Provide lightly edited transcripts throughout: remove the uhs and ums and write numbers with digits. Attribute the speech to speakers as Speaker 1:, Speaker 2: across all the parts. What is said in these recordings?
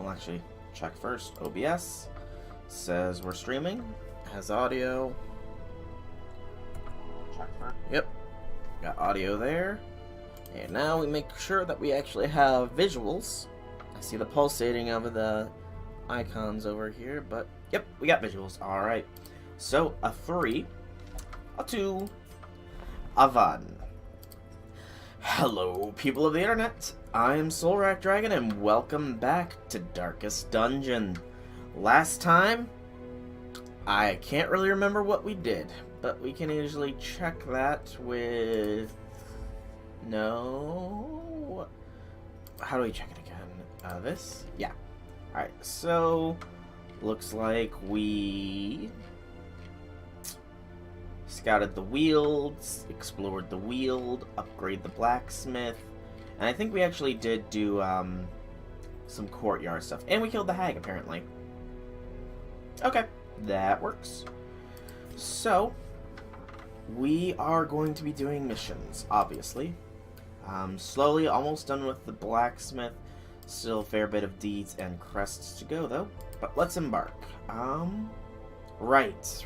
Speaker 1: I'll actually check first. OBS says we're streaming. Has audio. Check first. Yep. Got audio there. And now we make sure that we actually have visuals. I see the pulsating of the icons over here, but yep, we got visuals. Alright. So, a 3, a 2, a 1. Hello, people of the internet. I am Soulrack Dragon, and welcome back to Darkest Dungeon. Last time, I can't really remember what we did, but we can usually check that with... No... How do we check it again? This? Yeah. Alright, so... Looks like we... Scouted the Weald, explored the Weald, upgrade the blacksmith, and I think we actually did do some courtyard stuff. And we killed the hag, apparently. Okay, that works. So, we are going to be doing missions, obviously. Slowly, almost done with the blacksmith. Still a fair bit of deeds and crests to go, though. But let's embark. Right.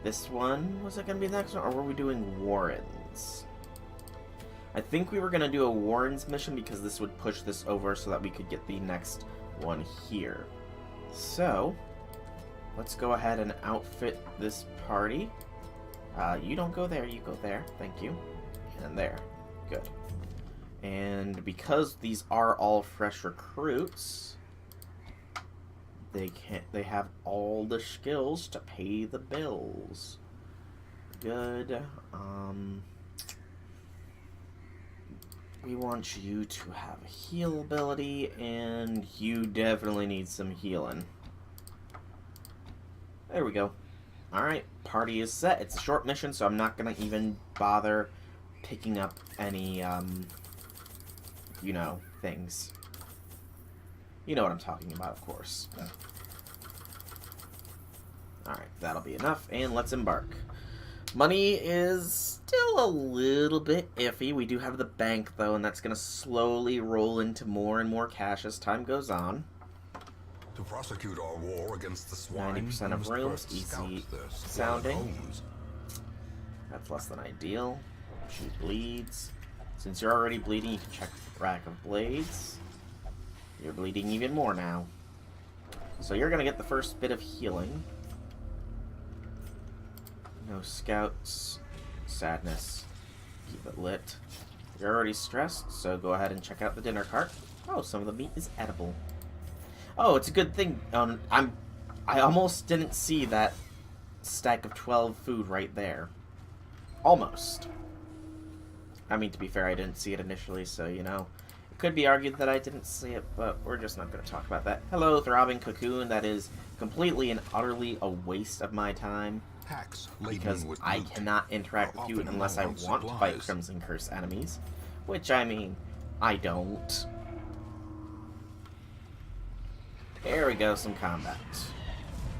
Speaker 1: This one, was it going to be the next one, or were we doing Warrens? I think we were going to do a Warrens mission because this would push this over so that we could get the next one here. So, let's go ahead and outfit this party. You don't go there, you go there. Thank you. And there. Good. And because these are all fresh recruits... They have all the skills to pay the bills. Good. We want you to have a heal ability, and you definitely need some healing. There we go. Alright, party is set. It's a short mission, so I'm not gonna even bother picking up any, you know, things. You know what I'm talking about, of course. Alright, that'll be enough, and let's embark. Money is still a little bit iffy. We do have the bank, though, and that's going to slowly roll into more and more cash as time goes on.
Speaker 2: To prosecute our war against the swine,
Speaker 1: 90% of rooms, easy sounding. That's less than ideal. She bleeds. Since you're already bleeding, you can check the rack of blades. You're bleeding even more now. So you're going to get the first bit of healing. No scouts. Sadness. Keep it lit. You're already stressed, so go ahead and check out the dinner cart. Oh, some of the meat is edible. Oh, it's a good thing. I almost didn't see that stack of 12 food right there. Almost. I mean, to be fair, I didn't see it initially, so, you know. It could be argued that I didn't see it, but we're just not going to talk about that. Hello, Throbbing Cocoon. That is completely and utterly a waste of my time. Because I cannot interact with you unless I want to fight Crimson Curse enemies. Which, I mean, I don't. There we go, some combat.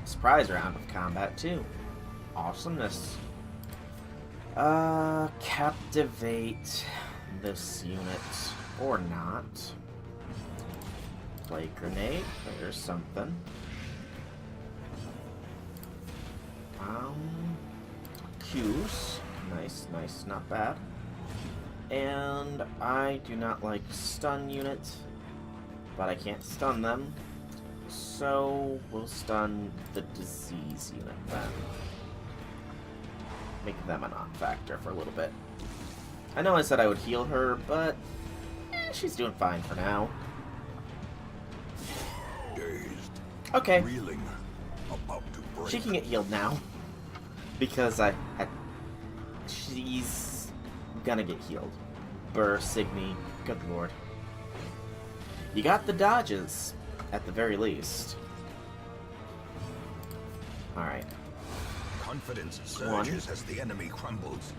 Speaker 1: Surprise round of combat, too. Awesomeness. Captivate this unit. Or not. Play grenade. There's something. Q's. Nice, not bad. And I do not like stun units, but I can't stun them. So we'll stun the disease unit then. Make them a non-factor for a little bit. I know I said I would heal her, but she's doing fine for now.
Speaker 2: Dazed.
Speaker 1: Okay.
Speaker 2: Reeling. About to break.
Speaker 1: She can get healed now. Because she's gonna get healed. Burr, Signy, good lord. You got the dodges, at the very least. Alright.
Speaker 2: Confidence surges as the enemy crumbles.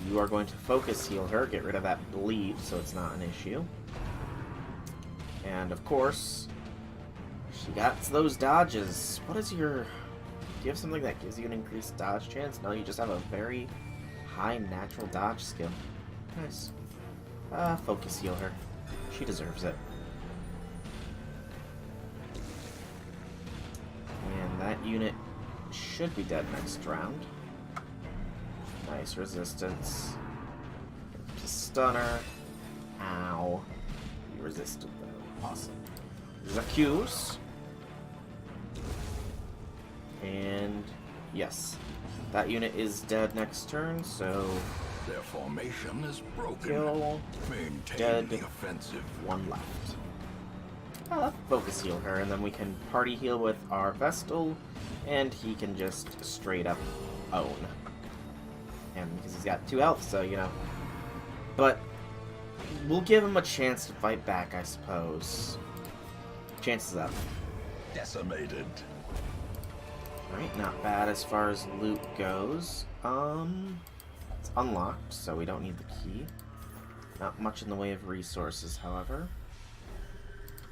Speaker 1: You are going to focus heal her, get rid of that bleed so it's not an issue. And of course, she got those dodges. What is your... Do you have something that gives you an increased dodge chance? No, you just have a very high natural dodge skill. Nice. Focus heal her. She deserves it. that unit should be dead next round. Nice resistance. Stunner. Ow. You resisted though. Awesome. There's a Q's. And yes, that unit is dead next turn, so
Speaker 2: Their formation is broken.
Speaker 1: kill,
Speaker 2: Maintain
Speaker 1: dead,
Speaker 2: the offensive.
Speaker 1: one left. I'll focus heal her, and then we can party heal with our Vestal, and he can just straight up own. And because he's got 2 health, so you know. But we'll give him a chance to fight back, I suppose. Chances up.
Speaker 2: Decimated.
Speaker 1: Alright, not bad as far as loot goes. It's unlocked, so we don't need the key. Not much in the way of resources, however.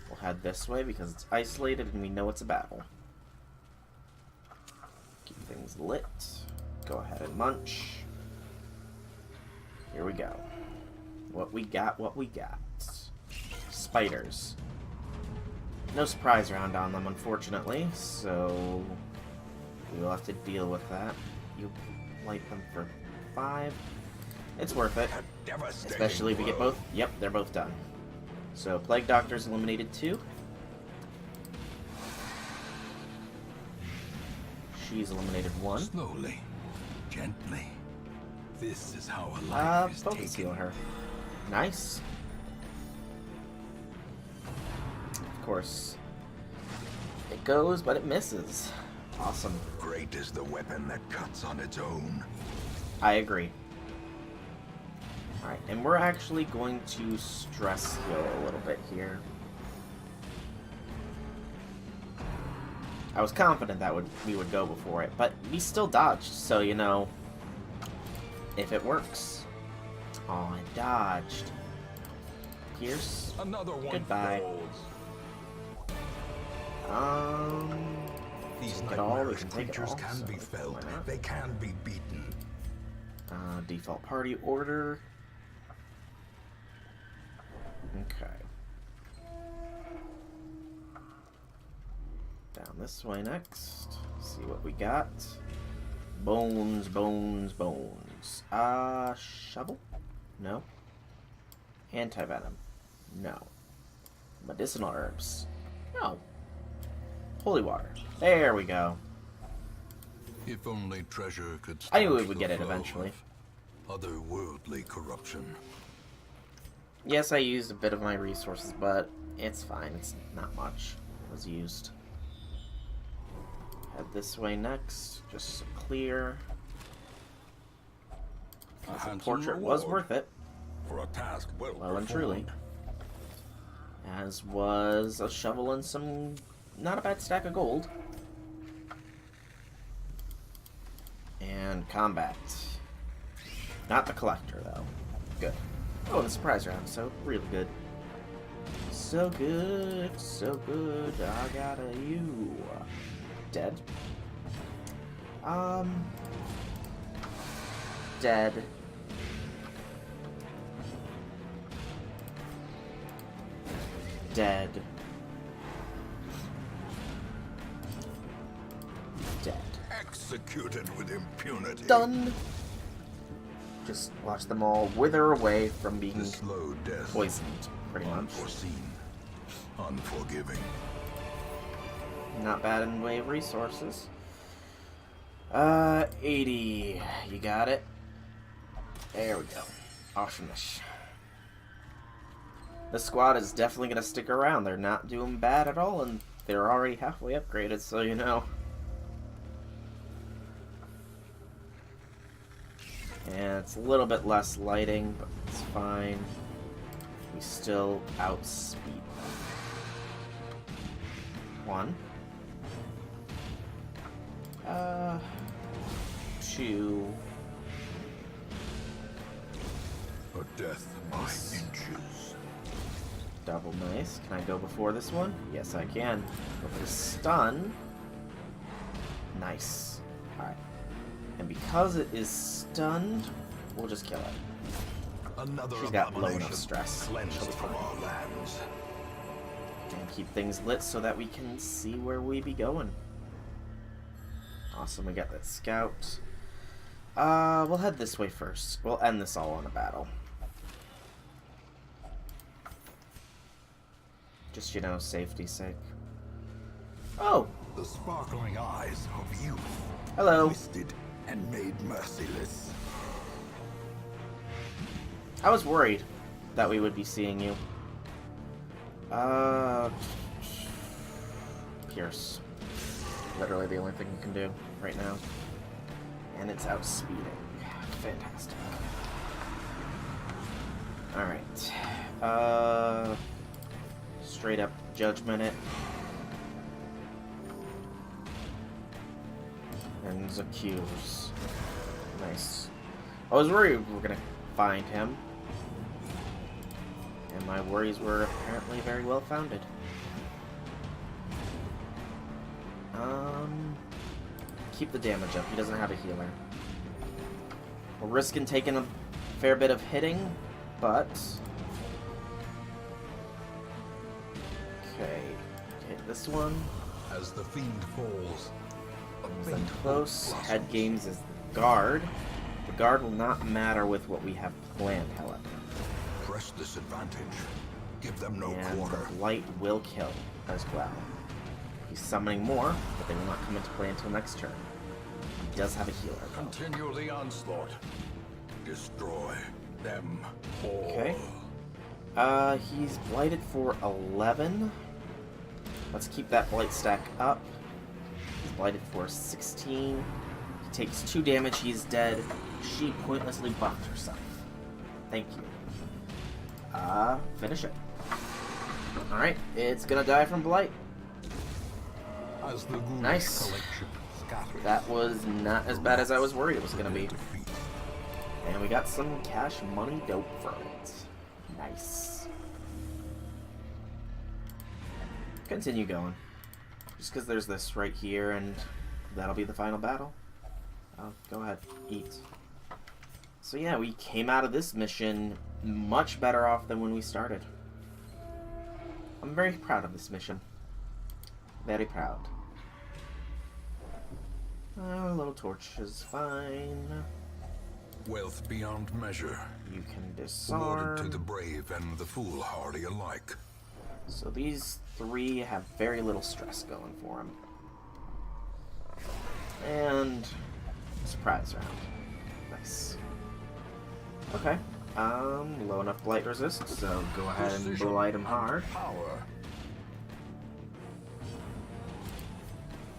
Speaker 1: We'll head this way because it's isolated and we know it's a battle. Keep things lit. Go ahead and munch. Here we go. What we got, what we got. Spiders. No surprise round on them, unfortunately, so we'll have to deal with that. You light them for 5. It's worth it. Especially if we get both. Yep, they're both done. So, Plague Doctor's eliminated 2. She's eliminated 1.
Speaker 2: Slowly, gently. This is how a life is
Speaker 1: Focus heal
Speaker 2: taken.
Speaker 1: her. Nice. Of course. It goes, but it misses. Awesome.
Speaker 2: Great is the weapon that cuts on its own.
Speaker 1: I agree. Alright, and we're actually going to stress heal a little bit here. I was confident that we would go before it, but we still dodged, so you know, if it works. Oh, I dodged. Pierce.
Speaker 2: Another one
Speaker 1: Goodbye.
Speaker 2: falls. These
Speaker 1: Take it all, we
Speaker 2: nightmarish
Speaker 1: can take it
Speaker 2: creatures
Speaker 1: all,
Speaker 2: can
Speaker 1: so
Speaker 2: be
Speaker 1: why
Speaker 2: felt.
Speaker 1: not?
Speaker 2: They can be beaten.
Speaker 1: Default party order. Okay. Down this way next. See what we got. Bones, bones, bones. Shovel? No. Anti-venom? No. Medicinal herbs? No. Holy water. There we go.
Speaker 2: If only treasure could
Speaker 1: I knew we
Speaker 2: stanch
Speaker 1: would
Speaker 2: the
Speaker 1: get it
Speaker 2: flow
Speaker 1: eventually.
Speaker 2: of otherworldly corruption.
Speaker 1: Yes, I used a bit of my resources, but it's fine. It's not much was used. Head this way next, just to clear.
Speaker 2: A
Speaker 1: The
Speaker 2: handsome
Speaker 1: portrait was
Speaker 2: reward
Speaker 1: worth it,
Speaker 2: for a task
Speaker 1: well and truly. As was a shovel and some not a bad stack of gold. And combat. Not the collector, though. Good. Oh, and the surprise round, so really good. So good, so good. I got a you. Dead. Dead. Dead. Dead.
Speaker 2: Executed with impunity.
Speaker 1: Done. Just watch them all wither away from being
Speaker 2: The slow death.
Speaker 1: poisoned, pretty much.
Speaker 2: Unforeseen. Unforgiving.
Speaker 1: Not bad in the way of resources. 80. You got it? There we go. Awesomeness. The squad is definitely going to stick around. They're not doing bad at all, and they're already halfway upgraded, so you know. And it's a little bit less lighting, but it's fine. We still outspeed them. 1. 2.
Speaker 2: A death by inches.
Speaker 1: Double nice. Can I go before this one? Yes, I can. Go for the stun. Nice. Alright. And because it is stunned, we'll just kill it.
Speaker 2: Another
Speaker 1: She's got low enough
Speaker 2: abomination
Speaker 1: stress.
Speaker 2: cleansed
Speaker 1: She'll be
Speaker 2: from
Speaker 1: fine.
Speaker 2: our lands.
Speaker 1: And keep things lit so that we can see where we be going. Awesome, we got that scout. We'll head this way first. We'll end this all in a battle. Just, you know, safety's sake. Oh!
Speaker 2: The sparkling eyes of youth.
Speaker 1: Hello.
Speaker 2: Twisted and made merciless.
Speaker 1: I was worried that we would be seeing you. Pierce. Literally the only thing you can do right now. And it's outspeeding. Fantastic. Alright. Straight up judgment it. And Zacchaeus. Nice. I was worried we were gonna find him. And my worries were apparently very well founded. Keep the damage up. He doesn't have a healer. We're risking taking a fair bit of hitting, but... Okay. Hit this one.
Speaker 2: As the fiend falls,
Speaker 1: Then close. Head games is the guard. The guard will not matter with what we have planned, however.
Speaker 2: press this advantage. Give them no
Speaker 1: And
Speaker 2: quarter.
Speaker 1: the blight will kill as well. He's summoning more, but they will not come into play until next turn. He does have a healer, though.
Speaker 2: Continue the onslaught. Destroy them all.
Speaker 1: Okay. He's blighted for 11. Let's keep that blight stack up. He's blighted for 16. He takes 2 damage. He's dead. She pointlessly buffed herself. Thank you. Finish it. Alright, it's gonna die from blight.
Speaker 2: As the ghoulish
Speaker 1: Nice.
Speaker 2: collection scatters,
Speaker 1: That was not as bad as I was worried it was gonna be.
Speaker 2: defeat.
Speaker 1: And we got some cash money dope for it. Nice. Continue going. Just because there's this right here, and that'll be the final battle. Oh, go ahead. Eat. So yeah, we came out of this mission much better off than when we started. I'm very proud of this mission. Very proud. A little torch is fine.
Speaker 2: Wealth beyond measure.
Speaker 1: You can
Speaker 2: Awarded to the
Speaker 1: disarm.
Speaker 2: brave and the foolhardy alike.
Speaker 1: So these 3 have very little stress going for them. And surprise round. Nice. Okay. Low enough blight resist, so go ahead and
Speaker 2: Precision
Speaker 1: blight him
Speaker 2: and
Speaker 1: hard.
Speaker 2: Power.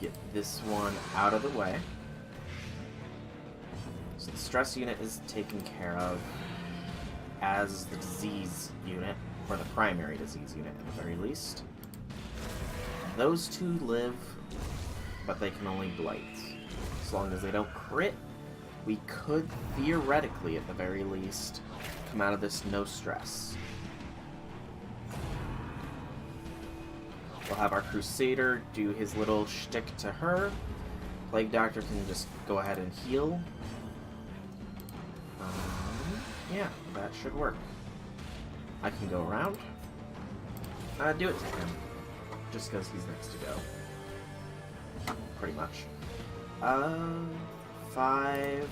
Speaker 1: Get this one out of the way. So the stress unit is taken care of as the disease unit, or the primary disease unit at the very least. Those 2 live, but they can only blight. As long as they don't crit, we could theoretically, at the very least, come out of this no stress. We'll have our Crusader do his little shtick to her. Plague Doctor can just go ahead and heal. Yeah, that should work. I can go around. Do it to him. Just because he's next to go. Pretty much. 5.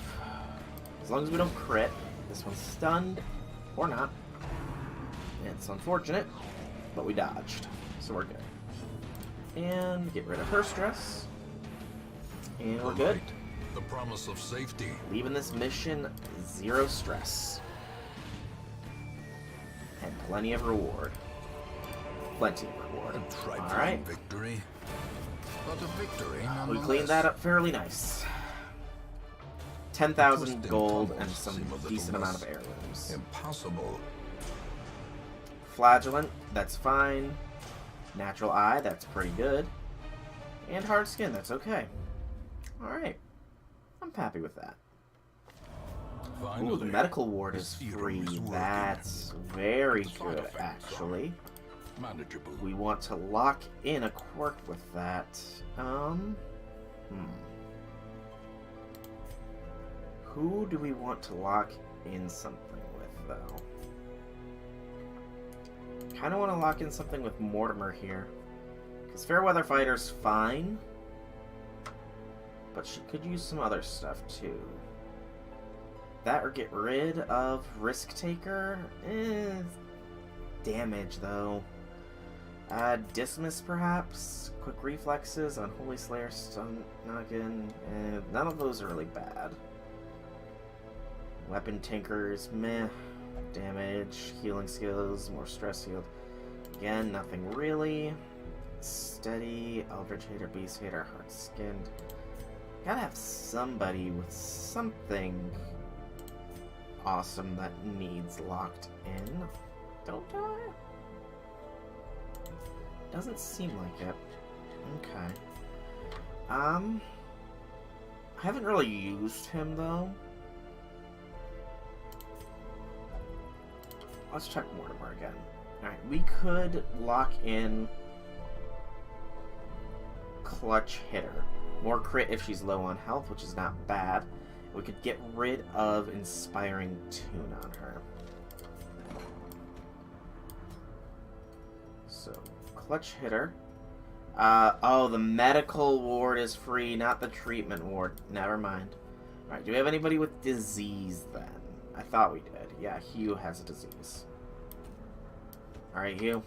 Speaker 1: As long as we don't crit. This one's stunned. Or not. It's unfortunate, but we dodged. So we're good. And get rid of her stress. And we're good.
Speaker 2: The promise of safety.
Speaker 1: Leaving this mission 0 stress. And plenty of reward. Plenty of reward.
Speaker 2: A trifling
Speaker 1: Alright.
Speaker 2: victory. But a victory
Speaker 1: We
Speaker 2: nonetheless.
Speaker 1: cleaned that up fairly nice. 10,000
Speaker 2: Twisting
Speaker 1: gold
Speaker 2: tumbles
Speaker 1: and some
Speaker 2: seem a little
Speaker 1: decent amount of
Speaker 2: less
Speaker 1: heirlooms.
Speaker 2: Impossible.
Speaker 1: Flagellant, that's fine. Natural Eye, that's pretty good. And Hard Skin, that's okay. Alright. I'm happy with that.
Speaker 2: Finally,
Speaker 1: Ooh, the medical ward
Speaker 2: the
Speaker 1: is
Speaker 2: serum
Speaker 1: free.
Speaker 2: is working.
Speaker 1: That's very
Speaker 2: Side
Speaker 1: good,
Speaker 2: effects are
Speaker 1: actually.
Speaker 2: Manageable.
Speaker 1: We want to lock in a quirk with that. Who do we want to lock in something with, though? Kind of want to lock in something with Mortimer here. Because Fairweather Fighter's fine. but she could use some other stuff too. That or get rid of Risk Taker? Damage though. Dismiss perhaps? Quick Reflexes, Unholy Slayer, Stun Noggin. None of those are really bad. Weapon Tinkers, meh. Damage, healing skills, more stress healed. Again, nothing really. Steady, Eldritch Hater, Beast Hater, Hard Skinned. Gotta have somebody with something awesome that needs locked in. Don't I? Doesn't seem like it. Okay. I haven't really used him though. Let's check Mortimer again. Alright, we could lock in Clutch Hitter. More crit if she's low on health, which is not bad. We could get rid of Inspiring Tune on her. So, Clutch Hitter. Oh, the medical ward is free, not the treatment ward. Never mind. Alright, do we have anybody with disease then? I thought we did. Yeah, Hugh has a disease. Alright, Hugh.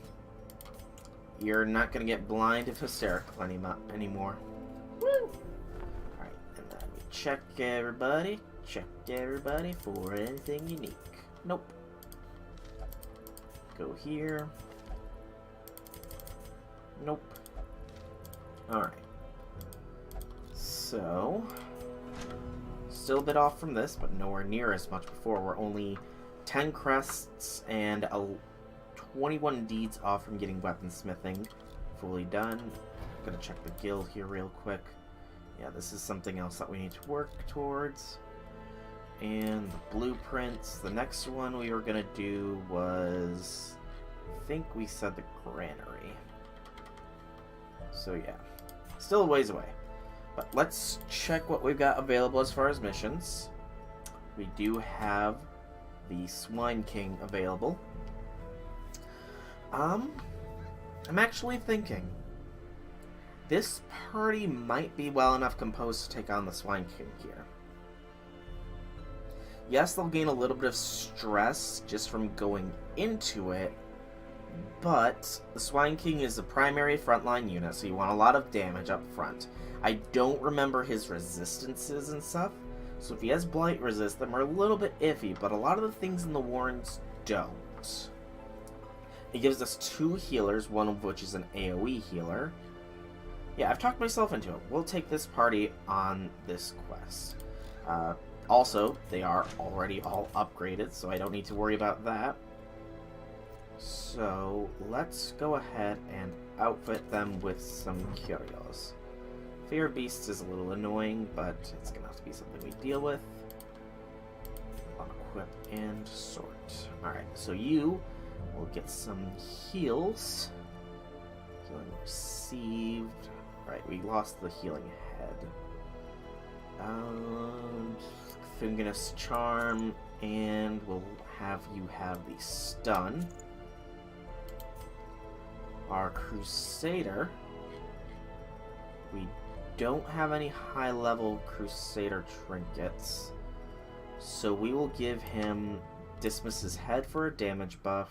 Speaker 1: You're not gonna get blind if hysterical anymore. Woo! Alright, and then we check everybody. Check everybody for anything unique. Nope. Go here. Nope. Alright. So, still a bit off from this, but nowhere near as much before. We're only 10 crests and 21 deeds off from getting weaponsmithing fully done. Gonna check the guild here real quick. Yeah, this is something else that we need to work towards. And the blueprints. The next one we were gonna do was, I think we said the granary. So yeah, still a ways away. But let's check what we've got available as far as missions. We do have the Swine King available. I'm actually thinking this party might be well enough composed to take on the Swine King here. Yes, they'll gain a little bit of stress just from going into it, but the Swine King is a primary frontline unit, so you want a lot of damage up front. I don't remember his resistances and stuff, so if he has Blight resist, them are a little bit iffy, but a lot of the things in the warrants don't. It gives us 2 healers, one of which is an AoE healer. Yeah, I've talked myself into it. We'll take this party on this quest. Also, they are already all upgraded, so I don't need to worry about that. So, let's go ahead and outfit them with some curios. Fear Beasts is a little annoying, but it's going to have to be something we deal with. Unequip and sort. Alright, so you will get some heals. Healing received. Right, we lost the healing head. Fungus Charm, and we'll have you have the stun. Our Crusader. We don't have any high-level Crusader trinkets, so we will give him Dismiss his head for a damage buff.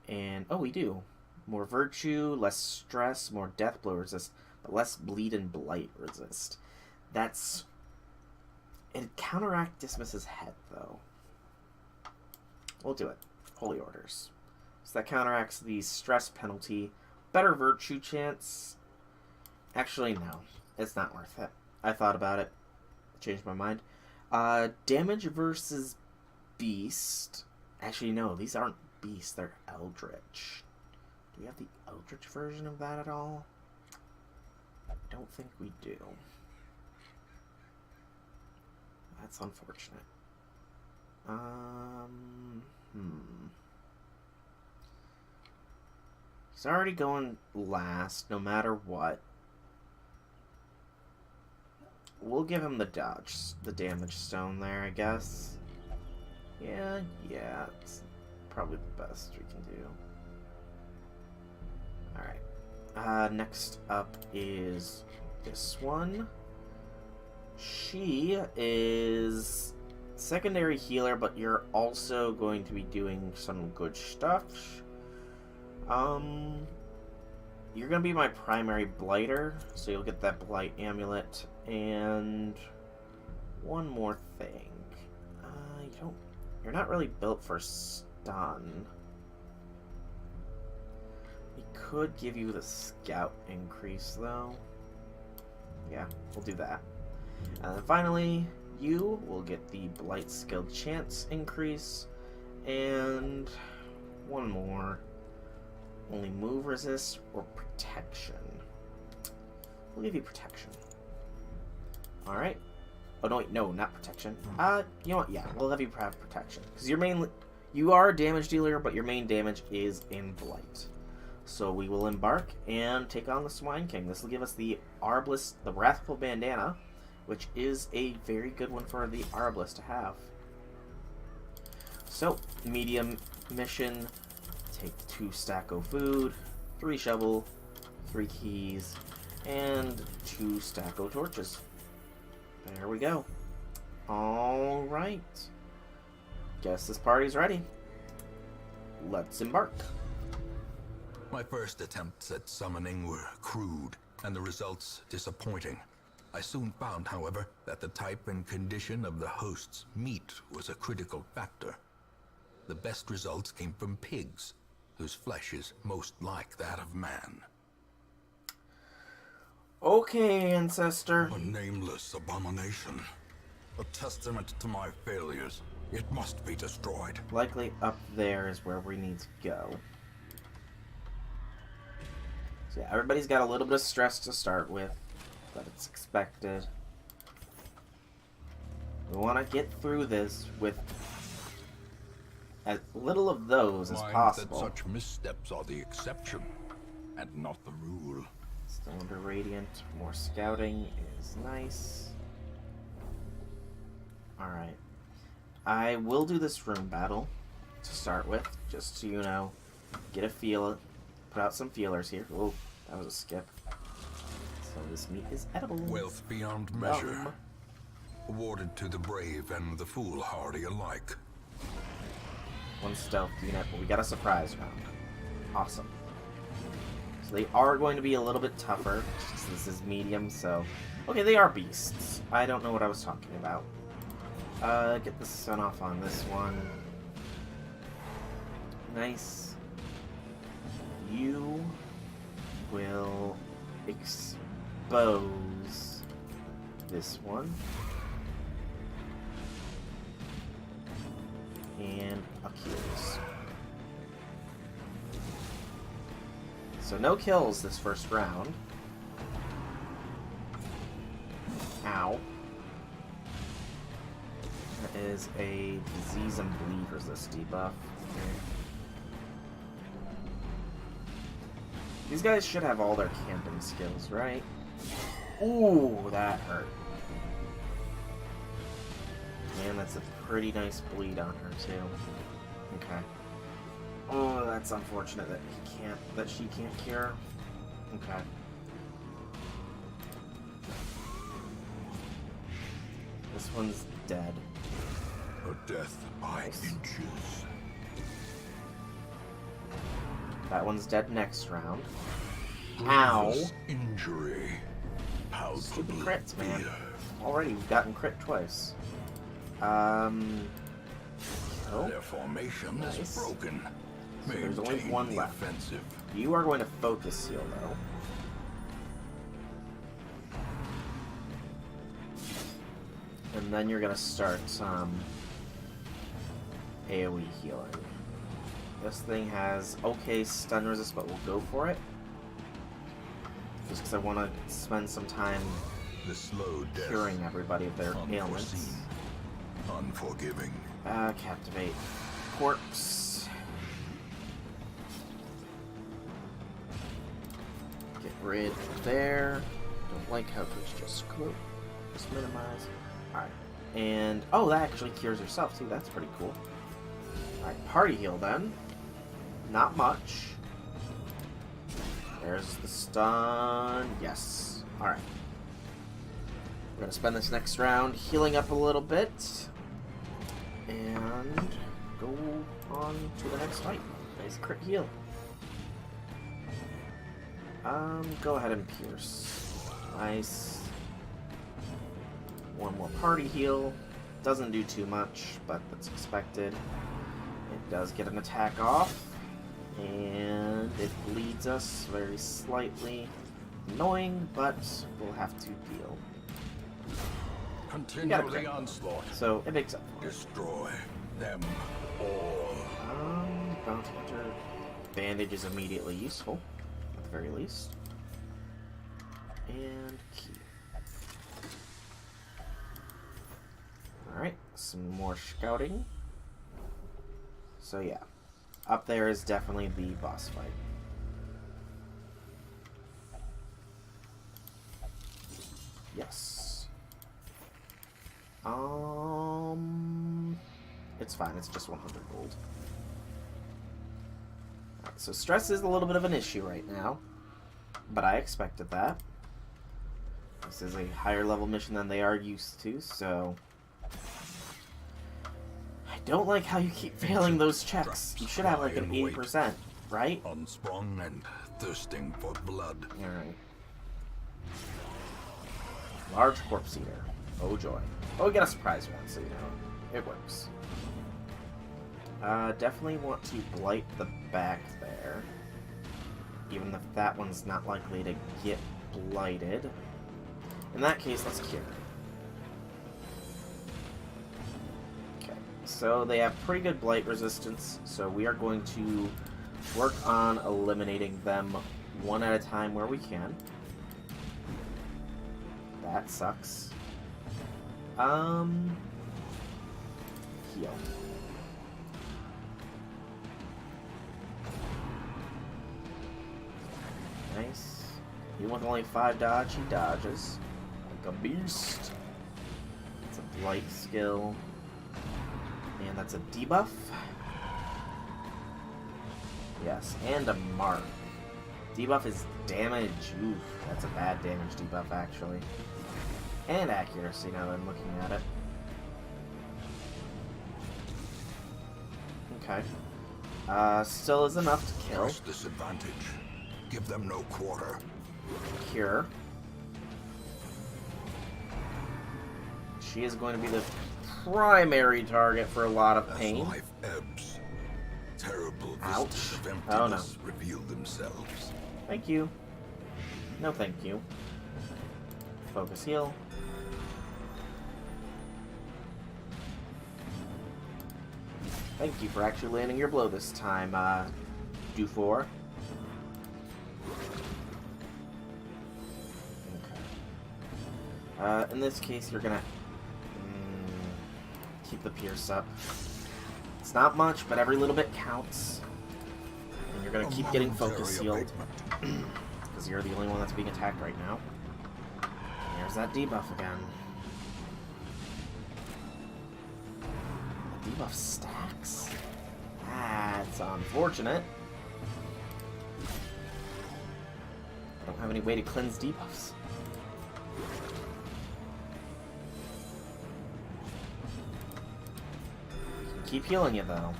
Speaker 1: And, oh, we do. More Virtue, less Stress, more Death Blow resist, but less Bleed and Blight resist. That's... It counteract Dismiss his head, though. We'll do it. Holy Orders. So that counteracts the Stress penalty. Better Virtue chance. Actually, no. It's not worth it. I thought about it. Changed my mind. Damage versus Beast. Actually, no. These aren't Beast. They're Eldritch. Do we have the Eldritch version of that at all? I don't think we do. That's unfortunate. He's already going last, no matter what. We'll give him the damage stone there, I guess. Yeah, it's probably the best we can do. Alright. Next up is this one. She is secondary healer, but you're also going to be doing some good stuff. You're going to be my primary blighter, so you'll get that blight amulet. And one more thing. You're not really built for stun. We could give you the scout increase, though. Yeah, we'll do that. And then finally, you will get the blight skill chance increase. And one more. Only move resist or protection. We'll give you protection. Alright. Oh, no, wait, no, not protection. You know what? Yeah, we'll have you have protection. Because you are a damage dealer, but your main damage is in blight. So we will embark and take on the Swine King. This will give us the Arbalest, the Wrathful Bandana, which is a very good one for the Arbalest to have. So, medium mission. Take 2 stacko food, 3 shovel, 3 keys, and 2 stacko torches. There we go. Alright. Guess this party's ready. Let's embark.
Speaker 2: My first attempts at summoning were crude, and the results disappointing. I soon found, however, that the type and condition of the host's meat was a critical factor. The best results came from pigs, whose flesh is most like that of man.
Speaker 1: Okay, Ancestor.
Speaker 2: A nameless abomination. A testament to my failures. It must be destroyed.
Speaker 1: Likely up there is where we need to go. So yeah, everybody's got a little bit of stress to start with, but it's expected. We want to get through this with as little of those as possible.
Speaker 2: That such missteps are the exception, and not the rule.
Speaker 1: Still under Radiant. More scouting is nice. Alright. I will do this room battle to start with, just to, you know, get a feel, put out some feelers here. Oh, that was a skip. So this meat is edible.
Speaker 2: Wealth beyond measure. Awarded to the brave and the foolhardy alike.
Speaker 1: 1 stealth unit, but we got a surprise round. Awesome. So they are going to be a little bit tougher, since this is medium, so... Okay, they are beasts. I don't know what I was talking about. Get the sun off on this one. Nice. You will expose this one. And Achilles. So no kills this first round. Ow. That is a disease and bleed resist debuff. These guys should have all their camping skills, right? Ooh, that hurt. Man, that's a pretty nice bleed on her too. Okay. Oh, that's unfortunate that she can't cure. Okay. This one's dead.
Speaker 2: A death by inches.
Speaker 1: That one's dead next round. Ow!
Speaker 2: Injury.
Speaker 1: Stupid crits, man. Already, we've gotten crit twice. Oh.
Speaker 2: Their formation is broken.
Speaker 1: So there's only one left.
Speaker 2: Offensive.
Speaker 1: You are going to focus seal, though. And then you're going to start some AoE healing. This thing has okay stun resist, but we'll go for it. Just because I want to spend some time curing everybody of their ailments.
Speaker 2: Unforgiving.
Speaker 1: Captivate. Corpse. Get rid there. Don't like how Twitch just minimize. Alright. And, oh, that actually cures herself, too. That's pretty cool. Alright, party heal then. Not much. There's the stun. Yes. Alright. We're gonna spend this next round healing up a little bit. And go on to the next fight. Nice crit heal. Go ahead and pierce. Nice. One more party heal. Doesn't do too much, but that's expected. It does get an attack off. And it bleeds us very slightly. Annoying, but we'll have to deal.
Speaker 2: Continue the onslaught.
Speaker 1: So it makes up for it.
Speaker 2: Destroy them all.
Speaker 1: Bounty Hunter. Bandage is immediately useful, at the very least. And key. Alright, some more scouting. So yeah, up there is definitely the boss fight. Yes. It's fine, it's just 100 gold. Alright, so stress is a little bit of an issue right now, but I expected that. This is a higher level mission than they are used to, so... I don't like how you keep failing those checks. You should have like an 80%, right?
Speaker 2: Unsprung and thirsting for blood.
Speaker 1: Alright. Large corpse eater. Oh joy. Oh, we got a surprise one, so you know. It works. Definitely want to blight the back there. Even if that one's not likely to get blighted. In that case, let's cure. Okay, so they have pretty good blight resistance, so we are going to work on eliminating them one at a time where we can. That sucks. Heal. Nice. Even with only 5 dodge, he dodges. Like a beast. It's a blight skill. And that's a debuff. Yes, and a mark. Debuff is damage. Ooh, that's a bad damage debuff, actually. And accuracy, now that I'm looking at it. Okay. Still is enough to kill.
Speaker 2: Press disadvantage. Give them no quarter.
Speaker 1: Cure. She is going to be the primary target for a lot of pain.
Speaker 2: As life ebbs, terrible
Speaker 1: Ouch.
Speaker 2: vistas of
Speaker 1: Oh, no.
Speaker 2: emptiness reveal themselves.
Speaker 1: Thank you. No thank you. Focus heal. Thank you for actually landing your blow this time, Dufour. Okay. In this case, you're gonna keep the pierce up. It's not much, but every little bit counts. And you're gonna keep getting focus healed. Because you're the only one that's being attacked right now. And there's that debuff again. The debuff stacks. That's unfortunate. I don't have any way to cleanse debuffs. Keep healing you though,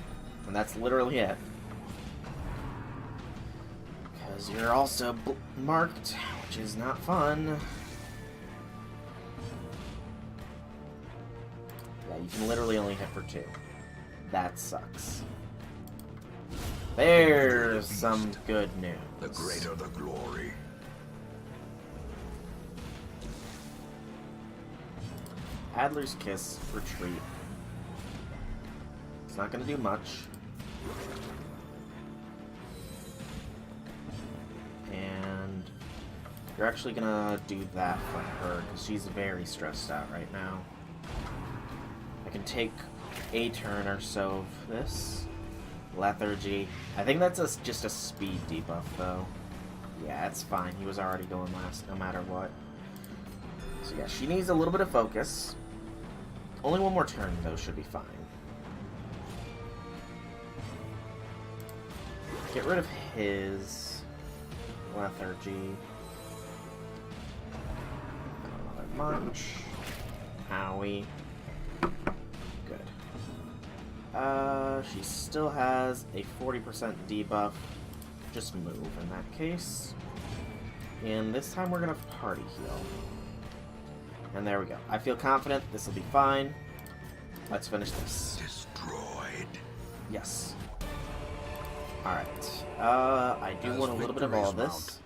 Speaker 1: and that's literally it. Because you're also marked, which is not fun. Yeah, you can literally only hit for 2. That sucks. There's some good news.
Speaker 2: The greater the glory.
Speaker 1: Adler's Kiss, retreat. It's not going to do much. And you're actually going to do that for her, because she's very stressed out right now. I can take a turn or so of this. Lethargy. I think that's just a speed debuff, though. Yeah, it's fine. He was already going last, no matter what. So yeah, she needs a little bit of focus. Only one more turn, though, should be fine. Get rid of his lethargy. Not much. Owie. Good. She still has a 40% debuff. Just move in that case. And this time we're gonna party heal. And there we go. I feel confident this will be fine. Let's finish this.
Speaker 2: Destroyed.
Speaker 1: Yes. Alright. I do want a little bit of all this.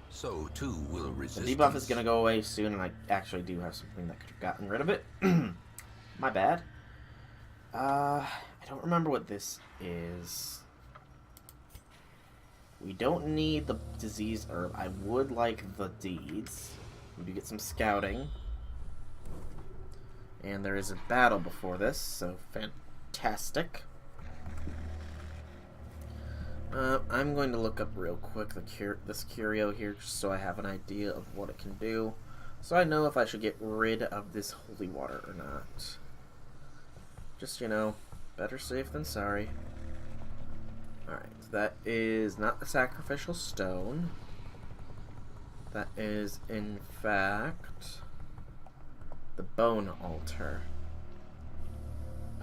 Speaker 2: So too will resistance.
Speaker 1: The debuff is gonna go away soon, and I actually do have something that could have gotten rid of it. My bad. I don't remember what this is. We don't need the disease herb. I would like the deeds. We do get some scouting. And there is a battle before this, so fantastic. I'm going to look up real quick this curio here, just so I have an idea of what it can do. So I know if I should get rid of this holy water or not. Just, you know, better safe than sorry. Alright, that is not the sacrificial stone. That is, in fact, the bone altar.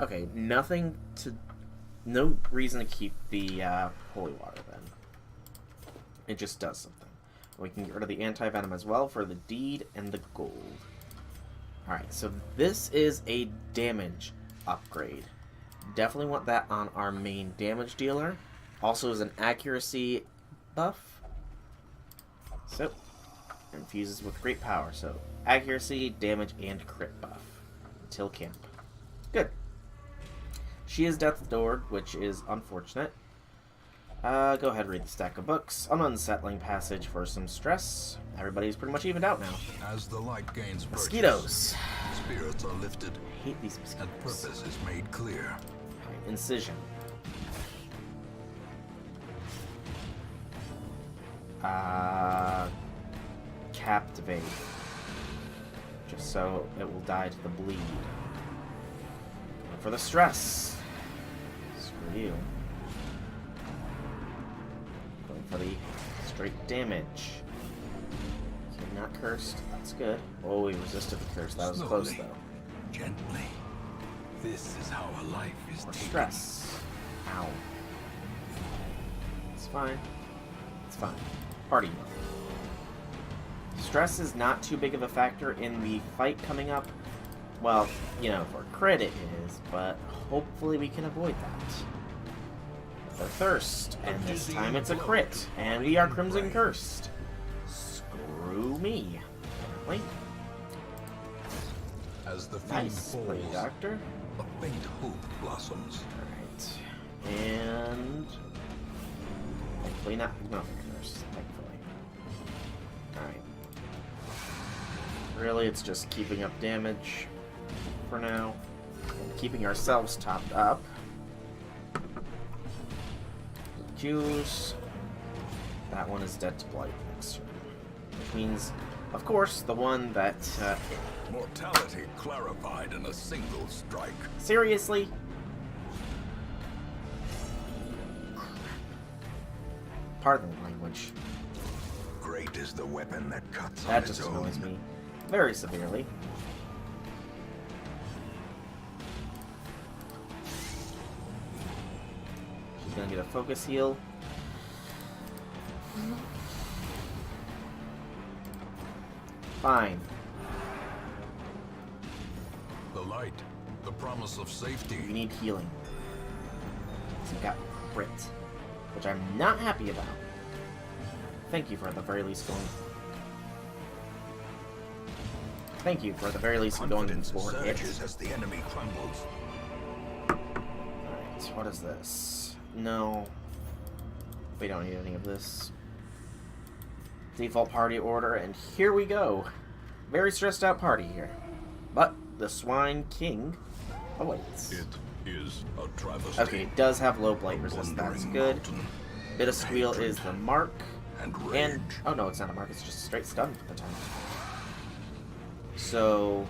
Speaker 1: Okay, no reason to keep the holy water then. It just does something. We can get rid of the anti-venom as well for the deed and the gold. Alright, so this is a damage upgrade. Definitely want that on our main damage dealer. Also is an accuracy buff. So, infuses with great power. So, accuracy, damage, and crit buff. Until camp. Good. She is Death's Door, which is unfortunate. Go ahead and read the stack of books. An unsettling passage for some stress. Everybody's pretty much evened out now.
Speaker 2: As the light gains purchase,
Speaker 1: Mosquitoes.
Speaker 2: spirits are lifted,
Speaker 1: I hate these mosquitoes.
Speaker 2: and purpose is made clear.
Speaker 1: Right, incision. Captivate. Just so it will die to the bleed. And for the stress. Screw you. Going for the straight damage. Okay, not cursed. That's good. Oh, we resisted the curse. That was close,
Speaker 2: Slowly,
Speaker 1: though.
Speaker 2: Gently. This is how a life is
Speaker 1: Or
Speaker 2: taken.
Speaker 1: stress. Ow. It's fine. It's fine. Party mode. Stress is not too big of a factor in the fight coming up. Well, you know, for crit it is, but hopefully we can avoid that. For thirst, and this time it's a crit, and we are Crimson Cursed. Screw me. Apparently.
Speaker 2: As the fiend
Speaker 1: Nice play,
Speaker 2: falls,
Speaker 1: Doctor.
Speaker 2: a faint hope blossoms.
Speaker 1: Alright. And... hopefully not nothing cursed, thankfully. Alright. Really, it's just keeping up damage for now. And keeping ourselves topped up. Juice. That one is dead to blight next turn. Which means, of course, the one that...
Speaker 2: Mortality clarified in a single strike.
Speaker 1: seriously? Pardon the language.
Speaker 2: Great is the weapon that cuts
Speaker 1: That
Speaker 2: on
Speaker 1: just
Speaker 2: its
Speaker 1: annoys
Speaker 2: own.
Speaker 1: me very severely. She's gonna get a focus heal. Fine.
Speaker 2: The light, the promise of
Speaker 1: You
Speaker 2: safety.
Speaker 1: need healing. So you got crit, which I'm not happy about. Thank you for at the very least going. Thank you for at the very least going
Speaker 2: Confidence
Speaker 1: for it.
Speaker 2: surges as the enemy crumbles.
Speaker 1: Alright, what is this? No. We don't need any of this. Default party order, and here we go. Very stressed out party here. But the Swine King awaits.
Speaker 2: It is a travesty.
Speaker 1: Okay, it does have low blight resist. That's
Speaker 2: Wandering
Speaker 1: good.
Speaker 2: mountain,
Speaker 1: Bit of Squeal is the mark.
Speaker 2: and rage.
Speaker 1: And, oh no, it's not a mark, it's just a straight stun for the time. So,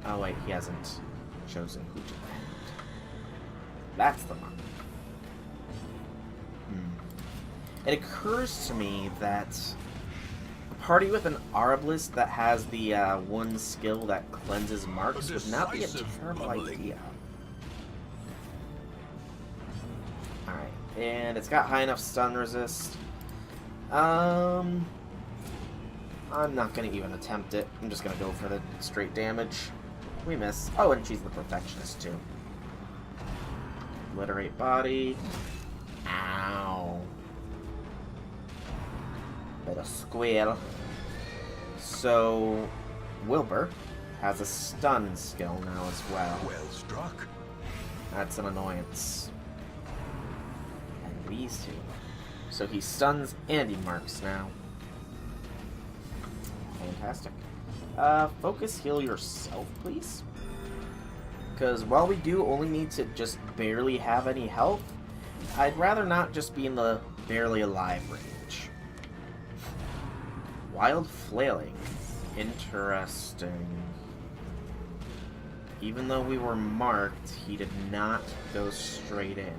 Speaker 1: oh wait, he hasn't chosen who to land. That's the mark. It occurs to me that party with an Arbalist that has the one skill that cleanses marks would not be a terrible idea. Alright, and it's got high enough stun resist. I'm not going to even attempt it. I'm just going to go for the straight damage. We miss. Oh, and she's the Perfectionist, too. Obliterate body. Ow. Bit of squeal. So, Wilbur has a stun skill now as well.
Speaker 2: Well struck.
Speaker 1: That's an annoyance. And these two. So he stuns and he marks now. Fantastic. Focus heal yourself, please. Because while we do only need to just barely have any health, I'd rather not just be in the barely alive range. Wild Flailing. Interesting. Even though we were marked, he did not go straight in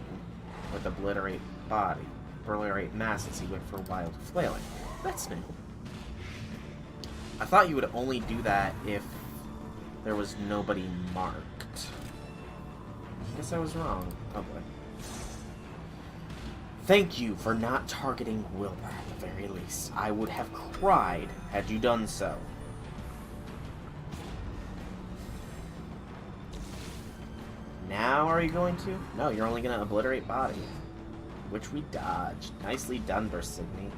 Speaker 1: with Obliterate Body. Obliterate Masses, he went for Wild Flailing. That's new. I thought you would only do that if there was nobody marked. I guess I was wrong. Oh boy. Thank you for not targeting Wilbur at the very least. I would have cried had you done so. Now are you going to? No, you're only going to obliterate body. Which we dodged. Nicely done, Versigny.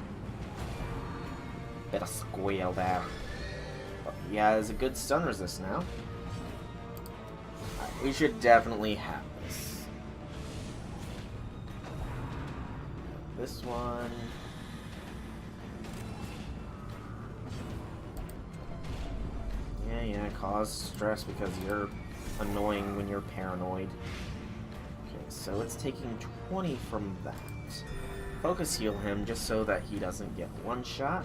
Speaker 1: Bit of squeal there. But yeah, there's a good stun resist now. Right, we should definitely have this. This one. Yeah, cause stress because you're annoying when you're paranoid. Okay, so it's taking 20 from that. Focus heal him just so that he doesn't get one shot.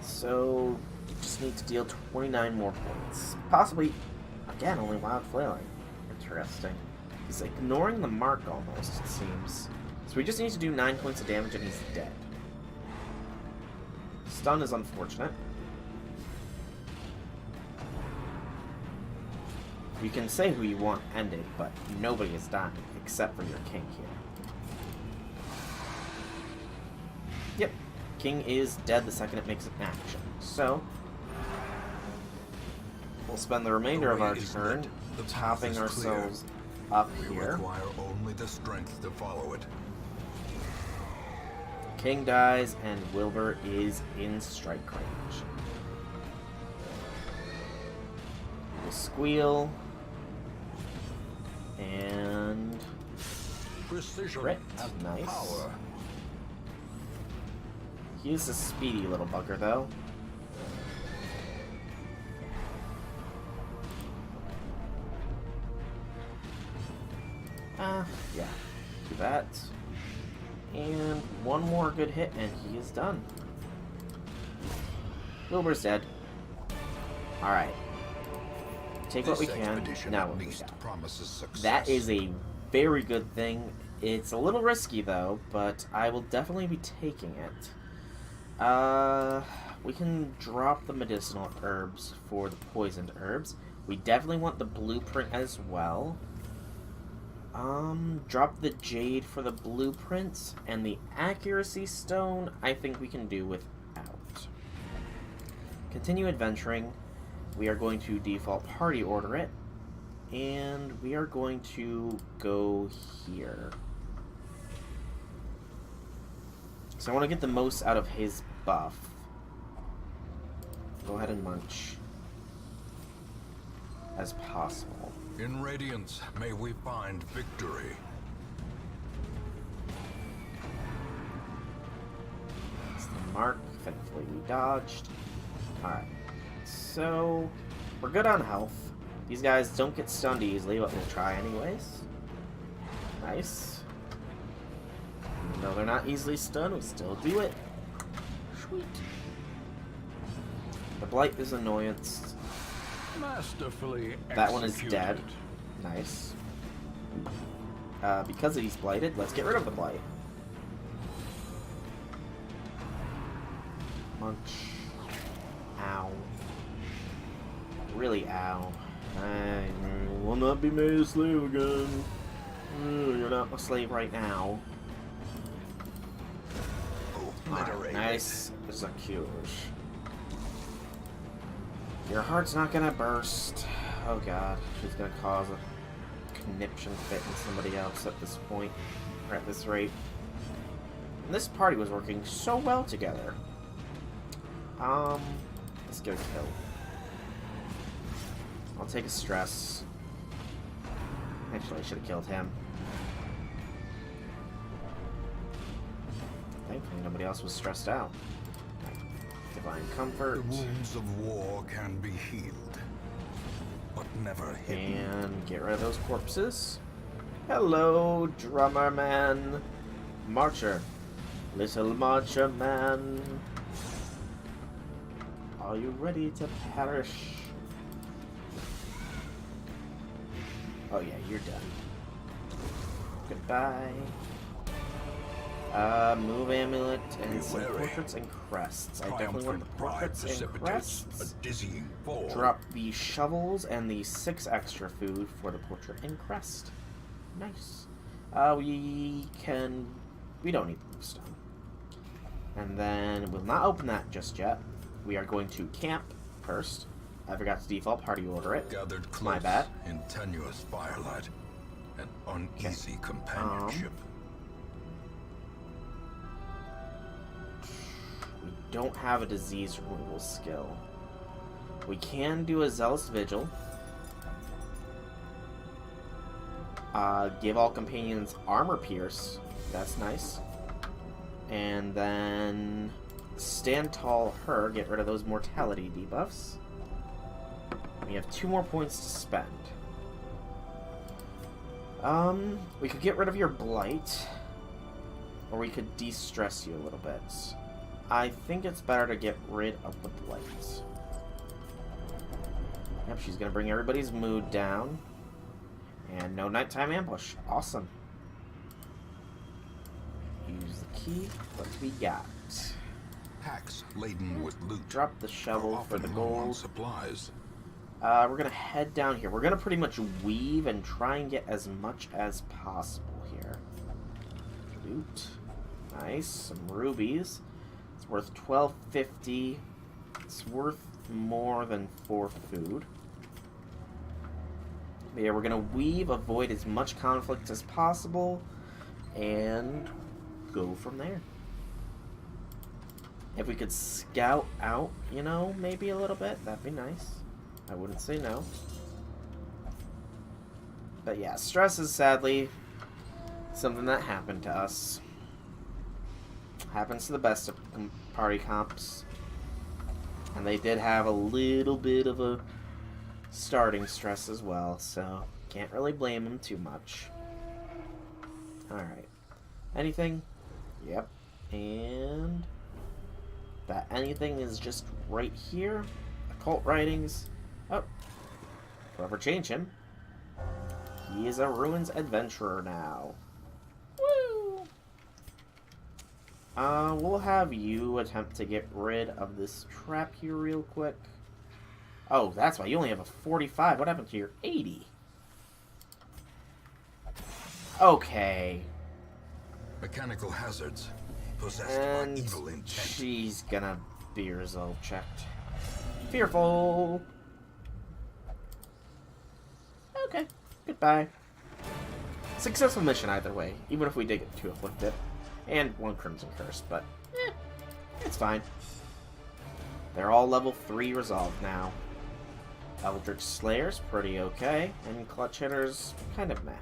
Speaker 1: So, just need to deal 29 more points. Possibly, again, only Wild Flailing. Interesting. He's ignoring the mark almost, it seems. So we just need to do 9 points of damage and he's dead. Stun is unfortunate. You can say who you want ended, but nobody is dying except for your king here. Yep, king is dead the second it makes an action. So, we'll spend the remainder of our turn topping ourselves up here.
Speaker 2: We require only the strength to follow it.
Speaker 1: King dies and Wilbur is in strike range. We'll squeal. And
Speaker 2: precision
Speaker 1: crit.
Speaker 2: and
Speaker 1: Nice.
Speaker 2: Power.
Speaker 1: He's a speedy little bugger, though. Yeah. Do that. And one more good hit, and he is done. Wilbur's dead. Alright. Take what we can. Now what we got. That is a very good thing. It's a little risky though, but I will definitely be taking it. We can drop the medicinal herbs for the poisoned herbs. We definitely want the blueprint as well. Drop the jade for the blueprints, and the accuracy stone I think we can do without. Continue adventuring. We are going to default party order it, and we are going to go here. So I want to get the most out of his buff. Go ahead and munch as possible.
Speaker 2: In Radiance, may we find victory.
Speaker 1: That's the mark. Thankfully we dodged. Alright. So, we're good on health. These guys don't get stunned easily, but we'll try anyways. Nice. Even though they're not easily stunned, we still do it. Sweet. The Blight is annoyance.
Speaker 3: Masterfully
Speaker 1: That one is
Speaker 3: executed.
Speaker 1: dead. Nice. Because he's blighted, let's get rid of the Blight. Munch. Ow. Really ow. I will not be made a slave again. You're not my slave right now. Alright, nice. Zakush. Your heart's not gonna burst. Oh god, she's gonna cause a conniption fit in somebody else at this point, or at this rate. And this party was working so well together. Let's get a kill. I'll take a stress. Actually, I should have killed him. Thankfully, nobody else was stressed out. Divine Comfort.
Speaker 2: The wounds of war can be healed, but never hidden.
Speaker 1: And get rid of those corpses. Hello, drummer man. Marcher. Little marcher man. Are you ready to perish? Oh yeah, you're done. Goodbye. Move amulet and some portraits and crests. I definitely want the portraits and crests.
Speaker 2: A dizzying fall.
Speaker 1: Drop the shovels and the 6 extra food for the portrait and crest. Nice. We don't need the stone. And then we'll not open that just yet. We are going to camp first. I forgot to default party order it.
Speaker 2: Gathered close
Speaker 1: My bad.
Speaker 2: in tenuous firelight and uneasy companionship.
Speaker 1: We don't have a disease removal skill. We can do a zealous vigil. Give all companions armor pierce. That's nice. And then stand tall her. Get rid of those mortality debuffs. We have 2 more points to spend. We could get rid of your blight, or we could de-stress you a little bit. I think it's better to get rid of the blight. Yep, she's gonna bring everybody's mood down. And no nighttime ambush. Awesome. Use the key. What we got?
Speaker 2: Packs laden with loot.
Speaker 1: Drop the shovel for the gold.
Speaker 2: Supplies.
Speaker 1: We're gonna head down here. We're gonna pretty much weave and try and get as much as possible here. Loot. Nice. Some rubies. It's worth $12.50. It's worth more than 4 food. But yeah, we're gonna weave, avoid as much conflict as possible, and go from there. If we could scout out, you know, maybe a little bit, that'd be nice. I wouldn't say no. But yeah, stress is sadly something that happened to us. Happens to the best of party comps. And they did have a little bit of a starting stress as well, so can't really blame them too much. Alright. Anything? Yep. And that anything is just right here. Occult writings. Oh. Forever change him. He is a Ruins adventurer now. Woo! We'll have you attempt to get rid of this trap here real quick. Oh, that's why you only have a 45. What happened to your 80? Okay.
Speaker 2: Mechanical hazards possessed
Speaker 1: And
Speaker 2: by evil intent.
Speaker 1: she's gonna be result checked. Fearful. Okay. Goodbye. Successful mission either way, even if we did get 2 afflicted. And 1 crimson curse, but it's fine. They're all level 3 resolved now. Eldritch Slayer's pretty okay, and Clutch Hitter's kind of meh.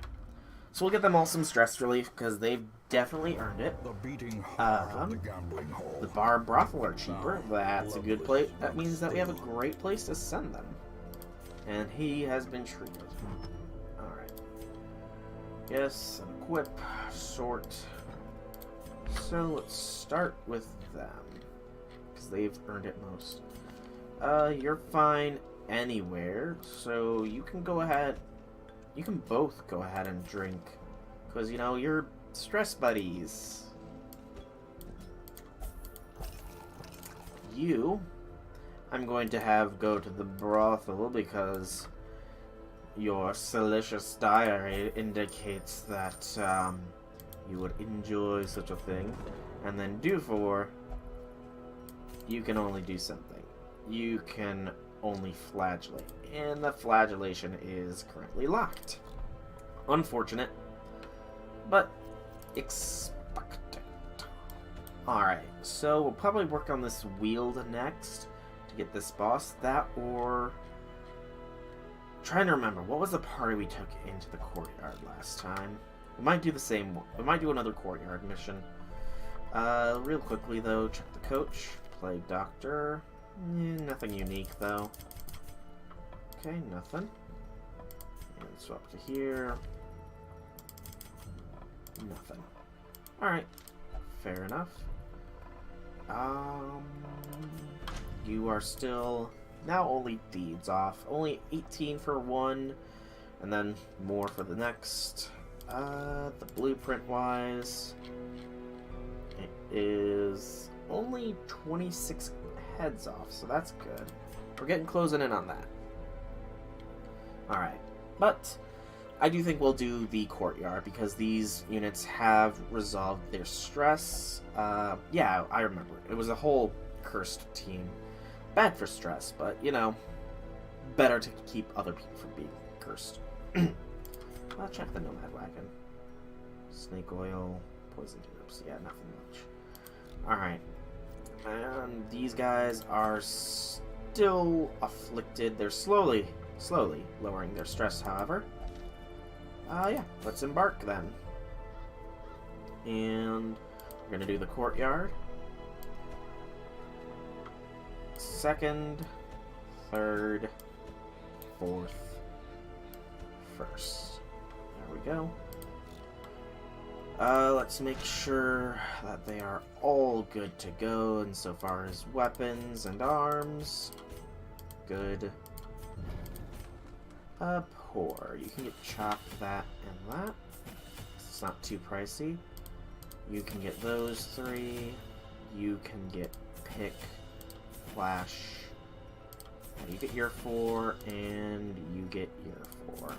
Speaker 1: So we'll get them all some stress relief, because they've definitely earned it.
Speaker 2: The beating heart of the gambling hall.
Speaker 1: The bar and brothel are cheaper. That's a good place. That means that we have a great place to send them. And he has been treated. Alright. Yes, equip, sort. So let's start with them, because they've earned it most. You're fine anywhere, so you can go ahead. You can both go ahead and drink, because, you know, you're stress buddies. you, I'm going to have go to the brothel because your salacious diary indicates that you would enjoy such a thing. And then do 4, you can only do something. You can only flagellate. And the flagellation is currently locked. Unfortunate, but expected. Alright, so we'll probably work on this wield next to get this boss. That or... trying to remember, what was the party we took into the courtyard last time? We might do the same one. We might do another courtyard mission. Real quickly though, check the coach. Plague Doctor. Nothing unique though. Okay, nothing. And swap to here. Nothing. Alright. Fair enough. You are still now only deeds off. Only 18 for one, and then more for the next. The blueprint wise, it is only 26 heads off, so that's good. We're getting closing in on that. Alright, but I do think we'll do the courtyard because these units have resolved their stress. Yeah, I remember. It was a whole cursed team. Bad for stress, but, you know, better to keep other people from being cursed. I'll check the Nomad Wagon. Snake oil, poisoned herbs. Yeah, nothing much. Alright. And these guys are still afflicted. They're slowly lowering their stress, however. Yeah, let's embark then. And we're going to do the courtyard. 2nd, 3rd, 4th, 1st. There we go. Let's make sure that they are all good to go insofar as weapons and arms. Good. Poor. You can get chopped, that, and that. It's not too pricey. You can get those 3. You can get pick, flash. You get your 4, and you get your 4.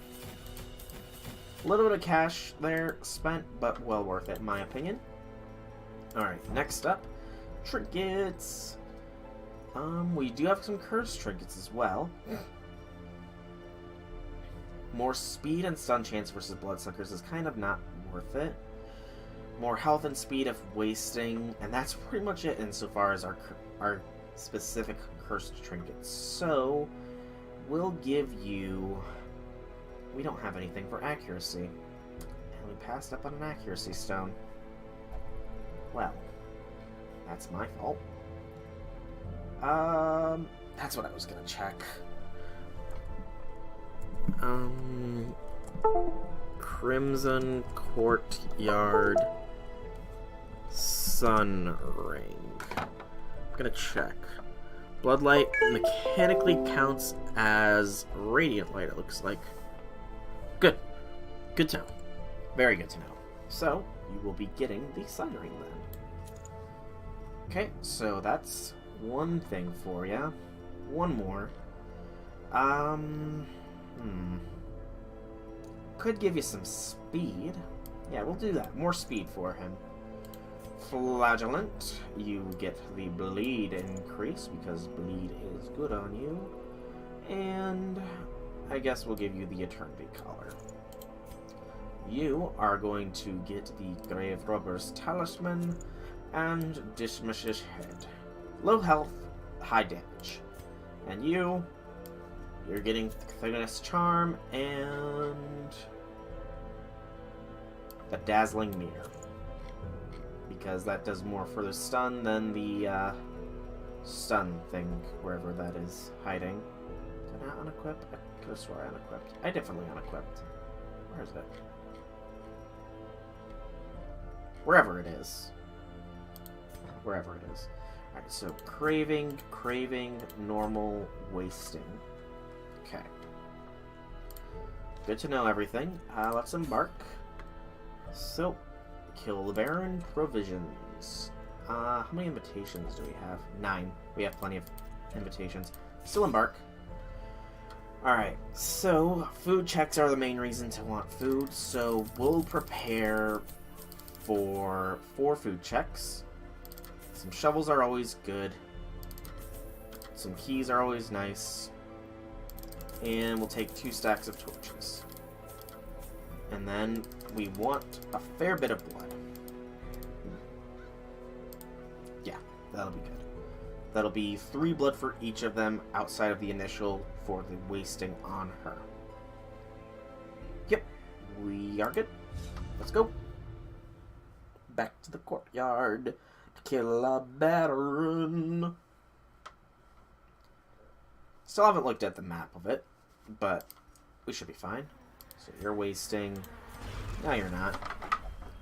Speaker 1: A little bit of cash there spent, but well worth it in my opinion. Alright, next up, trinkets. We do have some cursed trinkets as well. More speed and stun chance versus bloodsuckers is kind of not worth it. More health and speed if wasting, and that's pretty much it insofar as our specific cursed trinkets. So, we'll give you... we don't have anything for accuracy. And we passed up on an accuracy stone. Well, that's my fault. That's what I was gonna check. Crimson Courtyard Sun Ring. I'm gonna check. Bloodlight mechanically counts as radiant light, it looks like. Good. Good to know. Very good to know. So, you will be getting the Sun Ring then. Okay, so that's one thing for you. One more. Could give you some speed. Yeah, we'll do that. More speed for him. Flagellant. You get the bleed increase because bleed is good on you. And I guess we'll give you the Eternity Collar. You are going to get the Grave Robber's Talisman and Dismish's Head. Low health, high damage. And you're getting Thickness Charm and the Dazzling Mirror. Because that does more for the stun than the stun thing, wherever that is hiding. Did I not unequip? I could have swore I unequipped. I definitely unequipped. Where is it? Wherever it is. Wherever it is. Alright, so craving, normal, wasting. Okay. Good to know everything. Let's embark. So, kill the Baron, provisions. How many invitations do we have? 9. We have plenty of invitations. Still embark. Alright, so food checks are the main reason to want food, so we'll prepare for 4 food checks. Some shovels are always good. Some keys are always nice. And we'll take 2 stacks of torches. And then we want a fair bit of blood. Yeah, that'll be good. That'll be 3 blood for each of them outside of the initial for the wasting on her. Yep, we are good. Let's go. Back to the courtyard to kill a Baron. Still haven't looked at the map of it, but we should be fine. So you're wasting. No, you're not.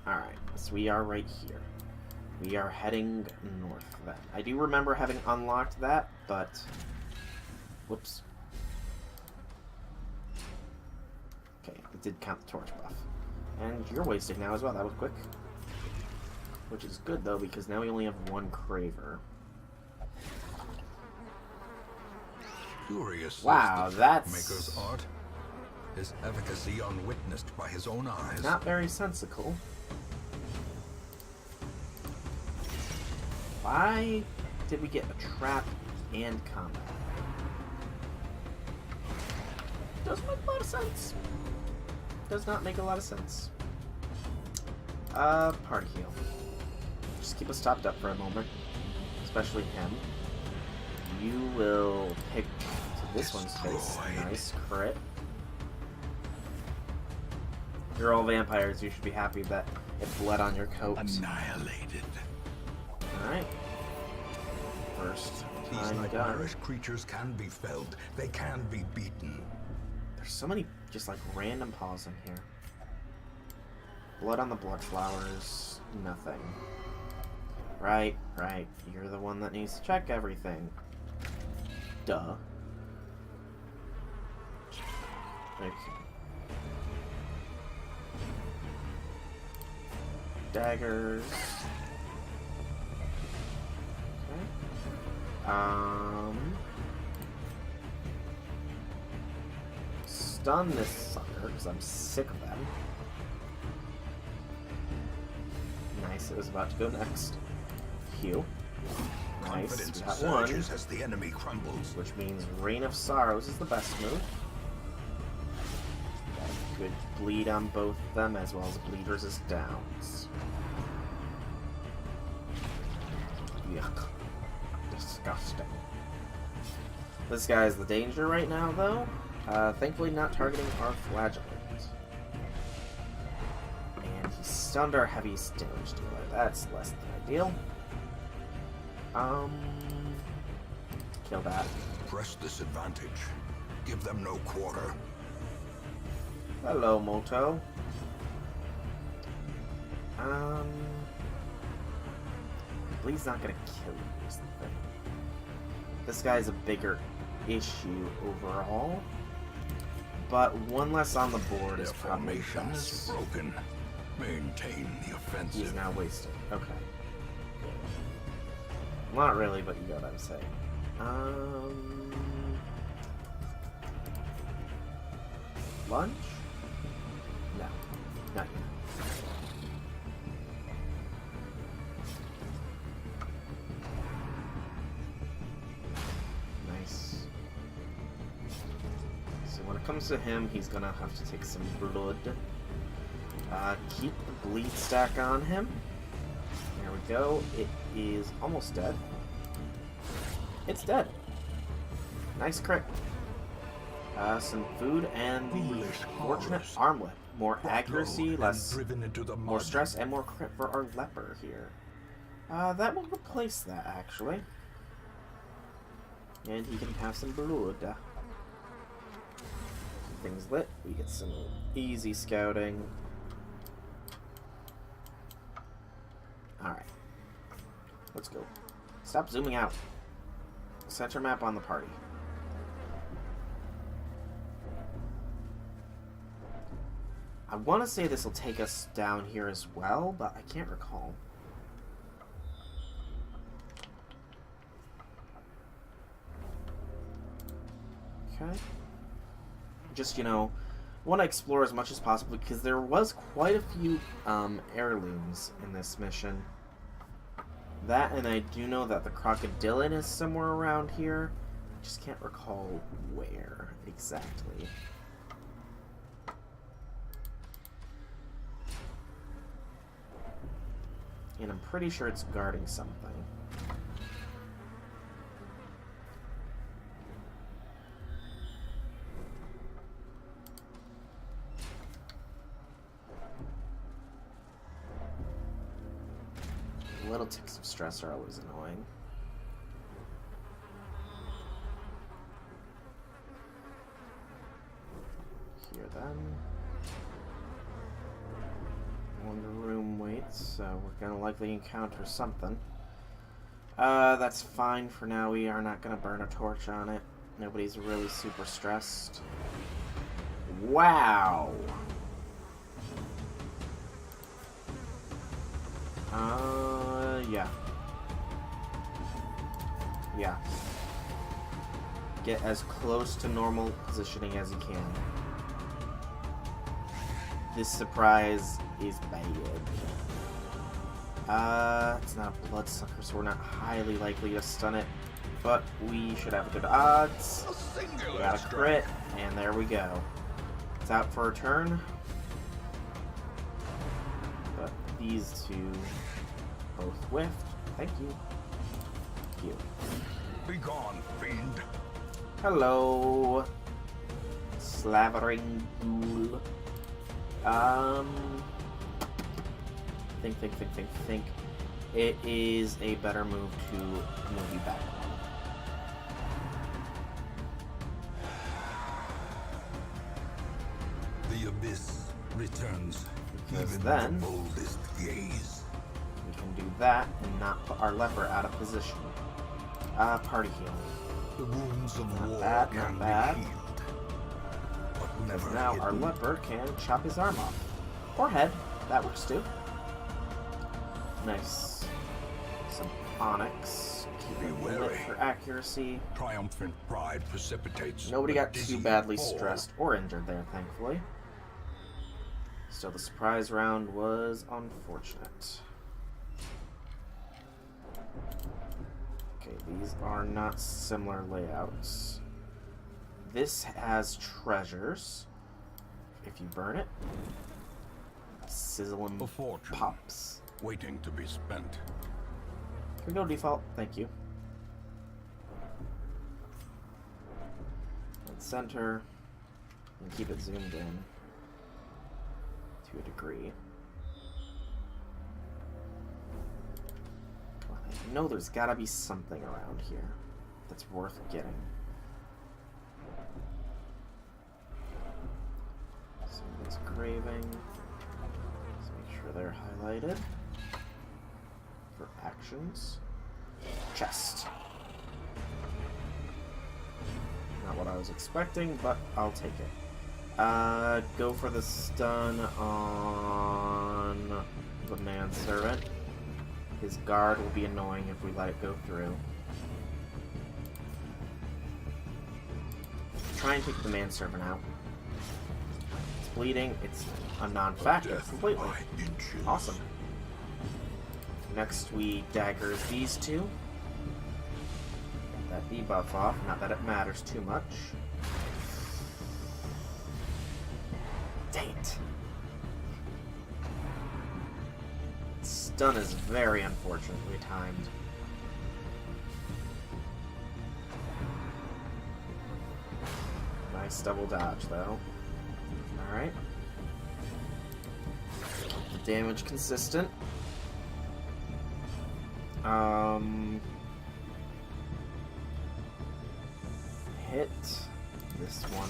Speaker 1: Alright, so we are right here. We are heading north then. I do remember having unlocked that, but... Whoops. Okay, it did count the torch buff. And you're wasting now as well. That was quick. Which is good, though, because now we only have 1 Craver.
Speaker 2: Curious.
Speaker 1: Wow, that's...
Speaker 2: Maker's art. His efficacy unwitnessed by his own eyes.
Speaker 1: Not very sensical. Why did we get a trap and combat? Doesn't make a lot of sense. Does not make a lot of sense. Party heal. Just keep us topped up for a moment. Especially him. You will pick to this one's face. Nice crit. You're all vampires. You should be happy that it bled on your coat.
Speaker 2: Annihilated.
Speaker 1: Alright. First
Speaker 2: These
Speaker 1: time done.
Speaker 2: nightmarish creatures can be felled. They can be beaten.
Speaker 1: There's so many just like random paws in here. Blood on the blood flowers. Nothing. Right, right. You're the one that needs to check everything. Duh. Okay. Daggers. Okay. Stun this sucker, because I'm sick of them. Nice, it was about to go next. Heal. Nice,
Speaker 2: Confidence
Speaker 1: we got 1.
Speaker 2: surges as the enemy crumbles.
Speaker 1: Which means Reign of Sorrows is the best move. Got a good bleed on both of them, as well as bleed resist downs. Yuck. Disgusting. This guy is the danger right now, though. Thankfully not targeting our flagellant. And he stunned our heaviest damage dealer. That's less than ideal. Kill that.
Speaker 2: Press this advantage. Give them no quarter.
Speaker 1: Hello, Moto. Bleed's not gonna kill you, is the thing. This guy's a bigger issue overall, but 1 less on the board
Speaker 2: Their
Speaker 1: is probably
Speaker 2: formation is
Speaker 1: best.
Speaker 2: broken. Maintain the offensive.
Speaker 1: He's now wasted. Okay. Not really, but you know what I'm saying. Lunch? No. Not yet. Nice. So when it comes to him, he's gonna have to take some blood. Keep the bleed stack on him. There we go. It is almost dead. It's dead. Nice crit. Some food and the
Speaker 2: Foolish
Speaker 1: fortunate
Speaker 2: horrors.
Speaker 1: armlet. More
Speaker 2: Brought
Speaker 1: accuracy,
Speaker 2: low and
Speaker 1: less,
Speaker 2: driven into the
Speaker 1: more
Speaker 2: mud.
Speaker 1: stress, and more crit for our leper here. That will replace that actually. And he can have some blood. Things lit. We get some easy scouting. Alright. Let's go. Stop zooming out. Center map on the party. I want to say this will take us down here as well, but I can't recall. Okay. Just, you know, want to explore as much as possible because there was quite a few heirlooms in this mission. That, and I do know that the crocodilian is somewhere around here. I just can't recall where exactly. And I'm pretty sure it's guarding something. Little ticks of stress are always annoying. Hear them. One room waits, so we're gonna likely encounter something. That's fine for now. We are not gonna burn a torch on it. Nobody's really super stressed. Wow! Yeah. Yeah. Get as close to normal positioning as you can. This surprise is bad. It's not a bloodsucker, so we're not highly likely to stun it. But we should have good odds. We got a crit, and there we go. It's out for a turn. But these two both whiffed. Thank you. Thank you.
Speaker 2: Be gone, fiend.
Speaker 1: Hello. Slavering ghoul. Think. It is a better move to move you back.
Speaker 2: The abyss returns.
Speaker 1: Because
Speaker 2: even
Speaker 1: then
Speaker 2: the boldest gaze.
Speaker 1: we can do that and not put our leper out of position. Party heal.
Speaker 2: The wounds of
Speaker 1: Not
Speaker 2: war
Speaker 1: bad,
Speaker 2: can
Speaker 1: not bad.
Speaker 2: be healed. But never
Speaker 1: Now our
Speaker 2: hidden.
Speaker 1: leper can chop his arm off. Or head. That works too. Nice. Some onyx. Keep it lit
Speaker 2: wary.
Speaker 1: for accuracy.
Speaker 2: Triumphant pride precipitates.
Speaker 1: Nobody
Speaker 2: the
Speaker 1: got too
Speaker 2: dizzy
Speaker 1: badly
Speaker 2: fall.
Speaker 1: stressed or injured there, thankfully. Still, the surprise round was unfortunate. Okay, these are not similar layouts. This has treasures. If you burn it, sizzle
Speaker 2: A
Speaker 1: and
Speaker 2: fortune
Speaker 1: pops.
Speaker 2: waiting to be spent.
Speaker 1: Here we go, default. Thank you. And center. And keep it zoomed in. To a degree. Well, I know there's gotta be something around here that's worth getting. Somebody's craving. Let's make sure they're highlighted. For actions. Chest. Not what I was expecting, but I'll take it. Go for the stun on the manservant. His guard will be annoying if we let it go through. Try and take the manservant out. It's bleeding. It's a non-factor
Speaker 2: Death
Speaker 1: completely.
Speaker 2: by inches.
Speaker 1: Awesome. Next we daggers these two. Get that debuff off. Not that it matters too much. Dang it. Stun is very unfortunately timed. Nice double dodge though. Alright. The damage consistent. Hit this one.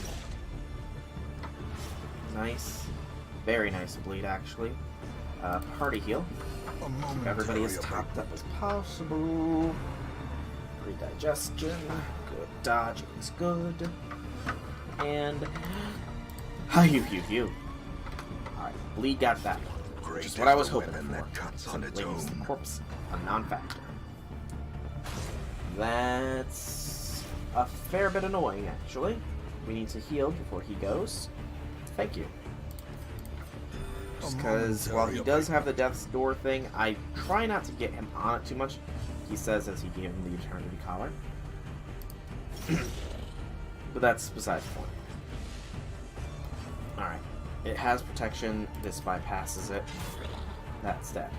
Speaker 1: Nice. Very nice bleed, actually. Party heal.
Speaker 2: A
Speaker 1: Keep everybody as
Speaker 2: momentary
Speaker 1: topped up as possible. Pre-digestion. Good dodging is good. And... Phew. Alright, bleed got that one.
Speaker 2: Great
Speaker 1: Which is what I was
Speaker 2: is a
Speaker 1: hoping
Speaker 2: weapon
Speaker 1: for.
Speaker 2: that cuts on its
Speaker 1: Leaves the
Speaker 2: own.
Speaker 1: corpse a non-factor. That's a fair bit annoying, actually. we need to heal before he goes. Thank you. Just
Speaker 2: A
Speaker 1: because while he
Speaker 2: momentary
Speaker 1: does have the Death's Door thing, I try not to get him on it too much. He says as he gave him the Eternity Collar. But that's besides the point. Alright. It has protection. This bypasses it. That's dead.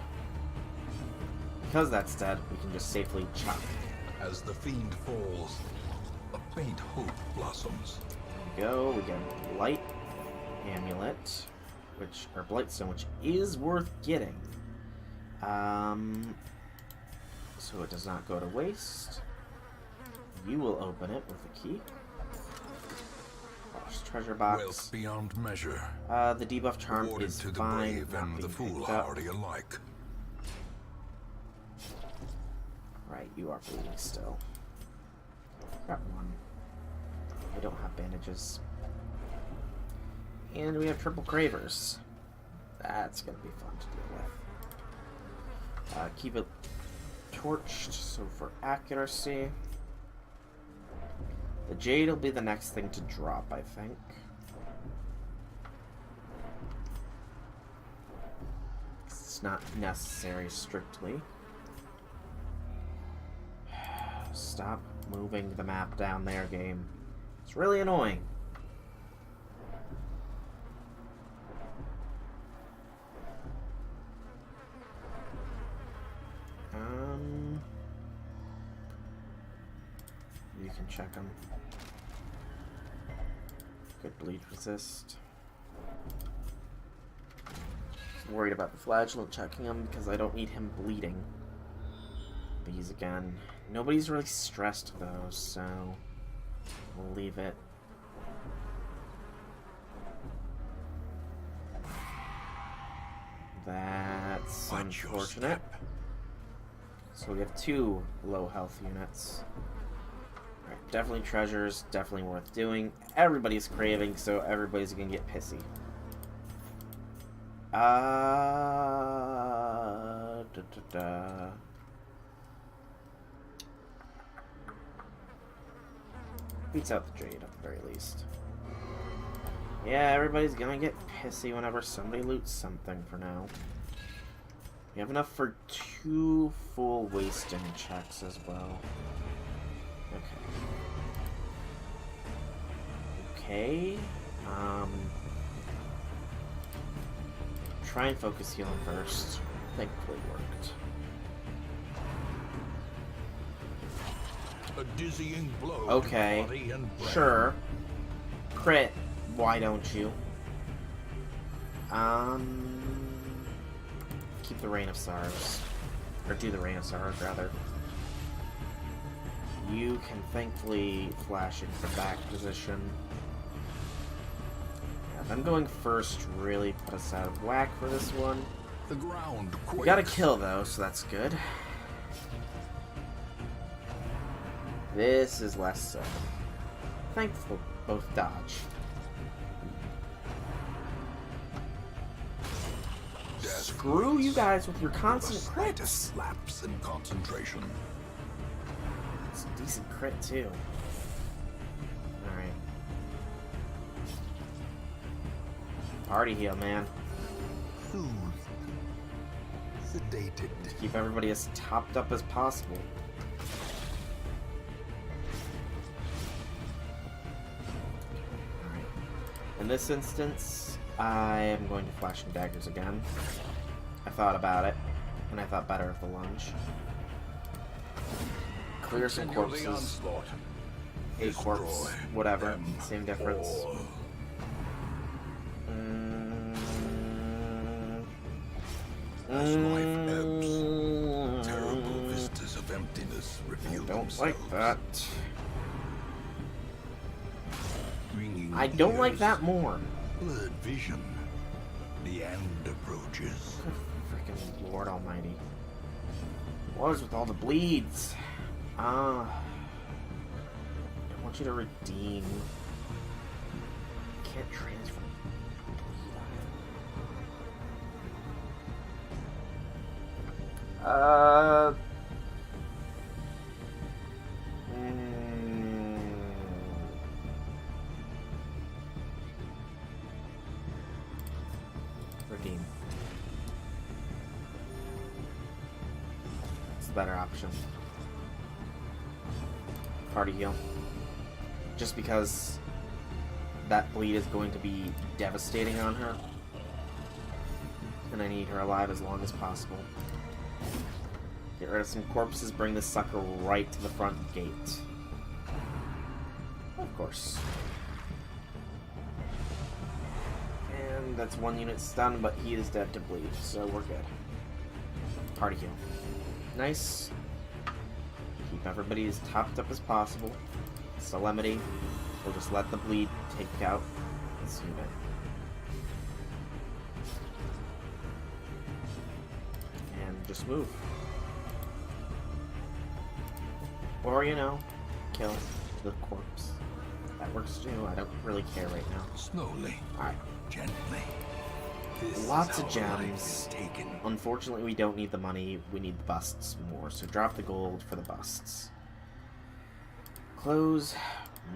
Speaker 1: Because that's dead, we can just safely chop.
Speaker 2: As the fiend falls, a faint hope blossoms.
Speaker 1: There we go. We get a Blight Amulet, or Blightstone, which is worth getting. So it does not go to waste. You will open it with a key. Lost treasure box.
Speaker 2: Wealth beyond measure.
Speaker 1: The debuff charm
Speaker 2: Awarded
Speaker 1: is
Speaker 2: to the
Speaker 1: fine.
Speaker 2: brave
Speaker 1: Not
Speaker 2: and the
Speaker 1: being picked up.
Speaker 2: foolhardy alike.
Speaker 1: Right, you are bleeding still. Got one. I don't have bandages. And we have triple cravers. That's gonna be fun to deal with. Keep it torched, so for accuracy. The jade will be the next thing to drop, I think. It's not necessary strictly. Stop moving the map down there, game. It's really annoying. You can check them. Good bleed resist. Just worried about the flagellant checking him because I don't need him bleeding. These again. Nobody's really stressed though, so we'll leave it. That's
Speaker 2: Watch your
Speaker 1: unfortunate.
Speaker 2: step.
Speaker 1: So we have 2 low health units. Alright, definitely treasures, definitely worth doing. Everybody's craving, so everybody's gonna get pissy. Beats out the Jade at the very least. Yeah, everybody's gonna get pissy whenever somebody loots something for now. We have enough for 2 full wasting checks as well. Okay. Try and focus healing first. Thankfully worked.
Speaker 2: A dizzying blow
Speaker 1: Okay.
Speaker 2: to body and brain.
Speaker 1: Sure. Crit. Why don't you? Keep the Rain of Sorrows. Or do the Rain of Sorrows, rather. You can thankfully flash into the back position. Yeah, them going first really put us out of whack for this one.
Speaker 2: The ground
Speaker 1: We
Speaker 2: quakes.
Speaker 1: got a kill though, so that's good. This is less so. Thankful both dodge.
Speaker 2: Death
Speaker 1: Screw you guys with your
Speaker 2: the
Speaker 1: constant
Speaker 2: slightest
Speaker 1: crits.
Speaker 2: lapse in concentration.
Speaker 1: It's a decent crit too. Alright. Party heal, man.
Speaker 2: Soothed. Sedated.
Speaker 1: Keep everybody as topped up as possible. Alright. In this instance, I am going to Flashing Daggers again. I thought about it, and I thought better of the lunge. Clear some
Speaker 2: Continue the
Speaker 1: corpses.
Speaker 2: onslaught.
Speaker 1: A corpse,
Speaker 2: Destroy
Speaker 1: whatever.
Speaker 2: them
Speaker 1: Same difference.
Speaker 2: all. As life ebbs, terrible vistas of emptiness reveal
Speaker 1: Don't
Speaker 2: themselves.
Speaker 1: like that.
Speaker 2: Ringing
Speaker 1: I don't like
Speaker 2: ears,
Speaker 1: that more.
Speaker 2: blurred vision. The end approaches.
Speaker 1: Freaking Lord Almighty. What is with all the bleeds? I want you to redeem. Can't transfer. the better option. Party heal. Just because that bleed is going to be devastating on her. And I need her alive as long as possible. Get rid of some corpses, bring this sucker right to the front gate. Of course. And that's one unit stunned, but he is dead to bleed, so we're good. Party heal. Nice. Keep everybody as topped up as possible. Solemnity. We'll just let the bleed take out this unit. And just move. Or, you know, kill the corpse. That works too. I don't really care right now.
Speaker 2: Slowly.
Speaker 1: Alright.
Speaker 2: Gently.
Speaker 1: Lots of gems. Unfortunately, we don't need the money. We need the busts more. So drop the gold for the busts. Close.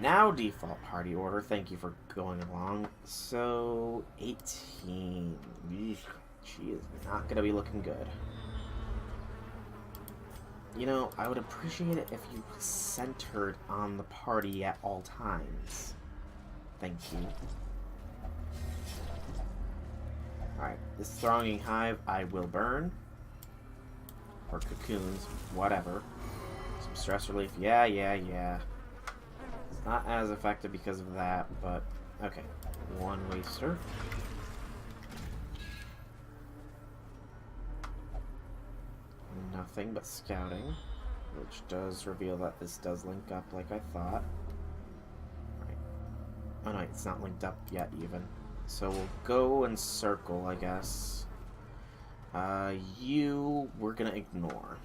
Speaker 1: Now default party order. Thank you for going along. So, 18. Eesh. She is not going to be looking good. You know, I would appreciate it if you centered on the party at all times. Thank you. Alright, this thronging hive I will burn. Or cocoons, whatever. Some stress relief, yeah. It's not as effective because of that, but okay. One waster. Nothing but scouting, which does reveal that this does link up like I thought. Right. Oh no, it's not linked up yet even. So we'll go and circle, I guess. You we're gonna ignore.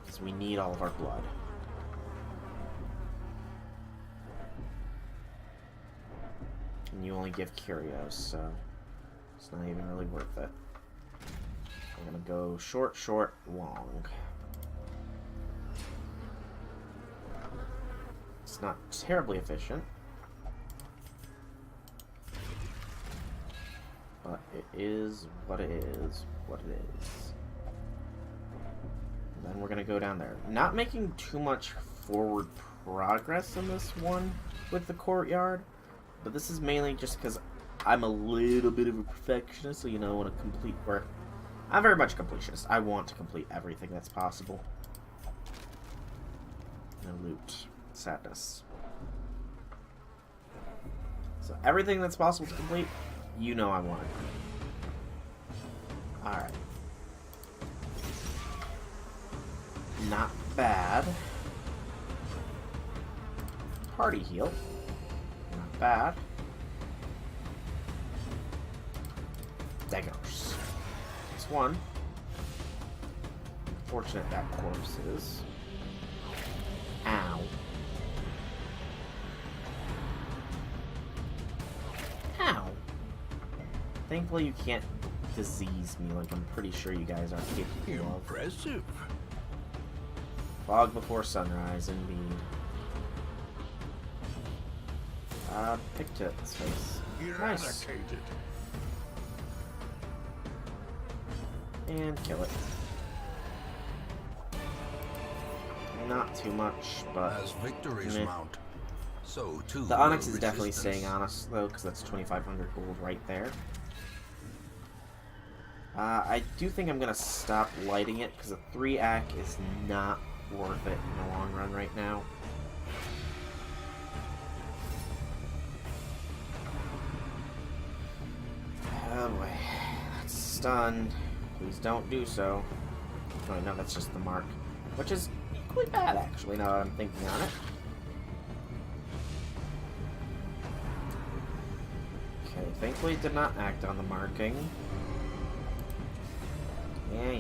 Speaker 1: Because we need all of our blood. And you only give curios, so it's not even really worth it. I'm gonna go short, long. It's not terribly efficient. But it is what it is, And then we're gonna go down there. Not making too much forward progress in this one with the courtyard. But this is mainly just because I'm a little bit of a perfectionist, so you know, I want to complete work. I'm very much a completionist. I want to complete everything that's possible. No loot. Sadness. So everything that's possible to complete, you know I want it. Alright. Not bad. Party heal. Not bad. Daggers. One. Unfortunate that corpse is. Ow. Ow. Thankfully you can't disease me like I'm pretty sure you guys are capable of.
Speaker 3: Impressive.
Speaker 1: Fog before sunrise, indeed. Pick to its face. Nice.
Speaker 3: Eradicated.
Speaker 1: And kill it. Not too much, but
Speaker 2: as victories mount, so too
Speaker 1: the Onyx is
Speaker 2: will
Speaker 1: definitely
Speaker 2: resistance.
Speaker 1: staying on us though, because that's 2,500 gold right there. I do think I'm gonna stop lighting it because a 3-ack is not worth it in the long run right now. Oh boy, that's stunned. Please don't do so. Oh, no, that's just the mark. Which is equally bad, actually, now that I'm thinking on it. Okay, thankfully it did not act on the marking. Yeah.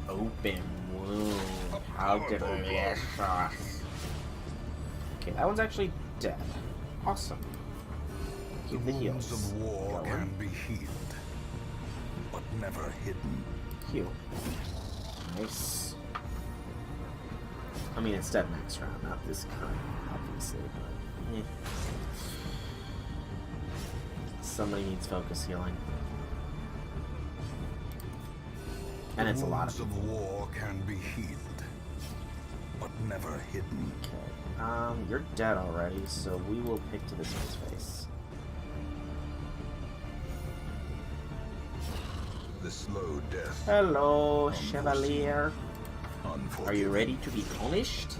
Speaker 1: Open wound. How delicious. Okay, that one's actually dead. Awesome. Keep the
Speaker 2: wounds
Speaker 1: heals
Speaker 2: of war
Speaker 1: going.
Speaker 2: can be healed, but never hidden.
Speaker 1: Heal. Nice. I mean, it's dead next round, not this current, obviously, but Somebody needs focus healing. And it's a lot of
Speaker 2: The
Speaker 1: people.
Speaker 2: wounds of war can be healed, but never hidden.
Speaker 1: Okay. You're dead already, so we will pick to this one's face.
Speaker 2: The slow death.
Speaker 1: Hello,
Speaker 2: Unforeseen.
Speaker 1: Chevalier.
Speaker 2: Unforgiving.
Speaker 1: Are you ready to be punished?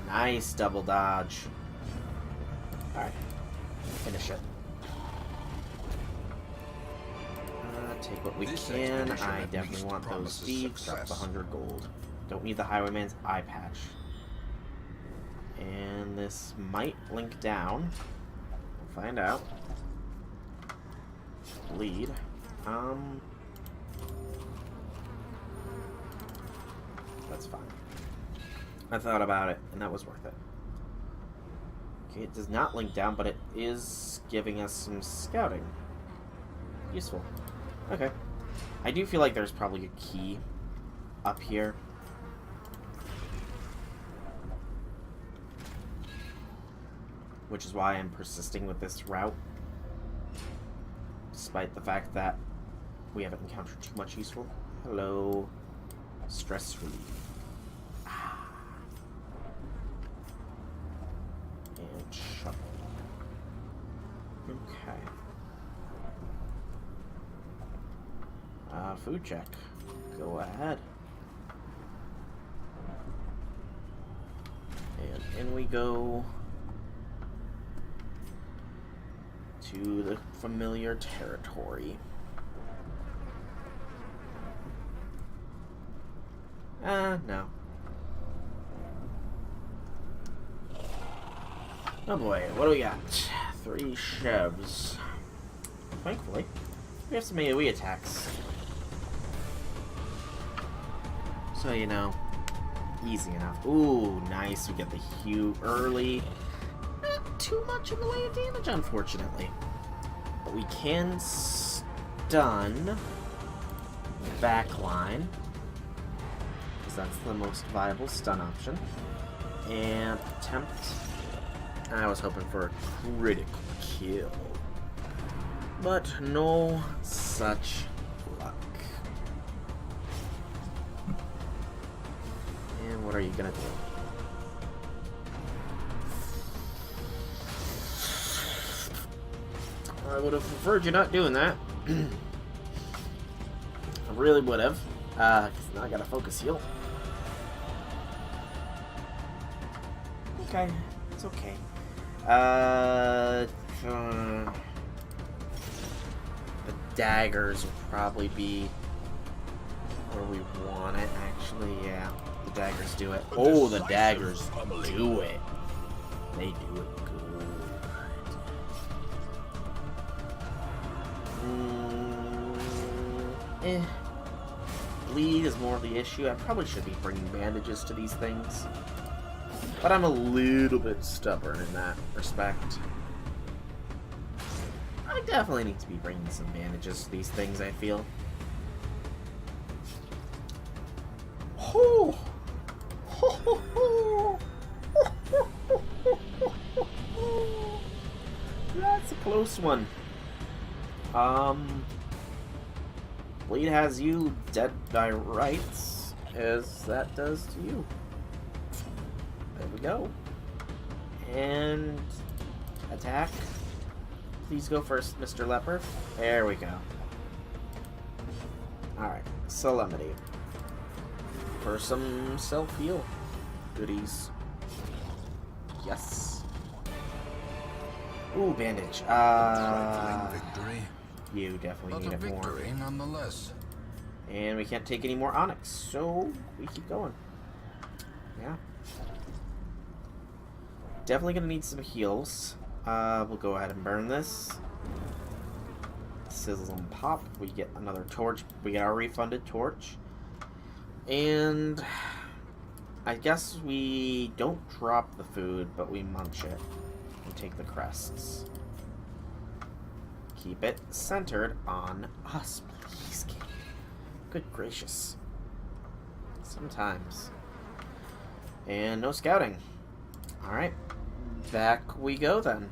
Speaker 1: Nice double dodge. Alright. Finish it. Take what we
Speaker 2: This
Speaker 1: can.
Speaker 2: expedition
Speaker 1: I
Speaker 2: at
Speaker 1: definitely
Speaker 2: least
Speaker 1: want those
Speaker 2: promises
Speaker 1: beads. Drop the
Speaker 2: success.
Speaker 1: 100 gold. Don't need the Highwayman's eye patch. And this might link down. We'll find out. Bleed. That's fine. I thought about it, and that was worth it. Okay, it does not link down, but it is giving us some scouting. Useful. Okay. I do feel like there's probably a key up here. Which is why I'm persisting with this route. Despite the fact that we haven't encountered too much useful. Hello. Stress relief. And shovel. Okay. Food check. Go ahead. And in we go to the familiar territory. No. Oh boy, what do we got? 3 chevs. Thankfully, we have some AoE attacks. So, you know, easy enough. Ooh, nice. We get the Hue early. Not too much in the way of damage, unfortunately. But we can stun backline, because that's the most viable stun option. And attempt. I was hoping for a critical kill. But no such luck. And what are you gonna do? I would have preferred you not doing that. I really would have. Because now I gotta focus heal. Okay. It's okay. The daggers will probably be where we want it, actually. Yeah, the daggers do it. Oh, the daggers do it. They do it good. Bleed is more of the issue. I probably should be bringing bandages to these things. But I'm a little bit stubborn in that respect. I definitely need to be bringing some bandages to these things, I feel. Oh! That's a close one. Bleed has you dead by rights, as that does to you. There we go. And attack. Please go first, Mr. Leper. There we go. Alright, Solemnity. For some self-heal goodies. Yes. Ooh, bandage.
Speaker 2: Victory,
Speaker 1: You definitely
Speaker 2: but
Speaker 1: need
Speaker 2: a
Speaker 1: it more.
Speaker 2: victory nonetheless.
Speaker 1: And we can't take any more Onyx, so we keep going. Yeah. Definitely gonna need some heals. We'll go ahead and burn this. Sizzle and pop. We get another torch. We get our refunded torch. And I guess we don't drop the food, but we munch it and take the crests. Keep it centered on us, please, game. Good gracious. Sometimes. And no scouting. Alright. Back we go then.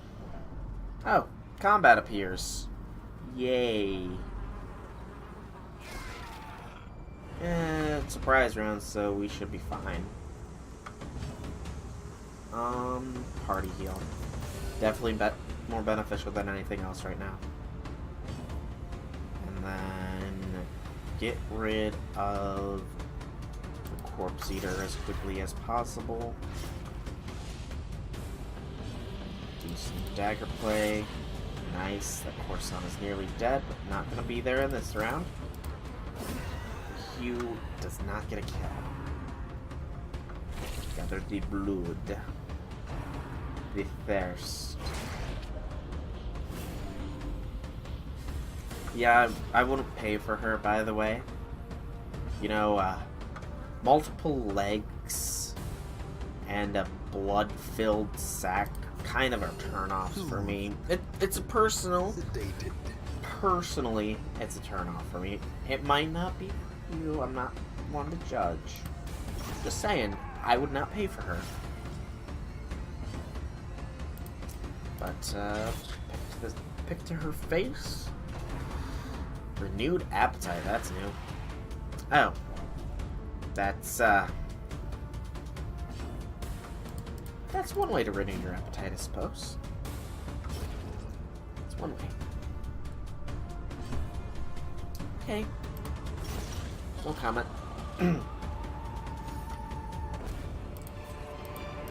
Speaker 1: Oh, combat appears. Yay. It's surprise round, so we should be fine. Party heal. Definitely more beneficial than anything else right now. And then get rid of the corpse eater as quickly as possible. Do some dagger play. Nice. That Corson is nearly dead, but not going to be there in this round. Hugh does not get a kill. Gather the blood. The thirst. Yeah, I wouldn't pay for her, by the way. You know, multiple legs and a blood-filled sack kind of are turn-offs for me. It's a personal. Personally, it's a turn-off for me. It might not be for you. I'm not one to judge. Just saying, I would not pay for her. But, pick to her face. Renewed appetite, that's new. Oh. That's one way to renew your appetite, I suppose. That's one way. Okay. No comment.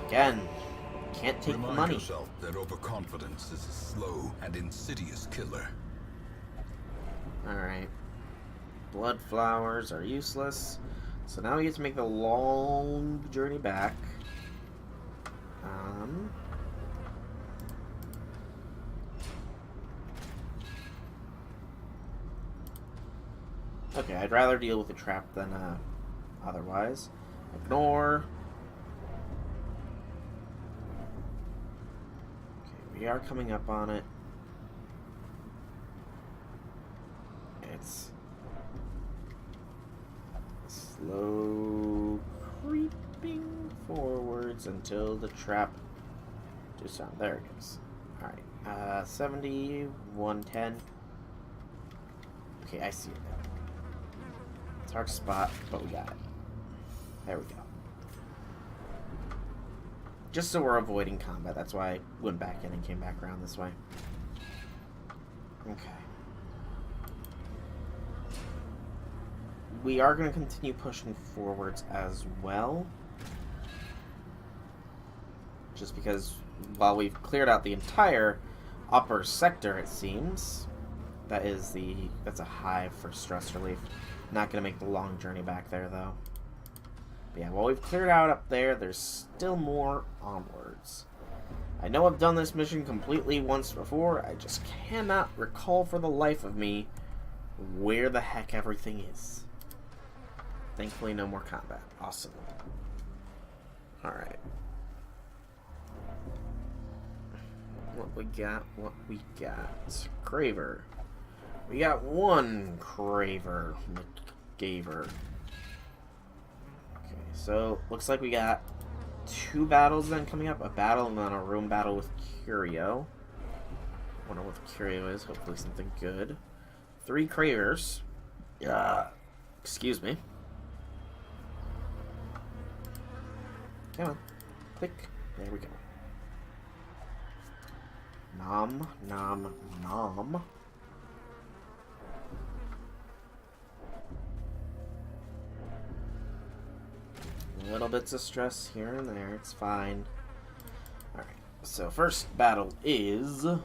Speaker 1: Again, can't take the money.
Speaker 2: Remind yourself that overconfidence is a slow and insidious killer.
Speaker 1: Alright. Blood flowers are useless. So now we get to make the long journey back. Okay, I'd rather deal with the trap than otherwise. Ignore. Okay, we are coming up on it. It's slow creeping forwards until the trap just sound. There it goes. Alright. 70, 110. Okay, I see it now. It's hard to spot, but we got it. There we go. Just so we're avoiding combat. That's why I went back in and came back around this way. Okay. We are going to continue pushing forwards as well. Just because while we've cleared out the entire upper sector, it seems, that's a hive for stress relief. Not going to make the long journey back there, though. But yeah, while we've cleared out up there, there's still more onwards. I know I've done this mission completely once before. I just cannot recall for the life of me where the heck everything is. Thankfully, no more combat. Awesome. Alright. What we got? Craver. We got one Craver. McGaver. Okay, so looks like we got 2 battles then coming up. A battle and then a room battle with Curio. Wonder what the Curio is. Hopefully something good. 3 Cravers. Excuse me. Come on. Click. There we go. Nom, nom, nom. Little bits of stress here and there. It's fine. Alright. So, first battle is a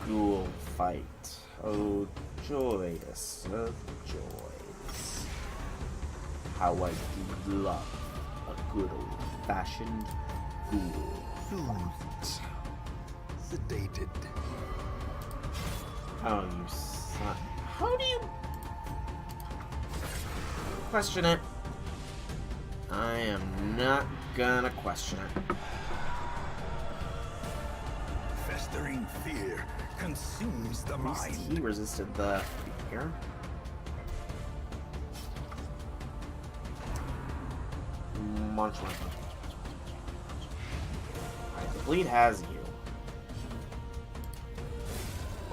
Speaker 1: ghoul fight. Oh, joyous of joys. How I do love a good old-fashioned ghoul fight.
Speaker 2: Sedated.
Speaker 1: Oh, you son. How do you question it? I am not gonna question it.
Speaker 2: Festering fear consumes the
Speaker 1: At least
Speaker 2: mind.
Speaker 1: he resisted the fear. Munch. bleed has you.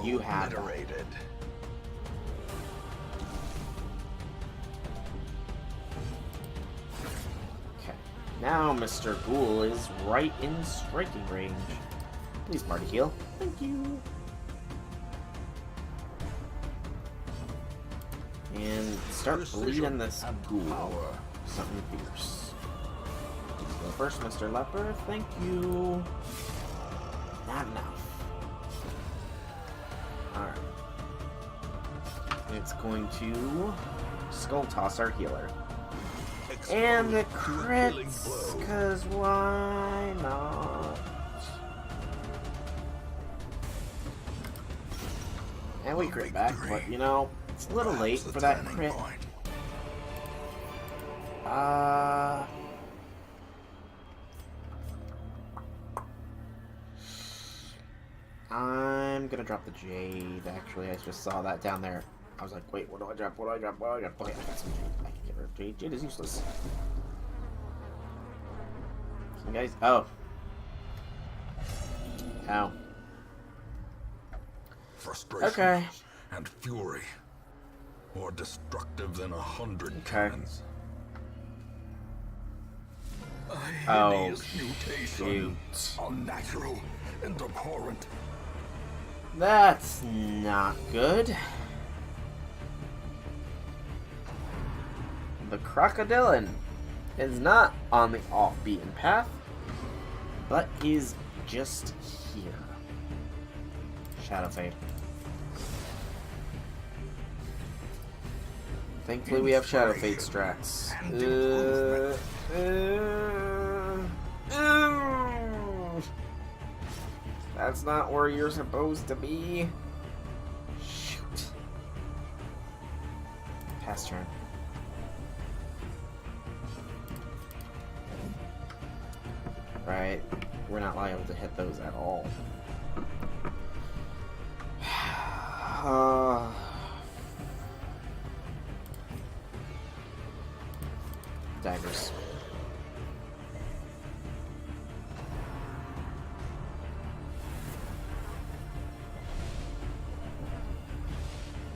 Speaker 1: You have that.
Speaker 2: Obliterated.
Speaker 1: Okay. Now Mr. Ghoul is right in striking range. Please party heal. Thank you. And start bleeding this ghoul. Something fierce. Go first, Mr. Leper. Thank you. Not enough. Alright. It's going to Skull Toss our healer. And the crits, because why not? And we crit back, but you know, it's a little late for that crit. I'm gonna drop the Jade, actually. I just saw that down there. I was like, wait, what do I drop? What do I drop? What do I drop? Okay, I got some Jade. I can get rid of Jade. Jade is useless. Some guys. Oh. Ow.
Speaker 2: Frustration
Speaker 1: Okay.
Speaker 2: and fury, more destructive than 100
Speaker 1: Okay.
Speaker 2: cannons. A
Speaker 1: Oh,
Speaker 2: hideous mutation,
Speaker 1: shoot.
Speaker 2: unnatural and abhorrent.
Speaker 1: That's not good. The Crocodilian is not on the off-beaten path, but is just here. Shadow Fade. Thankfully, we have Shadow Fade strats. That's not where you're supposed to be. Shoot. Pass turn. Right. We're not liable to hit those at all. Daggers.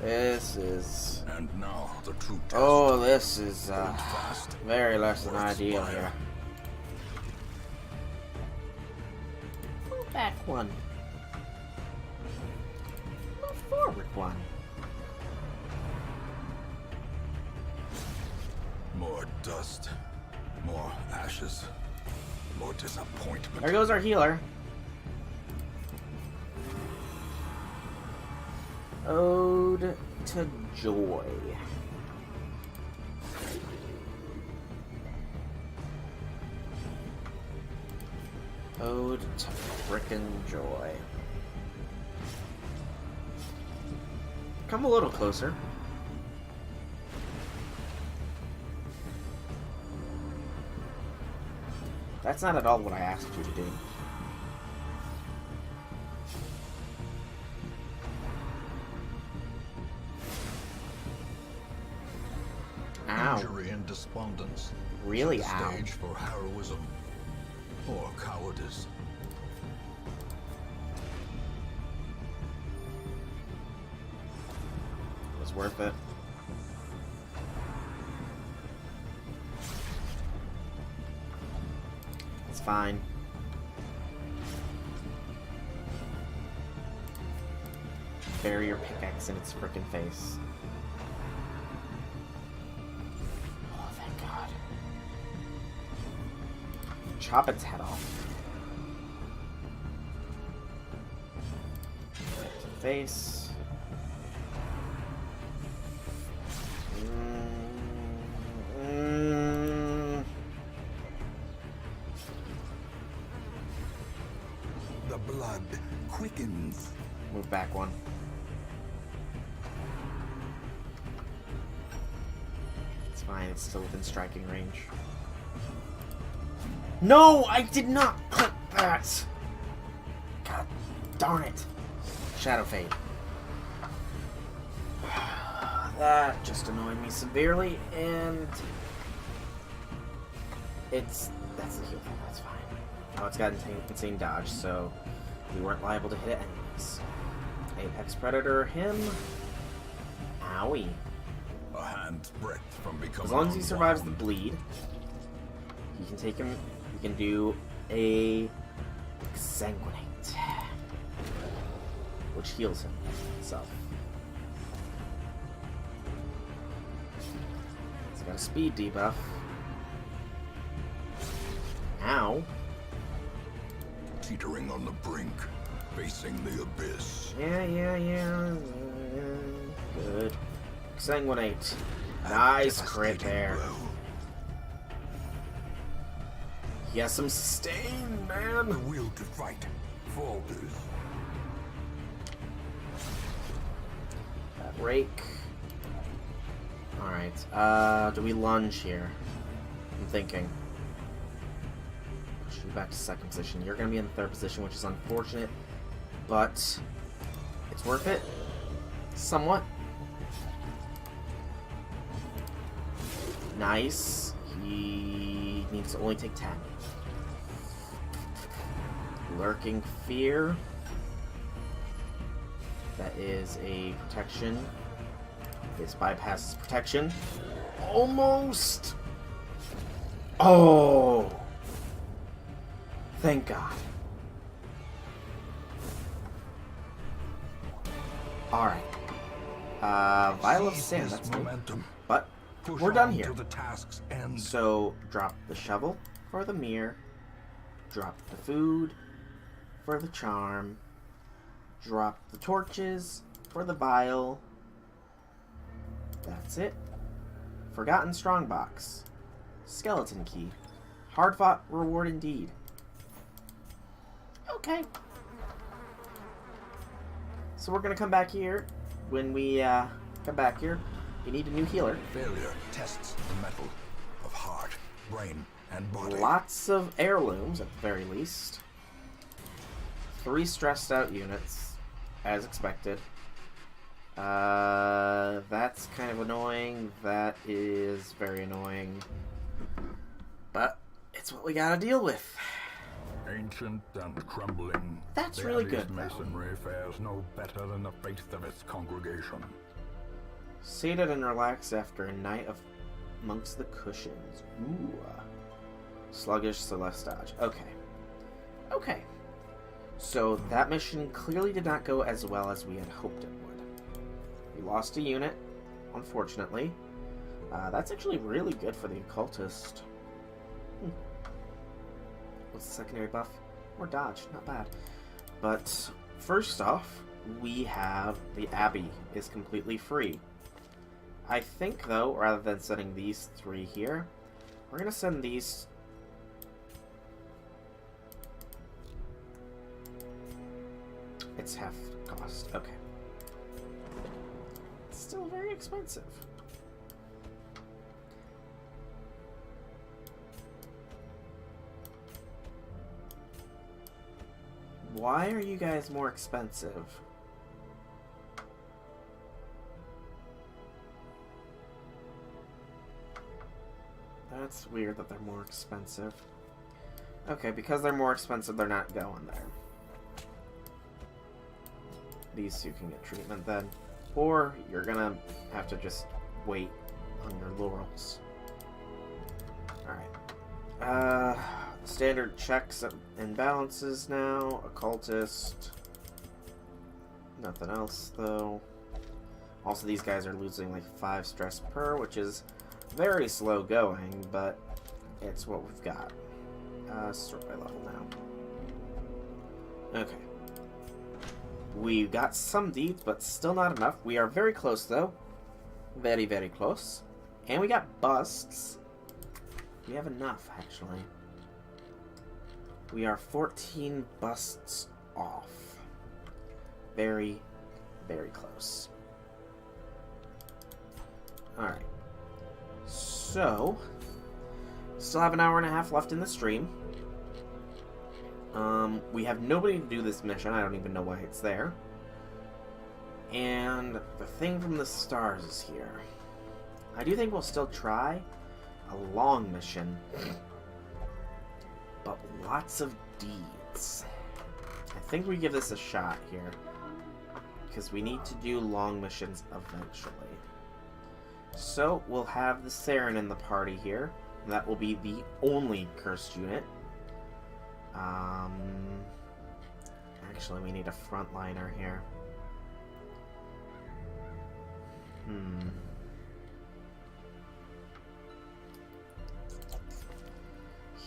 Speaker 1: This is...
Speaker 2: And now the true test.
Speaker 1: Oh, this is
Speaker 2: fast,
Speaker 1: very less than
Speaker 2: or
Speaker 1: ideal
Speaker 2: expire.
Speaker 1: here. Move back one. Move forward one.
Speaker 2: More dust, more ashes, more disappointment.
Speaker 1: There goes our healer. Ode to Joy. Ode to frickin' joy. Come a little closer. That's not at all what I asked you to do. Ow.
Speaker 2: Injury and despondence.
Speaker 1: Really,
Speaker 2: Set the
Speaker 1: ow.
Speaker 2: stage for heroism or cowardice.
Speaker 1: It was worth it. It's fine. Bury your pickaxe in its frickin' face. Oh, thank God. Chop its head off. Right to the face.
Speaker 2: The blood quickens.
Speaker 1: Move back one. It's fine, it's still within striking range. No, I did not click that! God darn it. Shadow Fade. That just annoyed me severely, and that's the heal thing, that's fine. Oh, it's got insane dodge, so we weren't liable to hit it anyways. Apex Predator, him. Owie.
Speaker 2: A hand's breadth from becoming
Speaker 1: As long as he survives the
Speaker 2: unwound.
Speaker 1: bleed, he can take him. He can do a Exsanguinate, which heals him himself. He's got a speed debuff. Ow.
Speaker 2: Teetering on the brink, facing the abyss.
Speaker 1: Yeah. Good. Exsanguinate. Nice crit there.
Speaker 2: Blow.
Speaker 1: He has some sustain,
Speaker 2: The
Speaker 1: man.
Speaker 2: will to fight falters.
Speaker 1: That rake. Alright, do we lunge here? I'm thinking. Push you back to second position. You're gonna be in the third position, which is unfortunate, but it's worth it. Somewhat. Nice. He needs to only take 10. Lurking Fear. That is a protection. This bypasses protection. Almost! Oh! Thank God. Alright. Vial of
Speaker 2: Seize
Speaker 1: Sand,
Speaker 2: this
Speaker 1: that's good.
Speaker 2: momentum.
Speaker 1: But
Speaker 2: Push
Speaker 1: we're done
Speaker 2: on
Speaker 1: here.
Speaker 2: till the task's end.
Speaker 1: So, drop the shovel for the mirror. Drop the food for the charm. Drop the torches for the vial. That's it. Forgotten Strongbox. Skeleton key. Hard-fought reward indeed. Okay. So we're gonna come back here. When we come back here, you need a new healer.
Speaker 2: Failure tests the metal of heart, brain, and body.
Speaker 1: Lots of heirlooms, at the very least. 3 stressed out units, as expected. That's kind of annoying. That is very annoying. But it's what we gotta deal with.
Speaker 3: Ancient and crumbling.
Speaker 1: That's
Speaker 3: the
Speaker 1: really
Speaker 3: Abbey's
Speaker 1: good, though.
Speaker 3: masonry fares no better than the faith of its congregation.
Speaker 1: Seated and relaxed after a night of amongst the cushions. Ooh. Sluggish Celeste dodge. Okay. So that mission clearly did not go as well as we had hoped it would. We lost a unit, unfortunately. That's actually really good for the occultist. What's the secondary buff? More dodge, not bad. But first off, we have the Abbey is completely free. I think, though, rather than sending these 3 here, we're going to send these... It's half cost. Okay. It's still very expensive. Why are you guys more expensive? That's weird that they're more expensive. Okay, because they're more expensive, they're not going there. These 2 can get treatment then. Or you're gonna have to just wait on your laurels. Alright. Standard checks and balances now. Occultist. Nothing else, though. Also, these guys are losing like 5 stress per, which is very slow going, but it's what we've got. Sort by level now. Okay. We got some deeds, but still not enough. We are very close, though. Very, very close. And we got busts. We have enough, actually. We are 14 busts off. Very, very close. Alright. So, still have an hour and a half left in the stream. We have nobody to do this mission. I don't even know why it's there. And the thing from the stars is here. I do think we'll still try a long mission. But lots of deeds. I think we give this a shot here, because we need to do long missions eventually. So we'll have the Saren in the party here. And that will be the only cursed unit. Actually, we need a frontliner here.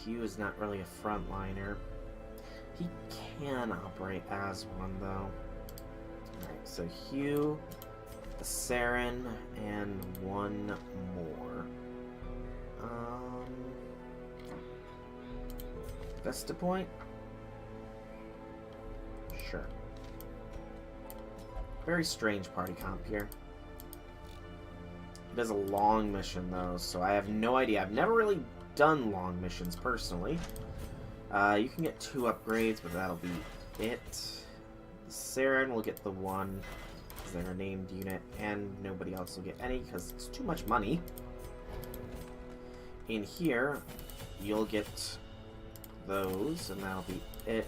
Speaker 1: Hugh is not really a frontliner. He can operate as one, though. Alright, so Hugh, the Saren, and one more. Vista Point? Sure. Very strange party comp here. It is a long mission, though, so I have no idea. I've never really done long missions, personally. You can get 2 upgrades, but that'll be it. The Saren will get the 1, because they're a named unit, and nobody else will get any, because it's too much money. In here, you'll get those, and that'll be it.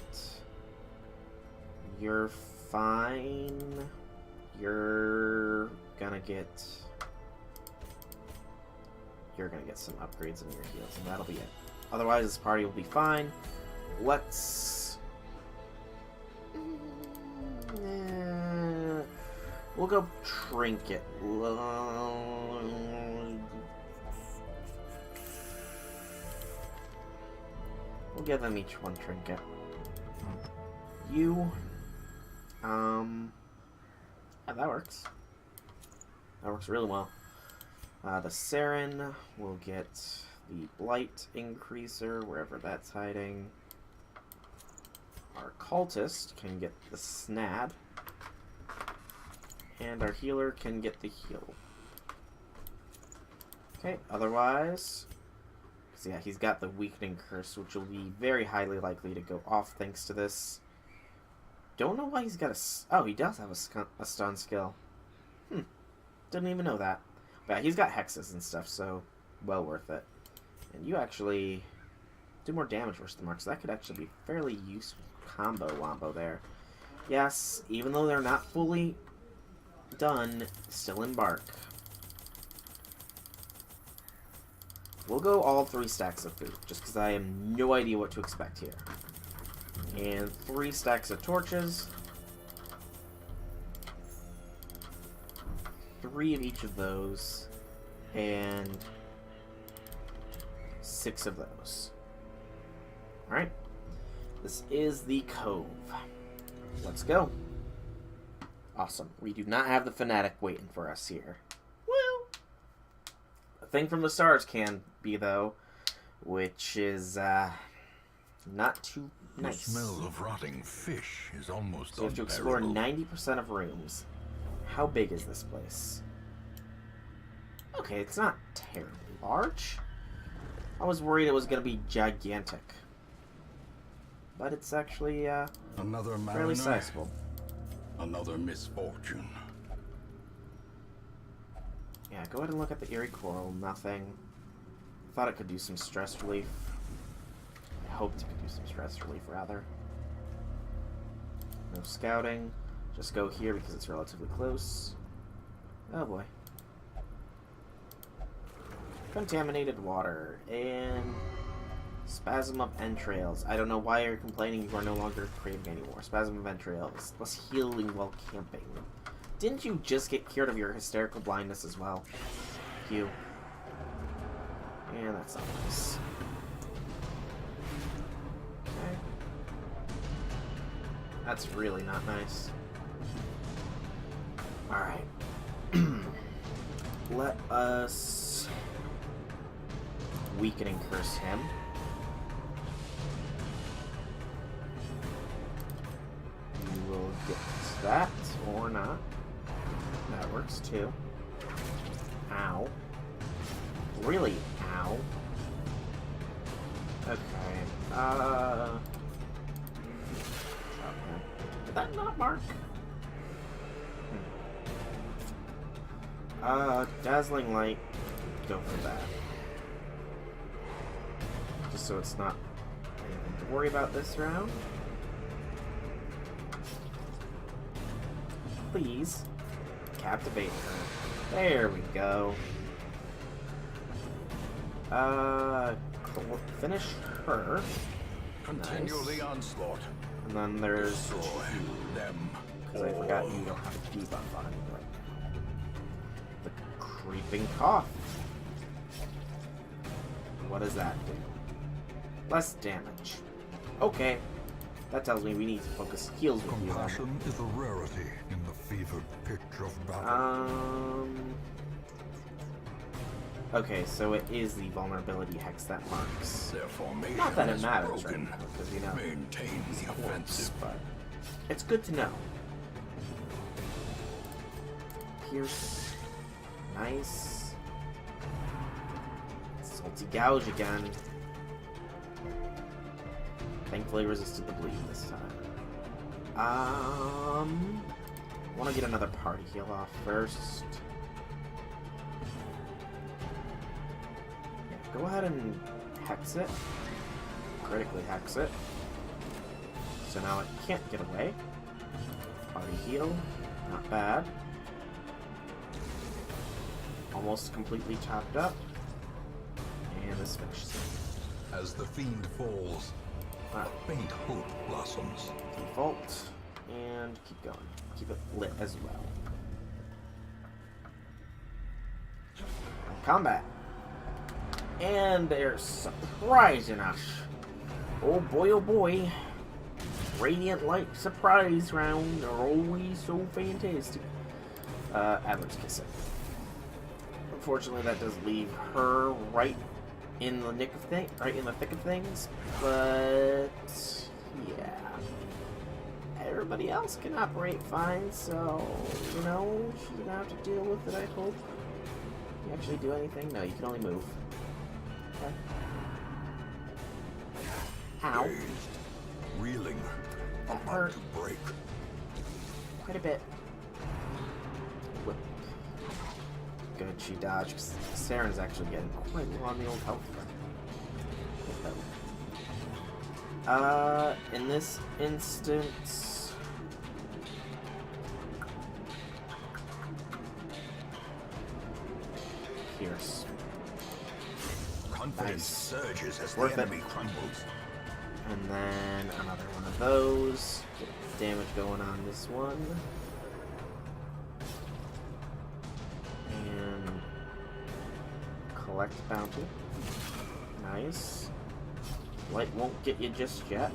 Speaker 1: You're fine. You're gonna get some upgrades in your heals, and that'll be it. Otherwise, this party will be fine. Let's... we'll go Trinket. We'll give them each 1 trinket. You... yeah, that works. That works really well. The Saren will get the Blight Increaser, wherever that's hiding. Our Cultist can get the Snad. And our Healer can get the Heal. Okay, otherwise... so yeah, he's got the Weakening Curse, which will be very highly likely to go off thanks to this. Don't know why he's got a... oh, he does have a stun skill. Didn't even know that. But yeah, he's got hexes and stuff, so well worth it. And you actually do more damage versus the mark, so that could actually be fairly useful combo wombo there. Yes, even though they're not fully done, still embark. We'll go all 3 stacks of food, just because I have no idea what to expect here. And 3 stacks of torches. 3 of each of those. And 6 of those. Alright. This is the Cove. Let's go. Awesome. We do not have the Fanatic waiting for us here. Well, a thing from the stars can be, though, which is not too nice.
Speaker 2: The smell of rotting fish is almost
Speaker 1: so you have to explore 90% of rooms. How big is this place? Okay, it's not terribly large. I was worried it was going to be gigantic. But it's actually
Speaker 2: another
Speaker 1: fairly sizable.
Speaker 2: Another misfortune.
Speaker 1: Yeah, go ahead and look at the Eerie Coral. Nothing. Thought it could do some stress relief. I hoped it could do some stress relief, rather. No scouting. Just go here because it's relatively close. Oh boy. Contaminated water. And... Spasm of Entrails. I don't know why you're complaining you are no longer craving anymore. Spasm of Entrails. Less healing while camping. Didn't you just get cured of your hysterical blindness as well? You. And that's not nice. Okay. That's really not nice. Alright. Let us... Weakening Curse him. You will get that, or not. That works too. Ow. Really? Ow. Okay. Okay. Did that not mark? Dazzling Light. Go for that. Just so it's not anything to worry about this round. Please. Captivate her. There we go. Finish her.
Speaker 2: Continue
Speaker 1: Nice.
Speaker 2: the onslaught.
Speaker 1: And then there's
Speaker 2: Destroy them.
Speaker 1: because I forgot you don't have a debuff on you right now. The creeping cough. What does that do? Less damage. Okay. That tells me we need to focus heals with you.
Speaker 3: Compassion is a rarity in the fevered pitch of battle.
Speaker 1: Okay, so it is the vulnerability hex that marks.
Speaker 2: Their formation
Speaker 1: Not that it
Speaker 2: is
Speaker 1: matters
Speaker 2: broken.
Speaker 1: right now, because you know
Speaker 2: Maintain
Speaker 1: he's
Speaker 2: the
Speaker 1: a corpse,
Speaker 2: offensive.
Speaker 1: but it's good to know. Pierce, nice. Salty gouge again. Thankfully resisted the bleed this time. Want to get another party heal off first. Yeah, go ahead and hex it. Critically hex it. So now it can't get away. Party heal. Not bad. Almost completely chopped up. And this finishes it.
Speaker 2: As the fiend falls,
Speaker 1: Alright.
Speaker 2: faint hope blossoms.
Speaker 1: Default. And keep going. Keep it lit as well. Combat. And they're surprising us. Oh boy. Radiant Light surprise round are always so fantastic. Adler's Kissing. Unfortunately, that does leave her right in the thick of things. But yeah, everybody else can operate fine. So you know, she's gonna have to deal with it. I hope. Can you actually do anything? No, you can only move. Okay. Ow.
Speaker 2: Dazed, reeling,
Speaker 1: That
Speaker 2: about
Speaker 1: hurt
Speaker 2: to break.
Speaker 1: quite a bit. Whip. Good, she dodged. Saren's actually getting quite low on the old health front. In this instance... Pierce.
Speaker 2: Confidence
Speaker 1: Nice.
Speaker 2: surges as
Speaker 1: Worth
Speaker 2: the
Speaker 1: it.
Speaker 2: enemy crumbles.
Speaker 1: And then another one of those. Get damage going on this one. And collect bounty. Nice. Light won't get you just yet.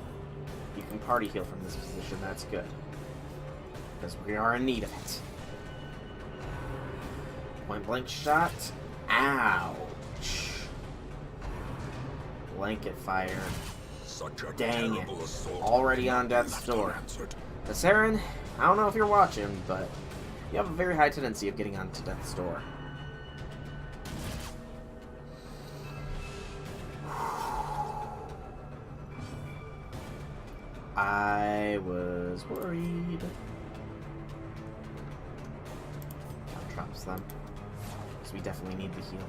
Speaker 1: You can party heal from this position, that's good. Because we are in need of it. Point blank shot. Ouch. Blanket fire.
Speaker 2: Such a
Speaker 1: Dang it.
Speaker 2: terrible assault.
Speaker 1: Already on death's
Speaker 2: Left
Speaker 1: door.
Speaker 2: unanswered.
Speaker 1: But Saren, I don't know if you're watching, but you have a very high tendency of getting onto death's door. I was worried. That drops them. Because we definitely need the heal.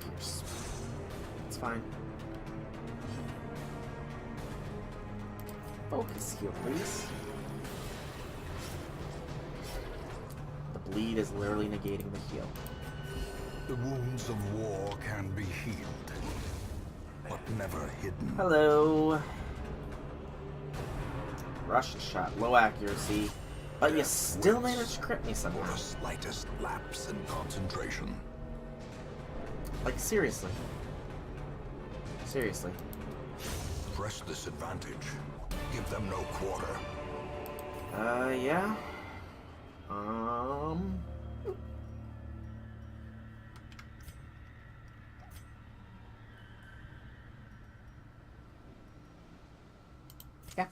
Speaker 1: Pierce. It's fine. Focus heal, please. The bleed is literally negating the heal.
Speaker 3: The wounds of war can be healed, but never hidden.
Speaker 1: Hello. Rush shot, low accuracy, but you still managed to crit me
Speaker 2: For
Speaker 1: somehow.
Speaker 2: the slightest lapse in concentration.
Speaker 1: Like, seriously. Seriously.
Speaker 2: Press this advantage. Give them no quarter.
Speaker 1: Yeah. Yeah.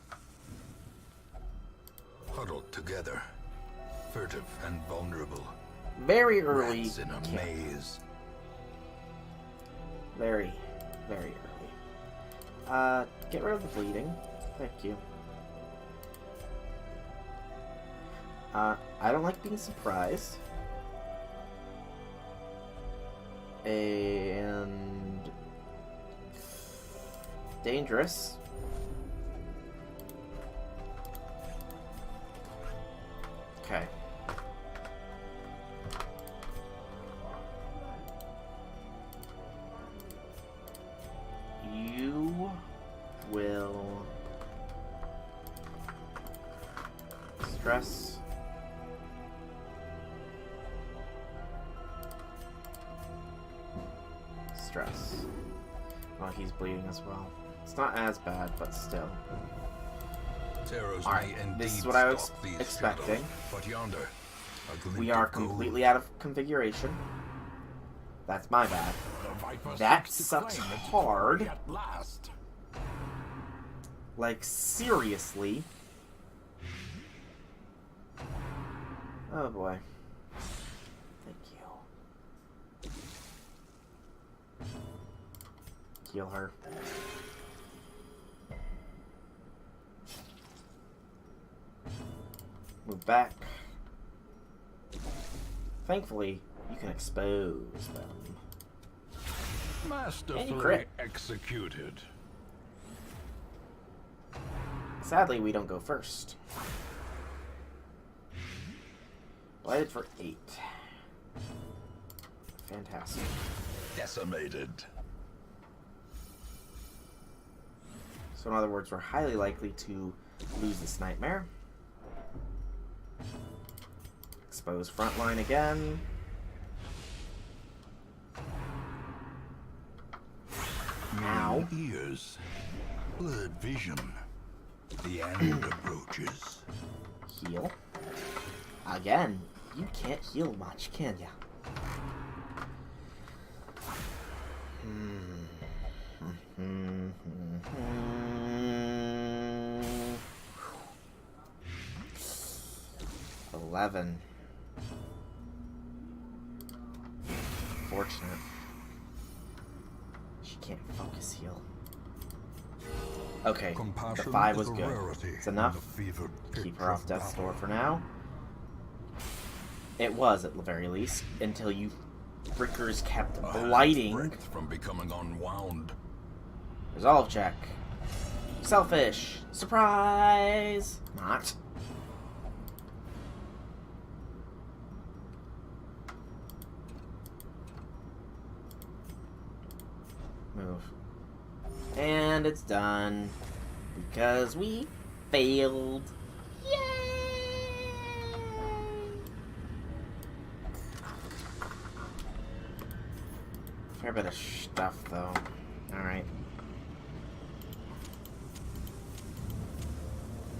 Speaker 2: Huddled together. Furtive and vulnerable.
Speaker 1: Very early.
Speaker 2: Rats in a
Speaker 1: kill.
Speaker 2: maze.
Speaker 1: Very, very early. Get rid of the bleeding. Thank you. I don't like being surprised. And dangerous. Okay. You will stress. Stress. Oh, he's bleeding as well. It's not as bad, but still.
Speaker 2: Terrors
Speaker 1: Alright,
Speaker 2: may indeed
Speaker 1: this is what I was
Speaker 2: stalk these
Speaker 1: expecting.
Speaker 2: shadows, but yonder, a glint
Speaker 1: We are
Speaker 2: of gold.
Speaker 1: completely out of configuration. That's my bad.
Speaker 3: The Viper
Speaker 1: That
Speaker 3: seems to
Speaker 1: sucks
Speaker 3: claim its
Speaker 1: hard.
Speaker 3: glory at last.
Speaker 1: Like, seriously? Oh boy. Thank you. Heal her. Move back. Thankfully, you can expose them.
Speaker 3: Masterfully
Speaker 1: crit.
Speaker 3: executed.
Speaker 1: Sadly, we don't go first. Blighted for 8. Fantastic.
Speaker 2: Decimated.
Speaker 1: So in other words, we're highly likely to lose this nightmare. Expose front line again. Ow.
Speaker 3: Ears. Blurred vision. The end approaches.
Speaker 1: Heal. Again, you can't heal much, can ya? 11. Fortunate. She can't focus heal. Okay, the
Speaker 3: Compassion
Speaker 1: 5
Speaker 3: is
Speaker 1: was
Speaker 3: a
Speaker 1: good.
Speaker 3: rarity
Speaker 1: It's
Speaker 3: in
Speaker 1: enough.
Speaker 3: the fevered pitch
Speaker 1: Keep her off
Speaker 3: of
Speaker 1: death's
Speaker 3: battle.
Speaker 1: door for now. It was, at the very least, until you frickers kept
Speaker 2: A hand's
Speaker 1: blighting.
Speaker 2: breadth from becoming unwound.
Speaker 1: Resolve check. Selfish. Surprise! Not. Move. And it's done. Because we failed. Yay! Fair bit of stuff, though. Alright.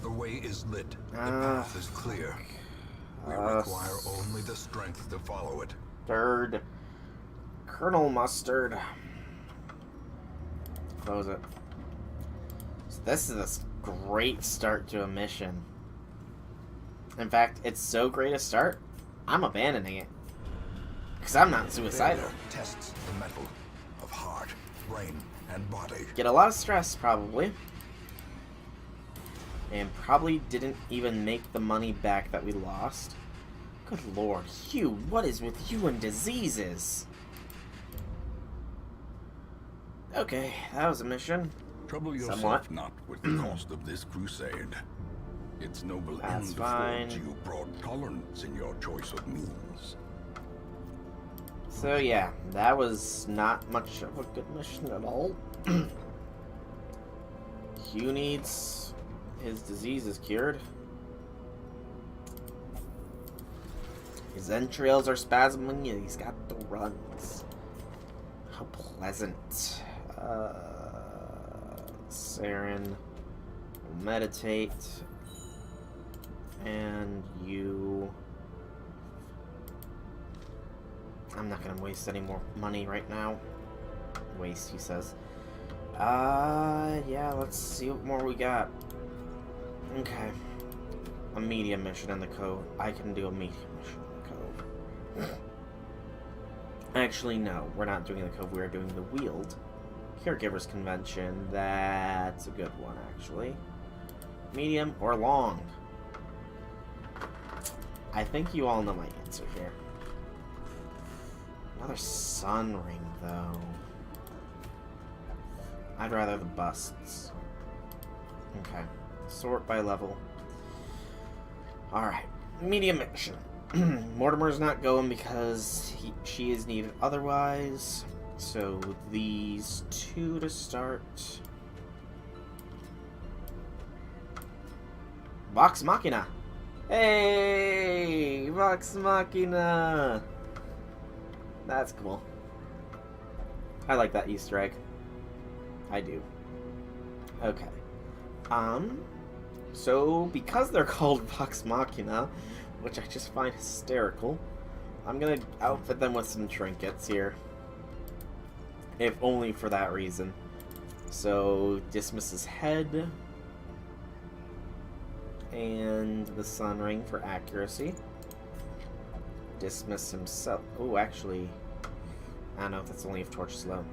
Speaker 2: The way is lit. The path is clear. We require only the strength to follow it.
Speaker 1: Third. Colonel Mustard. Close it. So this is a great start to a mission. In fact, it's so great a start, I'm abandoning it. Because I'm not suicidal.
Speaker 2: Failure tests the metal of heart, brain, and body.
Speaker 1: Get a lot of stress, probably. And probably didn't even make the money back that we lost. Good lord, Hugh, what is with you and diseases? Okay, that was a mission.
Speaker 3: Trouble yourself
Speaker 1: Somewhat.
Speaker 3: not with the cost of this crusade. Its noble
Speaker 1: That's
Speaker 3: end
Speaker 1: fine.
Speaker 3: affords you broad tolerance in your choice of means.
Speaker 1: So yeah, that was not much of a good mission at all. Hugh needs his diseases cured. His entrails are spasming and he's got the runs. How pleasant. Saren will meditate. And you... I'm not gonna waste any more money right now. Waste, he says. Yeah, let's see what more we got. Okay. A medium mission in the cove. I can do a medium mission in the cove. Actually, no. We're not doing the cove. We're doing the Weald Caregivers Convention. That's a good one, actually. Medium or long? I think you all know my answer here. Another sun ring, though. I'd rather the busts. Okay. Sort by level. Alright. Medium mission. Mortimer's not going because she is needed otherwise. So these two to start. Vox Machina! Hey! Vox Machina! That's cool. I like that Easter egg. I do. Okay. So, because they're called Vox Machina, which I just find hysterical, I'm gonna outfit them with some trinkets here. If only for that reason. So, dismiss his head. And the sun ring for accuracy. Dismiss himself. Oh, actually, I don't know if that's only if Torch is low.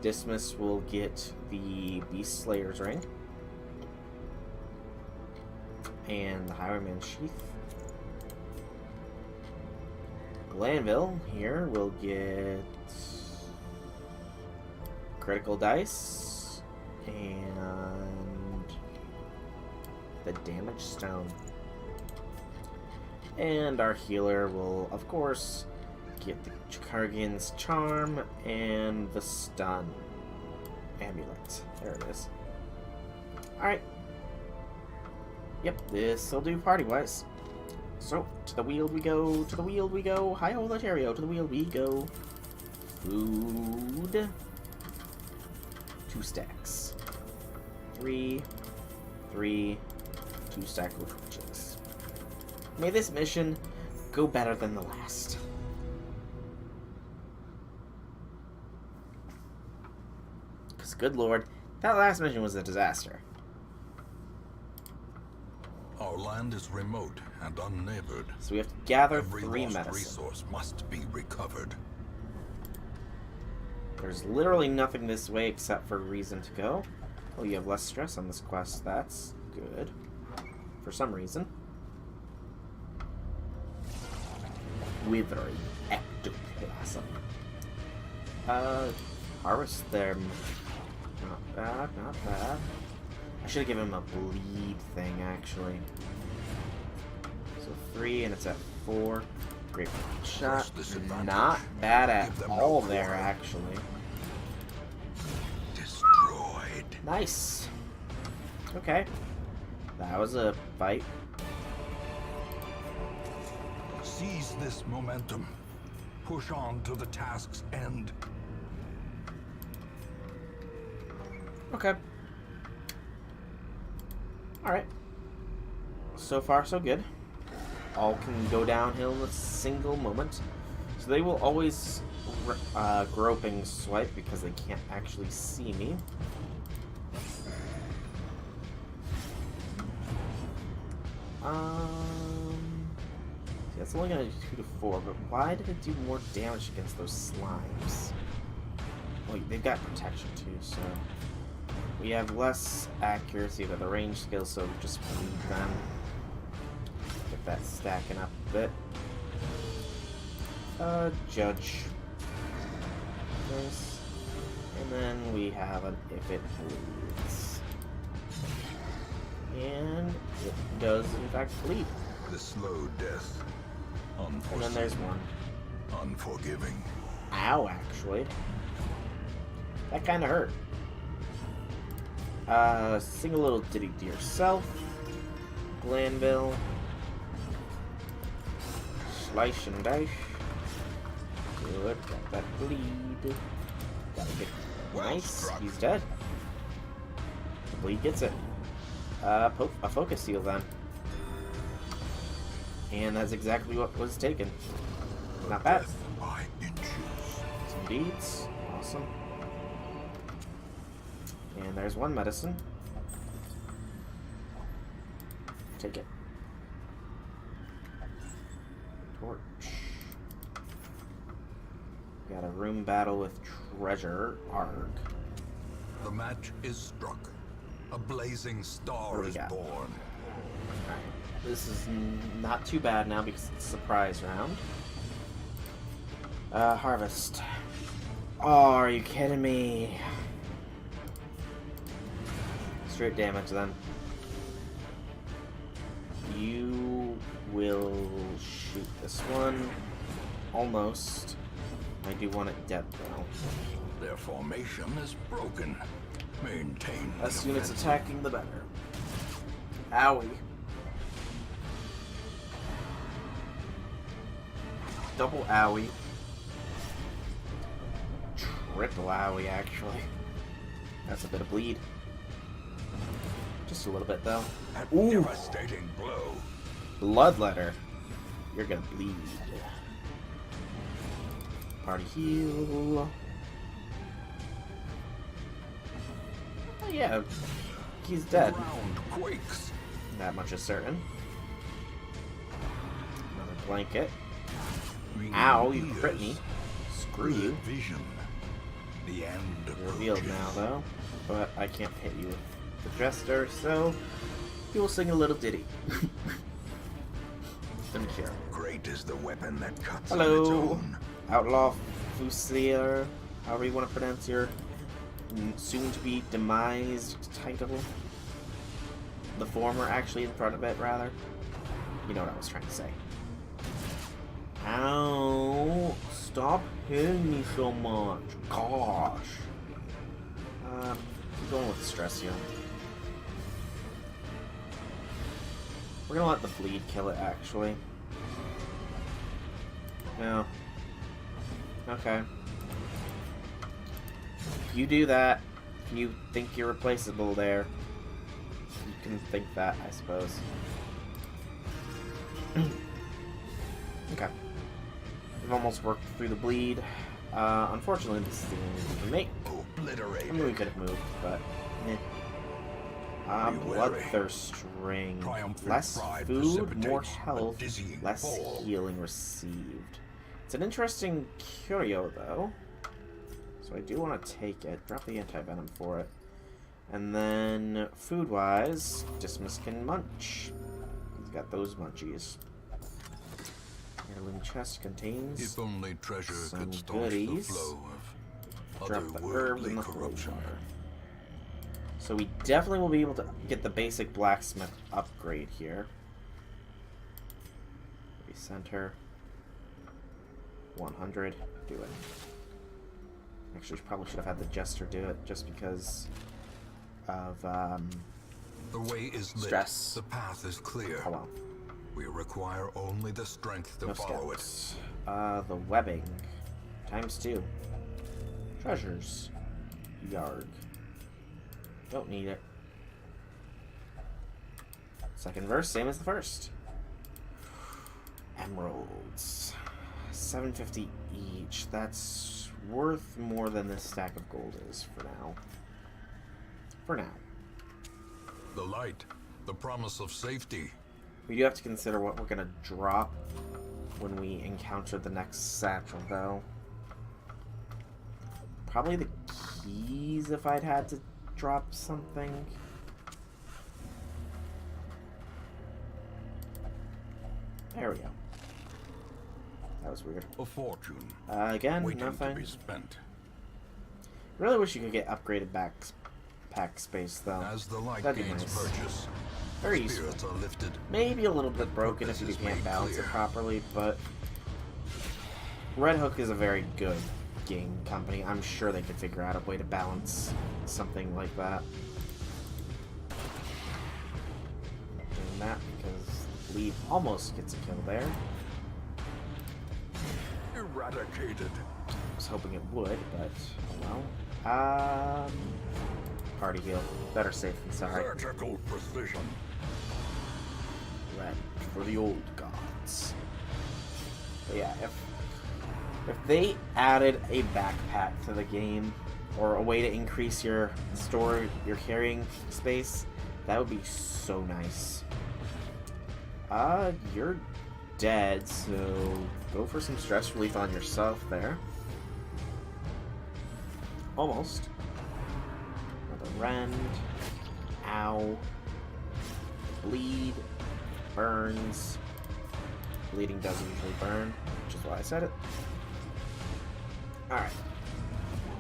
Speaker 1: Dismiss will get the Beast Slayer's ring. And the Highwayman's sheath. Glanville here will get critical dice and the damage stone. And our healer will, of course, get the Kargan's charm and the stun amulet. There it is. Alright. Yep, this'll do party-wise. So, to the wheel we go, to the wheel we go. Hi-ho, Laterio, to the wheel we go. Food. 2 stacks. 3, 2 stack of torches. May this mission go better than the last. Because, good lord, that last mission was a disaster.
Speaker 2: Our land is remote and unneighbored.
Speaker 1: So we have to gather
Speaker 2: Every
Speaker 1: 3
Speaker 2: lost
Speaker 1: medicine.
Speaker 2: resource must be recovered.
Speaker 1: There's literally nothing this way except for reason to go. Oh, you have less stress on this quest. That's good. For some reason. Withering ectoplasm. Harvest them. Not bad, not bad. I should have given him a bleed thing, actually. So 3, and it's at 4. Great shot. Not bad at all there, actually.
Speaker 2: Destroyed.
Speaker 1: Nice. Okay. That was a fight.
Speaker 3: Seize this momentum. Push on to the task's end.
Speaker 1: Okay. Alright. So far, so good. All can go downhill in a single moment. So they will always groping swipe because they can't actually see me. That's only gonna do 2 to 4, but why did it do more damage against those slimes? Well, they've got protection too, so we have less accuracy with the range skill, so just bleed them. Get that stacking up a bit. Judge. Nice. And then we have an if it bleeds. And it does in fact bleed.
Speaker 2: The slow death.
Speaker 1: And then there's one.
Speaker 2: Unforgiving.
Speaker 1: Ow, actually. That kind of hurt. Sing a little ditty to yourself. Glanville. Slice and dice. Good. Got that bleed. Gotta get nice. He's dead. The bleed gets it. A focus seal then. And that's exactly what was taken. Not bad.
Speaker 2: Death by inches.
Speaker 1: Some beads. Awesome. And there's one medicine. Take it. Torch. Got a room battle with treasure. Arg.
Speaker 2: The match is struck. A blazing star
Speaker 1: What do we
Speaker 2: is
Speaker 1: got?
Speaker 2: born.
Speaker 1: Alright. This is not too bad now because it's a surprise round. Harvest. Oh, are you kidding me? Straight damage then. You will shoot this one. Almost. I do want it dead though.
Speaker 2: Their formation is broken. Maintain.
Speaker 1: Less
Speaker 2: the
Speaker 1: units
Speaker 2: offensive.
Speaker 1: attacking, the better. Owie. Double owie. Triple owie, actually. That's a bit of bleed. Just a little bit, though.
Speaker 2: A
Speaker 1: Ooh.
Speaker 2: devastating blow.
Speaker 1: Bloodletter. You're gonna bleed. Party heal. Oh, yeah. He's dead.
Speaker 2: Ground quakes.
Speaker 1: That much is certain. Another blanket. Ow, you crit me. Screw you.
Speaker 2: Vision. The end
Speaker 1: You're revealed now, though. But I can't hit you with the jester, so you will sing a little ditty. Don't care.
Speaker 2: Great is the weapon that cuts on its
Speaker 1: Hello,
Speaker 2: own.
Speaker 1: Outlaw Fusilier, however you want to pronounce your soon-to-be demised title. The former, actually, in front of it, rather. You know what I was trying to say. Ow! Stop hitting me so much. Gosh. I'm going with stress heal. We're gonna let the bleed kill it, actually. No. Okay. You do that. You think you're replaceable there. You can think that, I suppose. Okay. We've almost worked through the bleed. Unfortunately, this is the only we can make.
Speaker 2: Obliterated.
Speaker 1: I mean, we could have moved, but eh. Bloodthirst ring.
Speaker 2: Triumphant
Speaker 1: Less
Speaker 2: pride
Speaker 1: food, more
Speaker 2: precipitates a
Speaker 1: health,
Speaker 2: dizzying
Speaker 1: less
Speaker 2: fall.
Speaker 1: healing received. It's an interesting curio, though. So I do want to take it. Drop the anti-venom for it. And then, food-wise, Dismas can munch. He's got those munchies. Heirloom chest contains
Speaker 2: If only treasure
Speaker 1: some
Speaker 2: could staunch
Speaker 1: goodies.
Speaker 2: the flow of
Speaker 1: Drop the herbs
Speaker 2: otherworldly
Speaker 1: and the holy
Speaker 2: corruption.
Speaker 1: water. So we definitely will be able to get the basic blacksmith upgrade here. Recenter. 100. Do it. Actually, probably should have had the jester do it, just because of
Speaker 2: The way is lit.
Speaker 1: stress.
Speaker 2: The path is clear.
Speaker 1: Oh well.
Speaker 2: We require only the strength to
Speaker 1: No
Speaker 2: follow it.
Speaker 1: scouts. The webbing. ×2. Treasures. Yarg. Don't need it. Second verse, same as the first. Emeralds. 750 each. That's worth more than this stack of gold is for now. For now.
Speaker 2: The light, the promise of safety.
Speaker 1: We do have to consider what we're going to drop when we encounter the next satchel, though. Probably the keys if I'd had to drop something. There we go. That was weird.
Speaker 2: A fortune.
Speaker 1: Again,
Speaker 2: waiting
Speaker 1: nothing.
Speaker 2: to be spent.
Speaker 1: Really wish you could get upgraded pack space, though.
Speaker 2: As the light
Speaker 1: That'd be
Speaker 2: gains
Speaker 1: nice.
Speaker 2: purchase,
Speaker 1: Very useful.
Speaker 2: spirits are lifted.
Speaker 1: Maybe a little bit broken if you
Speaker 2: Purpose is
Speaker 1: can't
Speaker 2: made
Speaker 1: balance it
Speaker 2: clear.
Speaker 1: properly, but Red Hook is a very good game company. I'm sure they could figure out a way to balance something like that. Doing that because Bleed almost gets a kill there.
Speaker 2: Eradicated.
Speaker 1: I was hoping it would, but oh well. Party heal. Better safe than sorry.
Speaker 2: Vertical precision.
Speaker 1: Red for the old gods. But yeah, if they added a backpack to the game, or a way to increase your carrying space, that would be so nice. You're dead, so go for some stress relief on yourself there. Almost. Another rend. Ow. Bleed. Burns. Bleeding does usually burn, which is why I said it. Alright.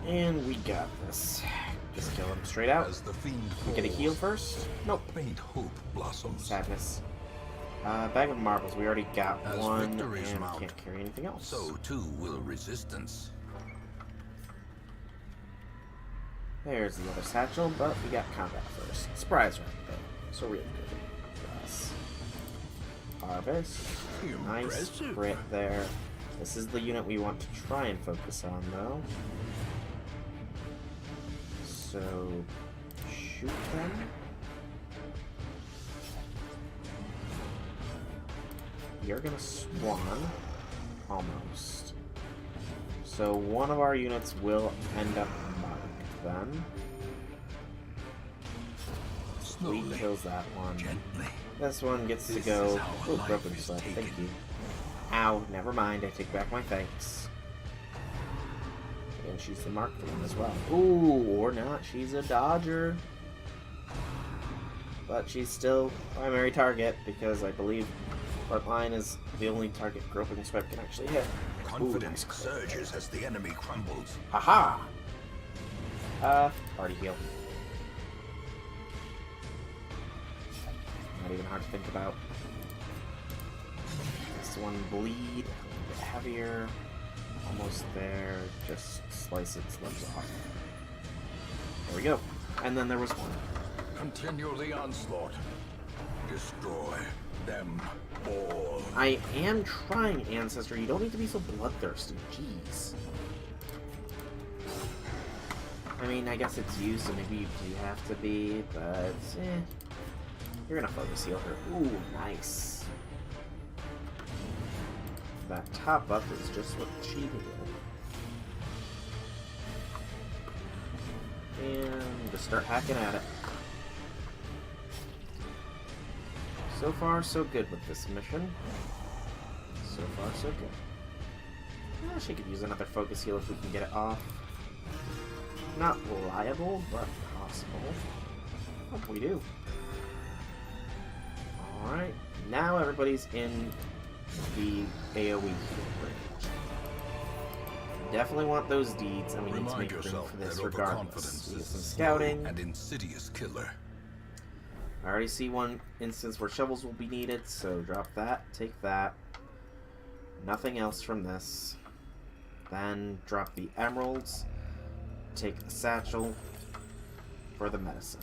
Speaker 1: And we got this. Just kill him straight out.
Speaker 2: As the fiend
Speaker 1: Get a heal
Speaker 2: falls,
Speaker 1: first? Nope.
Speaker 2: faint hope blossoms.
Speaker 1: Sadness. Bag of marbles. We already got
Speaker 2: As
Speaker 1: one,
Speaker 2: victories
Speaker 1: and
Speaker 2: mount,
Speaker 1: can't carry anything else.
Speaker 2: So too will resistance.
Speaker 1: There's the other satchel, but we got combat first. Surprise round, though. So really good for us. Harvest. Nice
Speaker 2: Impressive.
Speaker 1: crit there. This is the unit we want to try and focus on, though. So, shoot them. You're gonna swan. Almost. So one of our units will end up marked then. Sweet
Speaker 2: Slowly,
Speaker 1: kills that one.
Speaker 2: gently.
Speaker 1: This one gets to
Speaker 2: This
Speaker 1: go.
Speaker 2: is how
Speaker 1: Oh,
Speaker 2: life
Speaker 1: broken
Speaker 2: is
Speaker 1: sled. Thank
Speaker 2: taken.
Speaker 1: you. Ow, never mind. I take back my thanks. And she's the marked one as well. Ooh, or not. She's a dodger. But she's still primary target because I believe front line is the only target groping sweat can actually hit.
Speaker 2: Confidence
Speaker 1: Ooh, nice crit.
Speaker 2: surges as the enemy crumbles.
Speaker 1: Haha! Party heal. Not even hard to think about. This one bleed, a little bit heavier. Almost there. Just slice its legs off. There we go. And then there was one.
Speaker 2: Continue the onslaught. Destroy them all.
Speaker 1: I am trying, Ancestor. You don't need to be so bloodthirsty. Jeez. I mean, I guess it's you, so maybe you do have to be, but you're gonna focus heal her. Ooh, nice. That top up is just what she needed. And just start hacking at it. So far, so good with this mission. So far, so good. She could use another focus heal if we can get it off. Not reliable, but possible. Hope we do. Alright, now everybody's in the AoE range. Definitely want those deeds, and we need to
Speaker 2: Remind
Speaker 1: make room
Speaker 2: yourself
Speaker 1: for this
Speaker 2: that
Speaker 1: regardless.
Speaker 2: overconfidence
Speaker 1: We get
Speaker 2: is
Speaker 1: some
Speaker 2: a
Speaker 1: scouting.
Speaker 2: slow and insidious killer.
Speaker 1: I already see one instance where shovels will be needed, so drop that, take that. Nothing else from this. Then drop the emeralds, take the satchel for the medicine.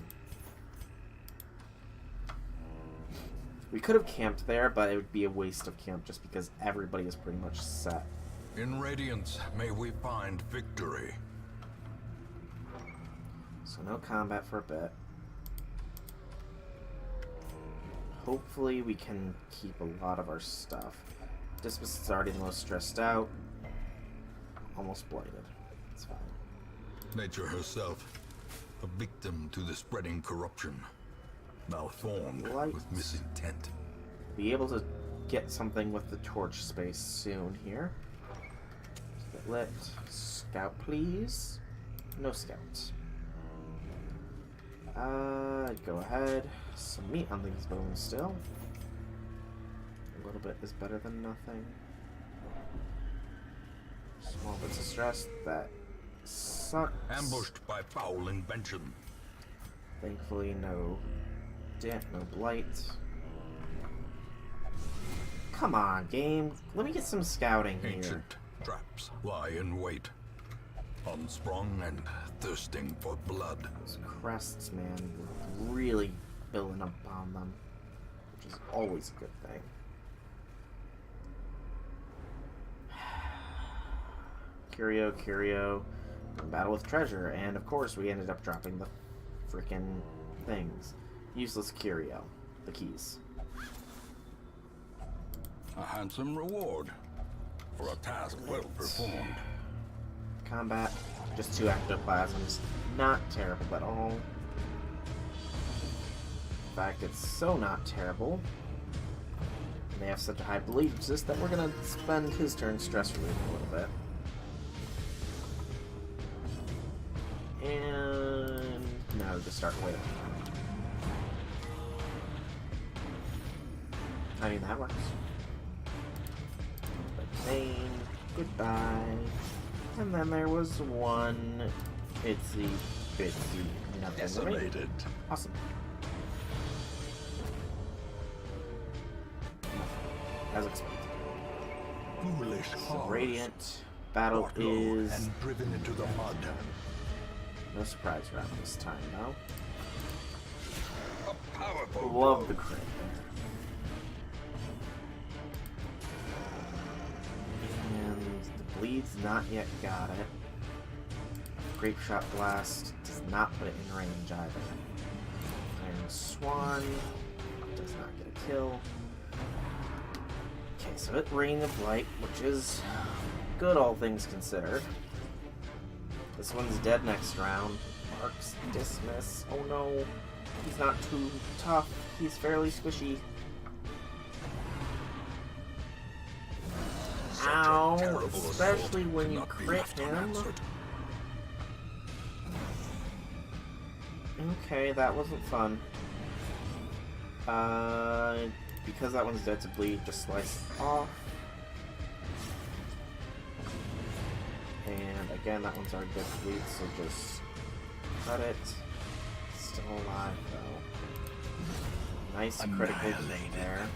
Speaker 1: We could have camped there, but it would be a waste of camp just because everybody is pretty much set.
Speaker 2: In Radiance, may we find victory.
Speaker 1: So no combat for a bit. Hopefully we can keep a lot of our stuff. Dismas is already the most stressed out. Almost blighted. It's fine.
Speaker 2: Nature herself, a victim to the spreading corruption. Malformed
Speaker 1: Light.
Speaker 2: with misintent.
Speaker 1: Be able to get something with the torch space soon here. Keep it lit. Scout, please. No scouts. Go ahead. Some meat on these bones still. A little bit is better than nothing. Small bits of stress. That sucks.
Speaker 2: Ambushed by foul invention.
Speaker 1: Thankfully, no damp, no blight. Come on, game. Let me get some scouting here.
Speaker 2: Ancient traps lie in wait. Unsprung and thirsting for blood.
Speaker 1: Those crests, man, we're really building up on them, which is always a good thing. Curio, battle with treasure, and of course we ended up dropping the frickin' things. Useless curio, the keys.
Speaker 2: A handsome reward for a task well performed.
Speaker 1: Combat, just 2 ectoplasms, not terrible at all. In fact, it's so not terrible. They have such a high belief resist that we're gonna spend his turn stress relieving a little bit. And now just start waiting. I mean, that works. But Bane, goodbye. And then there was one itsy bitsy nothing remaining.
Speaker 3: Decimated.
Speaker 1: Awesome. As expected.
Speaker 3: Foolish
Speaker 1: So
Speaker 3: horrors.
Speaker 1: Radiant battle
Speaker 3: Brought low
Speaker 1: is
Speaker 3: and driven into the mud.
Speaker 1: no surprise round this time, though.
Speaker 3: A powerful
Speaker 1: Love
Speaker 3: blow.
Speaker 1: the crit there. And the bleed's not yet got it. Grape Shot Blast does not put it in range either. Iron Swan does not get a kill. Okay, so it Rain of Light, which is good all things considered. This one's dead next round. Mark's Dismiss. Oh no. He's not too tough. He's fairly squishy.
Speaker 2: Such a
Speaker 1: Ow!
Speaker 2: terrible
Speaker 1: Especially
Speaker 2: assault
Speaker 1: when you
Speaker 2: cannot be
Speaker 1: crit
Speaker 2: left
Speaker 1: him.
Speaker 2: unanswered.
Speaker 1: Okay, that wasn't fun. Because that one's dead to bleed, just slice it off. And again, that one's already dead to bleed, so just cut it. Still alive though. Nice critical
Speaker 3: Annihilated.
Speaker 1: there.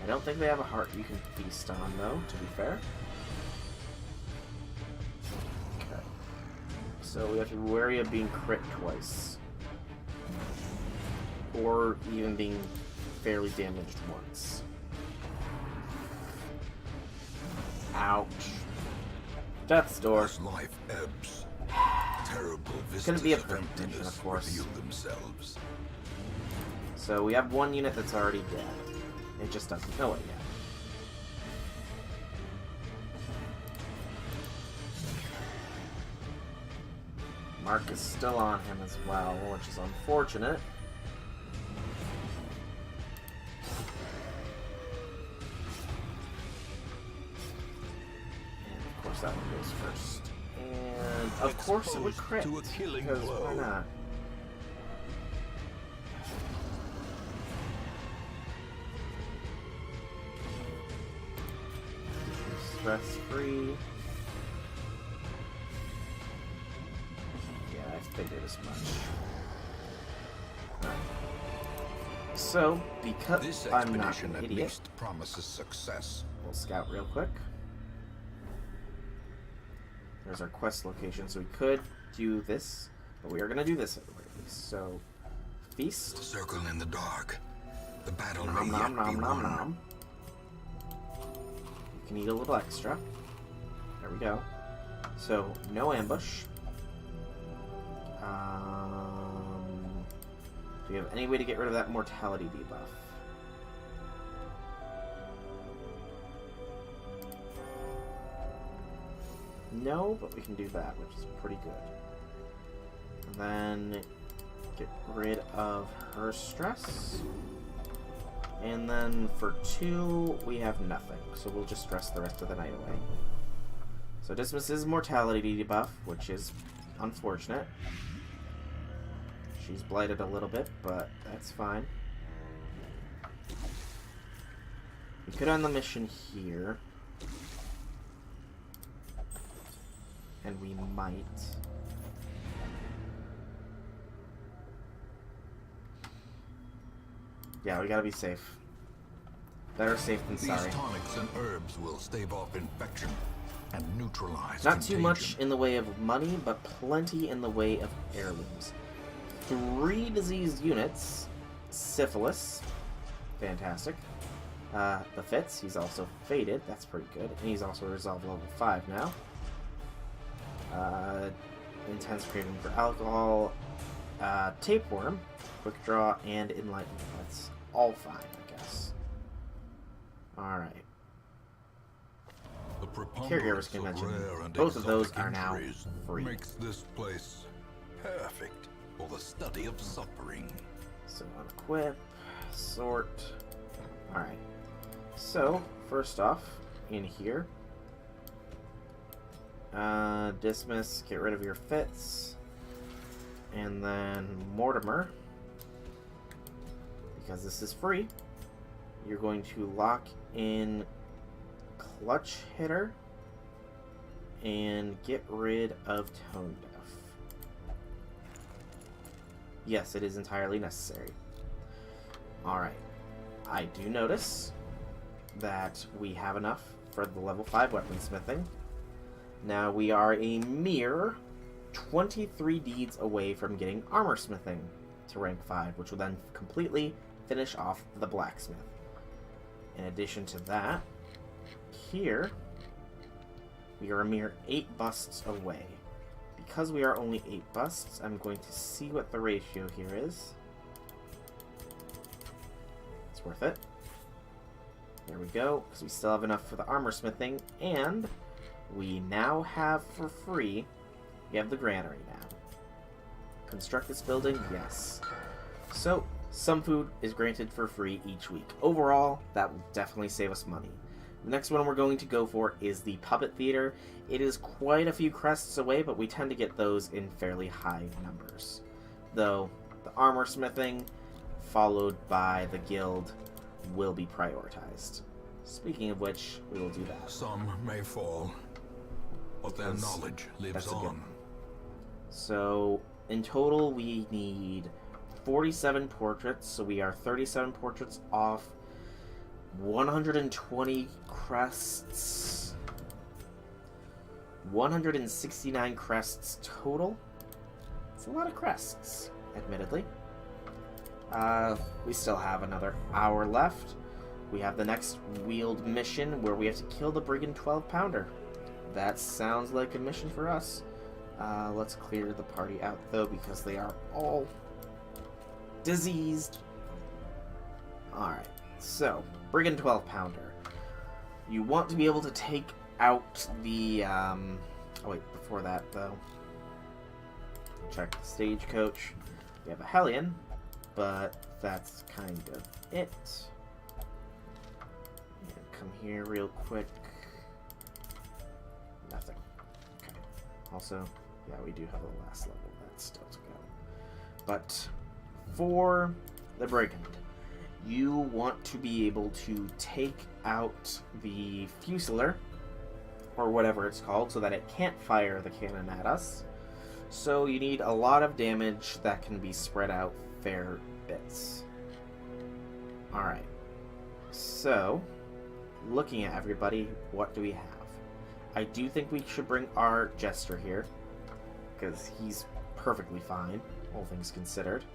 Speaker 1: I don't think they have a heart you can feast on though, to be fair. Okay. So we have to be wary of being crit twice. Or even being fairly damaged once. Ouch. Death's Door.
Speaker 2: As life ebbs, terrible
Speaker 1: It's gonna be a
Speaker 2: vistas of
Speaker 1: permutation,
Speaker 2: emptiness
Speaker 1: of course.
Speaker 2: reveal themselves.
Speaker 1: So we have one unit that's already dead. It just doesn't know it yet. Mark is still on him as well, which is unfortunate. And of course that one goes first. And of course it would crit,
Speaker 3: Exposed to a killing
Speaker 1: because why
Speaker 3: blow.
Speaker 1: not? Stress free. Yeah, I figured as much. Alright. So, because
Speaker 2: This
Speaker 1: I'm not
Speaker 2: expedition
Speaker 1: an
Speaker 2: at
Speaker 1: idiot,
Speaker 2: least promises success.
Speaker 1: we'll scout real quick. There's our quest location, so we could do this, but we are going to do this at the very least. So, feast.
Speaker 2: Circle in the dark. The battle
Speaker 1: Nom
Speaker 2: may
Speaker 1: nom
Speaker 2: yet
Speaker 1: nom
Speaker 2: be
Speaker 1: nom
Speaker 2: won.
Speaker 1: nom. You can eat a little extra. There we go. So, no ambush. Do you have any way to get rid of that mortality debuff? No, but we can do that, which is pretty good. And then get rid of her stress. And then for 2, we have nothing. So we'll just stress the rest of the night away. So dismisses mortality debuff, which is unfortunate. She's blighted a little bit, but that's fine. We could end the mission here. And we might. Yeah, we gotta be safe. Better safe than
Speaker 2: These
Speaker 1: sorry.
Speaker 2: tonics and herbs will stave off infection and neutralize
Speaker 1: Not too
Speaker 2: contagion.
Speaker 1: much in the way of money, but plenty in the way of heirlooms. 3 diseased units. Syphilis. Fantastic. The Fitz, he's also faded. That's pretty good. And he's also resolved level 5 now. Intense craving for alcohol. Tapeworm. Quick draw and enlightenment. That's all fine, I guess. Alright.
Speaker 2: The
Speaker 1: Caregivers
Speaker 2: preponderance
Speaker 1: can
Speaker 2: of
Speaker 1: mention
Speaker 2: rare and
Speaker 1: both of those
Speaker 2: exotic
Speaker 1: are now
Speaker 2: injuries
Speaker 1: free.
Speaker 2: makes this place perfect for the study of suffering.
Speaker 1: So unequip, sort. Alright. So, first off, in here. Dismiss, get rid of your fits. And then Mortimer. Because this is free. You're going to lock in Clutch Hitter and get rid of tone deaf. Yes, it is entirely necessary. Alright. I do notice that we have enough for the level 5 weaponsmithing. Now we are a mere 23 deeds away from getting armor smithing to rank 5, which will then completely finish off the blacksmith. In addition to that, here we are a mere 8 busts away. Because we are only 8 busts, I'm going to see what the ratio here is. It's worth it. There we go, because we still have enough for the armor smithing, and we now have for free, we have the granary now. Construct this building? Yes. So, some food is granted for free each week. Overall, that will definitely save us money. The next one we're going to go for is the Puppet Theater. It is quite a few crests away, but we tend to get those in fairly high numbers. Though, the armor smithing, followed by the guild, will be prioritized. Speaking of which, we will do that.
Speaker 2: Some may fall, but their knowledge lives on.
Speaker 1: So, in total, we need 47 portraits, so we are 37 portraits off, 120 crests, 169 crests total. It's a lot of crests, admittedly. We still have another hour left. We have the next wheeled mission where we have to kill the Brigand 12-pounder. That sounds like a mission for us. Let's clear the party out, though, because they are all diseased. Alright, so, Brigand 12-pounder. You want to be able to take out the, oh wait, before that, though. Check the stagecoach. We have a Hellion, but that's kind of it. And come here real quick. Nothing. Okay. Also, yeah, we do have the last level. That's still to go. But for the Brigand, you want to be able to take out the Fusilier, or whatever it's called, so that it can't fire the cannon at us. So you need a lot of damage that can be spread out fair bits. Alright. So, looking at everybody, what do we have? I do think we should bring our Jester here, because he's perfectly fine, all things considered.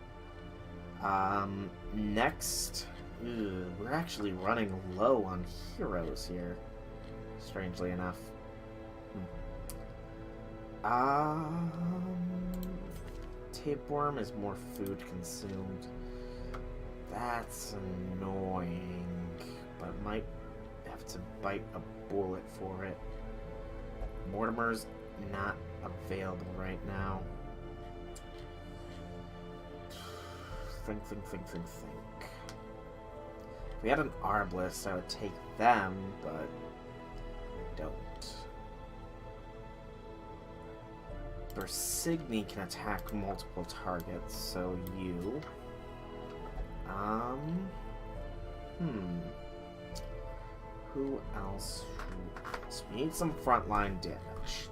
Speaker 1: Next, we're actually running low on heroes here, strangely enough. Tapeworm is more food consumed. That's annoying, but might have to bite a bullet for it. Mortimer's not available right now. Think. If we had an Arbalist, I would take them, but I don't. Bersigny can attack multiple targets, so you... Who else? We need some frontline damage.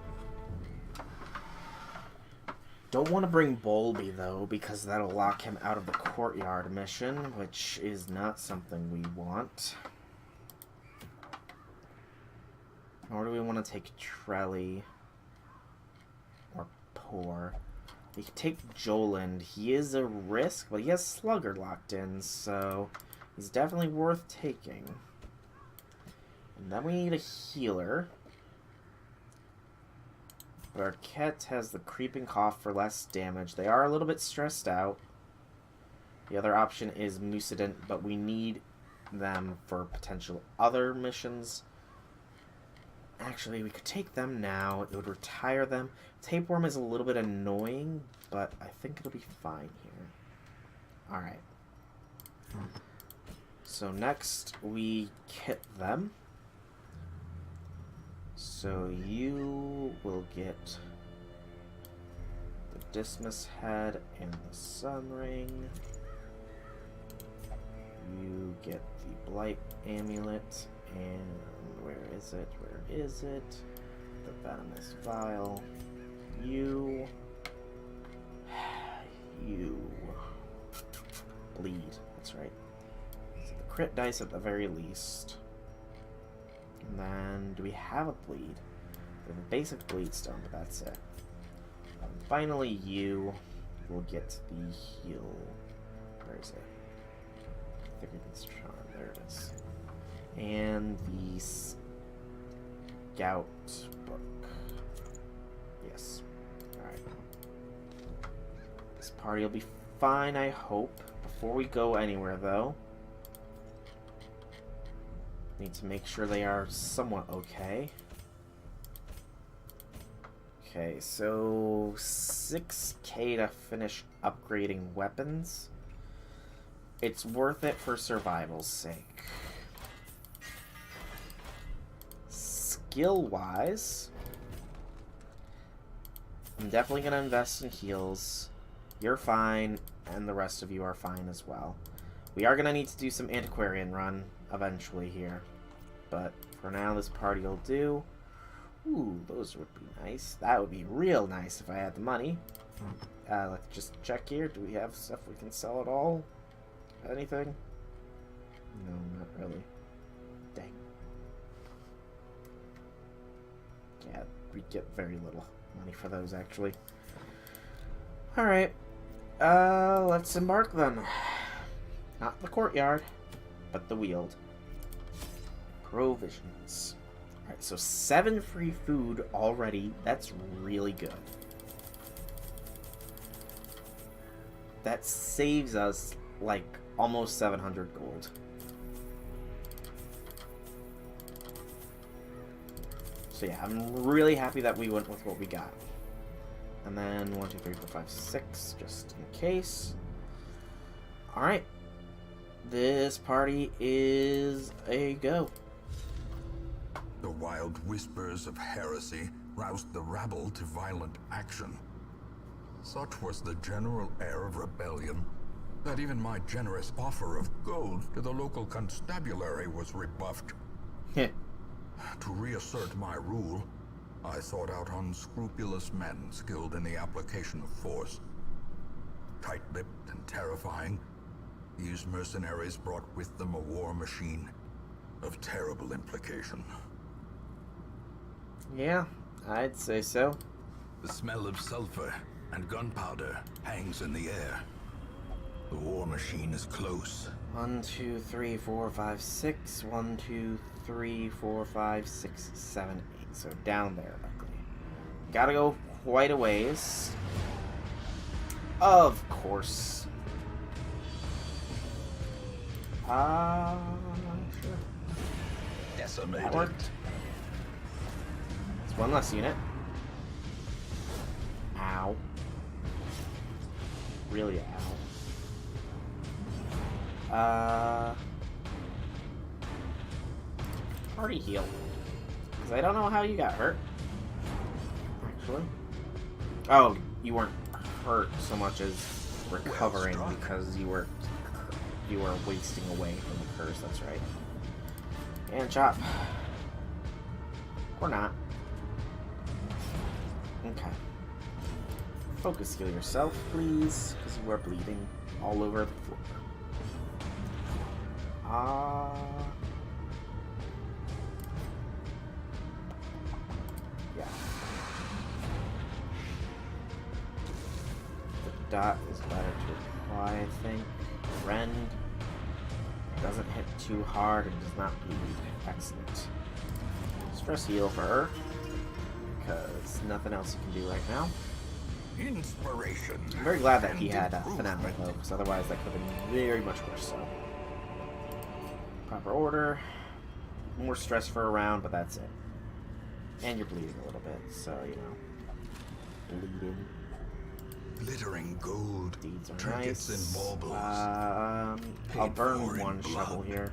Speaker 1: Don't want to bring Bolby, though, because that'll lock him out of the courtyard mission, which is not something we want. Nor do we want to take Trelly or Poor. We can take Joland. He is a risk, but he has Slugger locked in, so he's definitely worth taking. And then we need a healer. Arquette has the creeping cough for less damage. They are a little bit stressed out. The other option is Mucident, but we need them for potential other missions. Actually, we could take them now. It would retire them. Tapeworm is a little bit annoying, but I think it'll be fine here. Alright. So next, we kit them. So you will get the Dismas Head and the Sun Ring. You get the Blight Amulet, and where is it? the venomous vial. You bleed. That's right. So the crit dice at the very least. And then, do we have a bleed? We have a basic bleed stone, but that's it. And finally, you will get the heal. Where is it? Thickens charm. There it is. And the scout book. Yes. Alright. This party will be fine, I hope. Before we go anywhere, though, need to make sure they are somewhat okay. Okay, so 6K to finish upgrading weapons. It's worth it for survival's sake. Skill-wise, I'm definitely going to invest in heals. You're fine, and the rest of you are fine as well. We are going to need to do some antiquarian run eventually here. But for now, this party will do. Ooh, those would be nice. That would be real nice if I had the money. Let's just check here. Do we have stuff we can sell at all? Anything? No, not really. Dang. Yeah, we get very little money for those, actually. Alright. Let's embark then. Not the courtyard, but the Weald. Provisions. Alright, so 7 free food already. That's really good. That saves us, like, almost 700 gold. So yeah, I'm really happy that we went with what we got. And then 1, 2, 3, 4, 5, 6, just in case. Alright. This party is a go.
Speaker 2: The wild whispers of heresy roused the rabble to violent action. Such was the general air of rebellion that even my generous offer of gold to the local constabulary was rebuffed.
Speaker 1: Heh.
Speaker 2: To reassert my rule, I sought out unscrupulous men skilled in the application of force. Tight-lipped and terrifying, these mercenaries brought with them a war machine of terrible implication.
Speaker 1: Yeah, I'd say so.
Speaker 2: The smell of sulfur and gunpowder hangs in the air. The war machine is close.
Speaker 1: 1, 2, 3, 4, 5, 6. 1, 2, 3, 4, 5, 6, 7, 8. So down there, luckily. Gotta go quite a ways. Of course. Sure.
Speaker 2: Decimated.
Speaker 1: That worked. It's one less unit. Ow. Really ow. Party heal. Because I don't know how you got hurt. Actually. Oh, you weren't hurt so much as recovering because you were wasting away from the curse, that's right. And chop. Or not. Okay. Focus heal yourself, please, because you are bleeding all over the floor. Yeah. The dot is better to apply, I think. Rend doesn't hit too hard and does not bleed. Excellent. Stress heal for her, because nothing else you can do right now.
Speaker 2: Inspiration.
Speaker 1: I'm very glad that he had finale though, because otherwise that could have been very much worse. So, proper order, more stress for a round, but that's it. And you're bleeding a little bit, so you know, bleeding.
Speaker 2: Glittering gold,
Speaker 1: Deeds are
Speaker 2: trinkets
Speaker 1: nice.
Speaker 2: and baubles.
Speaker 1: I'll
Speaker 2: Paid
Speaker 1: burn
Speaker 2: for in
Speaker 1: one shovel
Speaker 2: blood.
Speaker 1: here.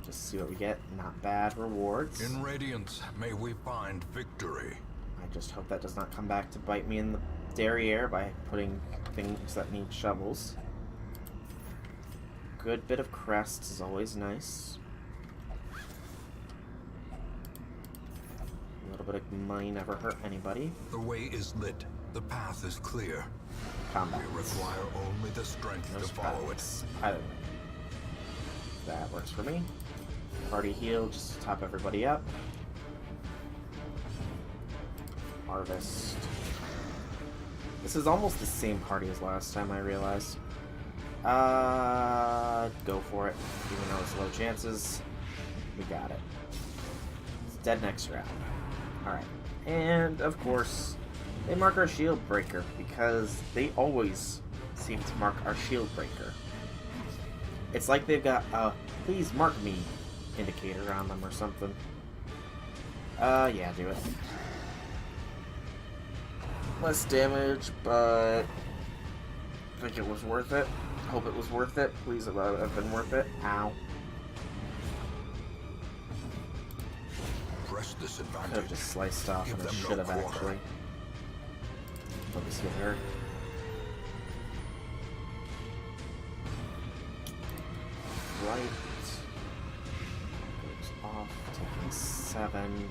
Speaker 1: Just see what we get. Not bad rewards.
Speaker 2: In Radiance, may we find victory.
Speaker 1: I just hope that does not come back to bite me in the derriere by putting things that need shovels. Good bit of crest is always nice. bit of money never hurt anybody.
Speaker 2: The way is lit. The path is clear.
Speaker 1: Combat.
Speaker 2: We require only the strength to follow it.
Speaker 1: Either way. That works for me. Party heal, just to top everybody up. Harvest. This is almost the same party as last time, I realized. Go for it. Even though it's low chances, we got it. It's dead next round. Alright. And, of course, they mark our shield breaker, because they always seem to mark our shield breaker. It's like they've got a please mark me indicator on them or something. Yeah, do it. Less damage, but I think it was worth it. Hope it was worth it. Please have been worth it. Ow.
Speaker 2: Press this
Speaker 1: Could
Speaker 2: advantage.
Speaker 1: have just sliced off,
Speaker 2: Give
Speaker 1: and I
Speaker 2: them no
Speaker 1: should have
Speaker 2: quarter.
Speaker 1: actually. Let me see her. Right. Goes off, taking 7.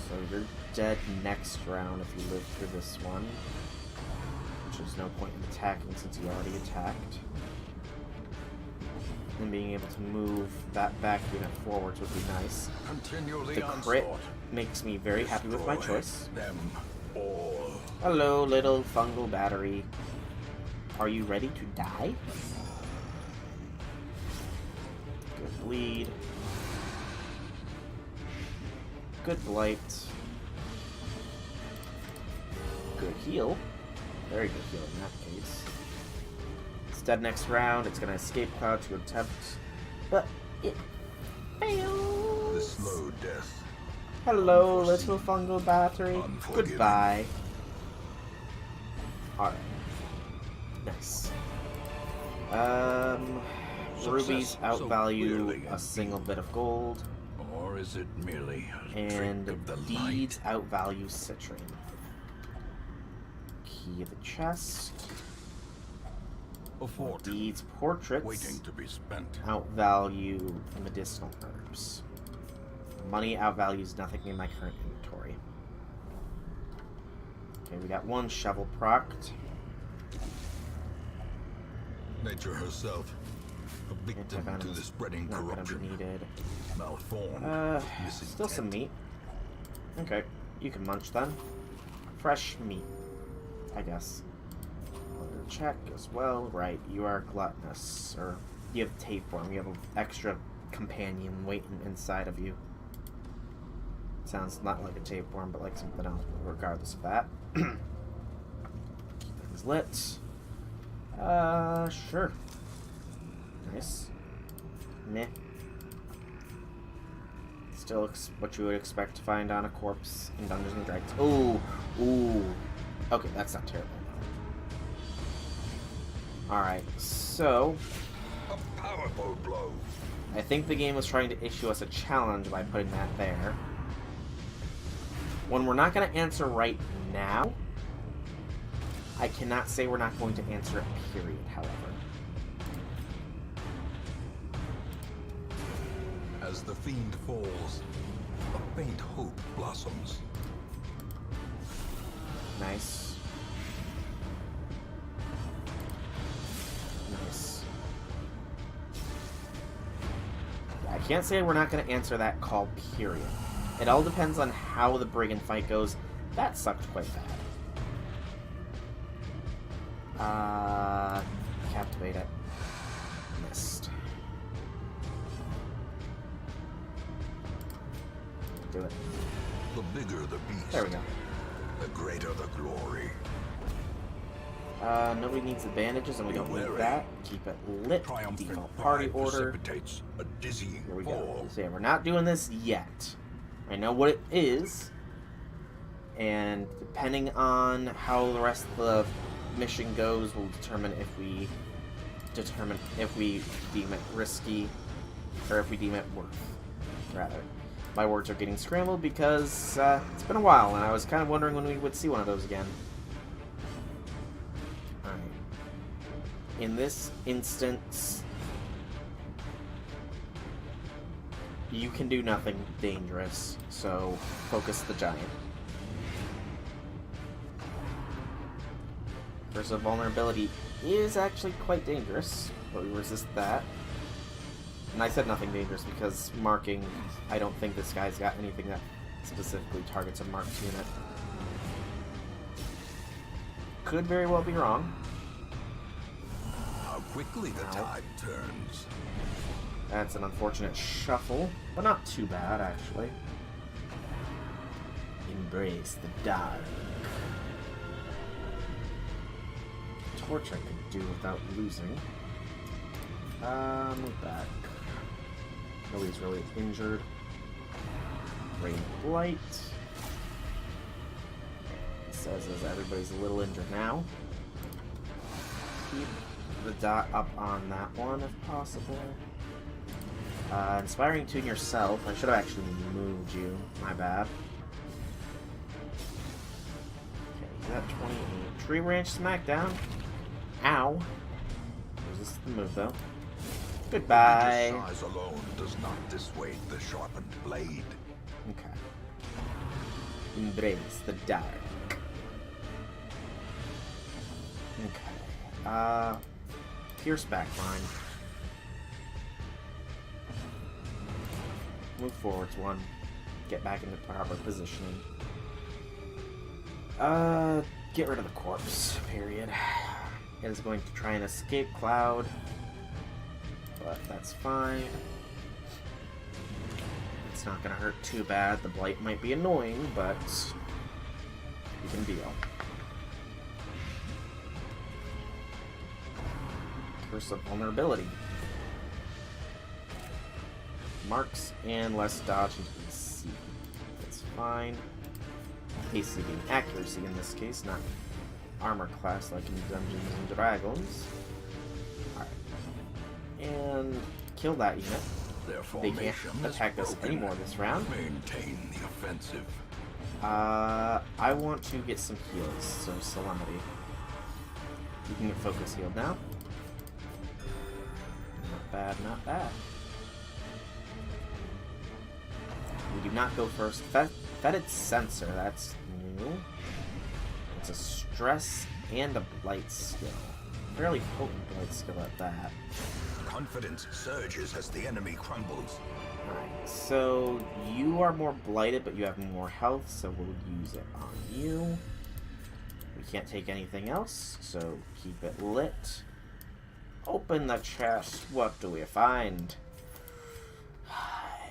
Speaker 1: So you're dead next round if you live through this one. Which there's no point in attacking since you already attacked. And being able to move that back unit forwards would be nice.
Speaker 2: Continue
Speaker 1: The crit makes me very happy with my choice.
Speaker 2: Them all.
Speaker 1: Hello, little fungal battery. Are you ready to die? Good bleed. Good blight. Good heal. Very good heal in that case. It's dead next round. It's gonna escape cloud to attempt, but it fails.
Speaker 2: The slow death.
Speaker 1: Hello,
Speaker 2: Unforeseen.
Speaker 1: little fungal battery.
Speaker 2: Unforgiving.
Speaker 1: Goodbye. Alright. Nice. Rubies
Speaker 2: Success so
Speaker 1: outvalue
Speaker 2: clearly
Speaker 1: a single bit of gold,
Speaker 2: Or is it merely a
Speaker 1: and
Speaker 2: trick of the
Speaker 1: deeds
Speaker 2: light?
Speaker 1: outvalue citrine. Key of the chest.
Speaker 2: A fortune
Speaker 1: Deeds portraits
Speaker 2: waiting to be spent.
Speaker 1: outvalue medicinal herbs. Money outvalues nothing in my current inventory. Okay, we got one shovel procced.
Speaker 2: Nature herself, a victim to the spreading
Speaker 1: Not gonna
Speaker 2: corruption.
Speaker 1: be needed.
Speaker 2: Malformed,
Speaker 1: Still some
Speaker 2: misintent.
Speaker 1: meat. Okay, you can munch then. Fresh meat, I guess. Hunger check as well. Right, you are gluttonous, or you have tapeworm. You have an extra companion waiting inside of you. Sounds not like a tapeworm, but like something else. Regardless of that, keep things lit. Sure. Nice. Meh. Still what you would expect to find on a corpse in Dungeons and Dragons. Ooh, ooh. Okay, that's not terrible. Alright, so
Speaker 2: A powerful blow.
Speaker 1: I think the game was trying to issue us a challenge by putting that there. When we're not going to answer right now, I cannot say we're not going to answer it, period, however.
Speaker 2: As the fiend falls, a faint hope blossoms.
Speaker 1: Nice. Nice. I can't say we're not going to answer that call, period. It all depends on how the brigand fight goes. That sucked quite bad. Captivate it. Missed. Do it.
Speaker 2: The bigger the beast,
Speaker 1: There we go.
Speaker 2: the greater the glory.
Speaker 1: Nobody needs the bandages, and we don't need
Speaker 2: Wary.
Speaker 1: that. Keep it lit.
Speaker 2: Triumphant
Speaker 1: Default party
Speaker 2: pride
Speaker 1: order.
Speaker 2: precipitates a dizzying
Speaker 1: Here we go.
Speaker 2: fall.
Speaker 1: So yeah, we're not doing this yet. I know what it is, and depending on how the rest of the mission goes, will determine if we deem it risky, or if we deem it worth. Rather, my words are getting scrambled because it's been a while, and I was kind of wondering when we would see one of those again. All right. In this instance, You can do nothing dangerous, so focus the giant. Curse of Vulnerability is actually quite dangerous, but we resist that. And I said nothing dangerous because marking, I don't think this guy's got anything that specifically targets a marked unit. Could very well be wrong.
Speaker 2: How quickly the tide turns.
Speaker 1: That's an unfortunate shuffle, but not too bad, actually. Embrace the dark. Torch I could do without losing. Move back. Nobody's really injured. Rain Blight. It says as everybody's a little injured now. Keep the dot up on that one if possible. Inspiring Tune yourself. I should have actually moved you. My bad. Okay, he's at 28. Tree Branch Smackdown. Ow. Resist the move though. Goodbye.
Speaker 2: Size alone does not dissuade the sharpened blade.
Speaker 1: Okay. Embrace the dark. Okay. Pierce backline. Move forwards one. Get back into proper positioning. Get rid of the corpse. Period. It is going to try and escape Cloud. But that's fine. It's not going to hurt too bad. The Blight might be annoying, but you can deal. Curse of Vulnerability. Marks and less dodge and AC. That's fine. AC being accuracy in this case, not armor class like in Dungeons and Dragons. And kill that unit. They can't attack us anymore this round.
Speaker 2: Maintain the offensive.
Speaker 1: I want to get some heals, so Solemnity. You can get focus healed now. Not bad, not bad. We do not go first. Fetid Sensor, that's new. It's a stress and a blight skill. Fairly potent blight skill at that.
Speaker 2: Confidence surges as the enemy crumbles.
Speaker 1: Alright, so you are more blighted, but you have more health, so we'll use it on you. We can't take anything else, so keep it lit. Open the chest. What do we find?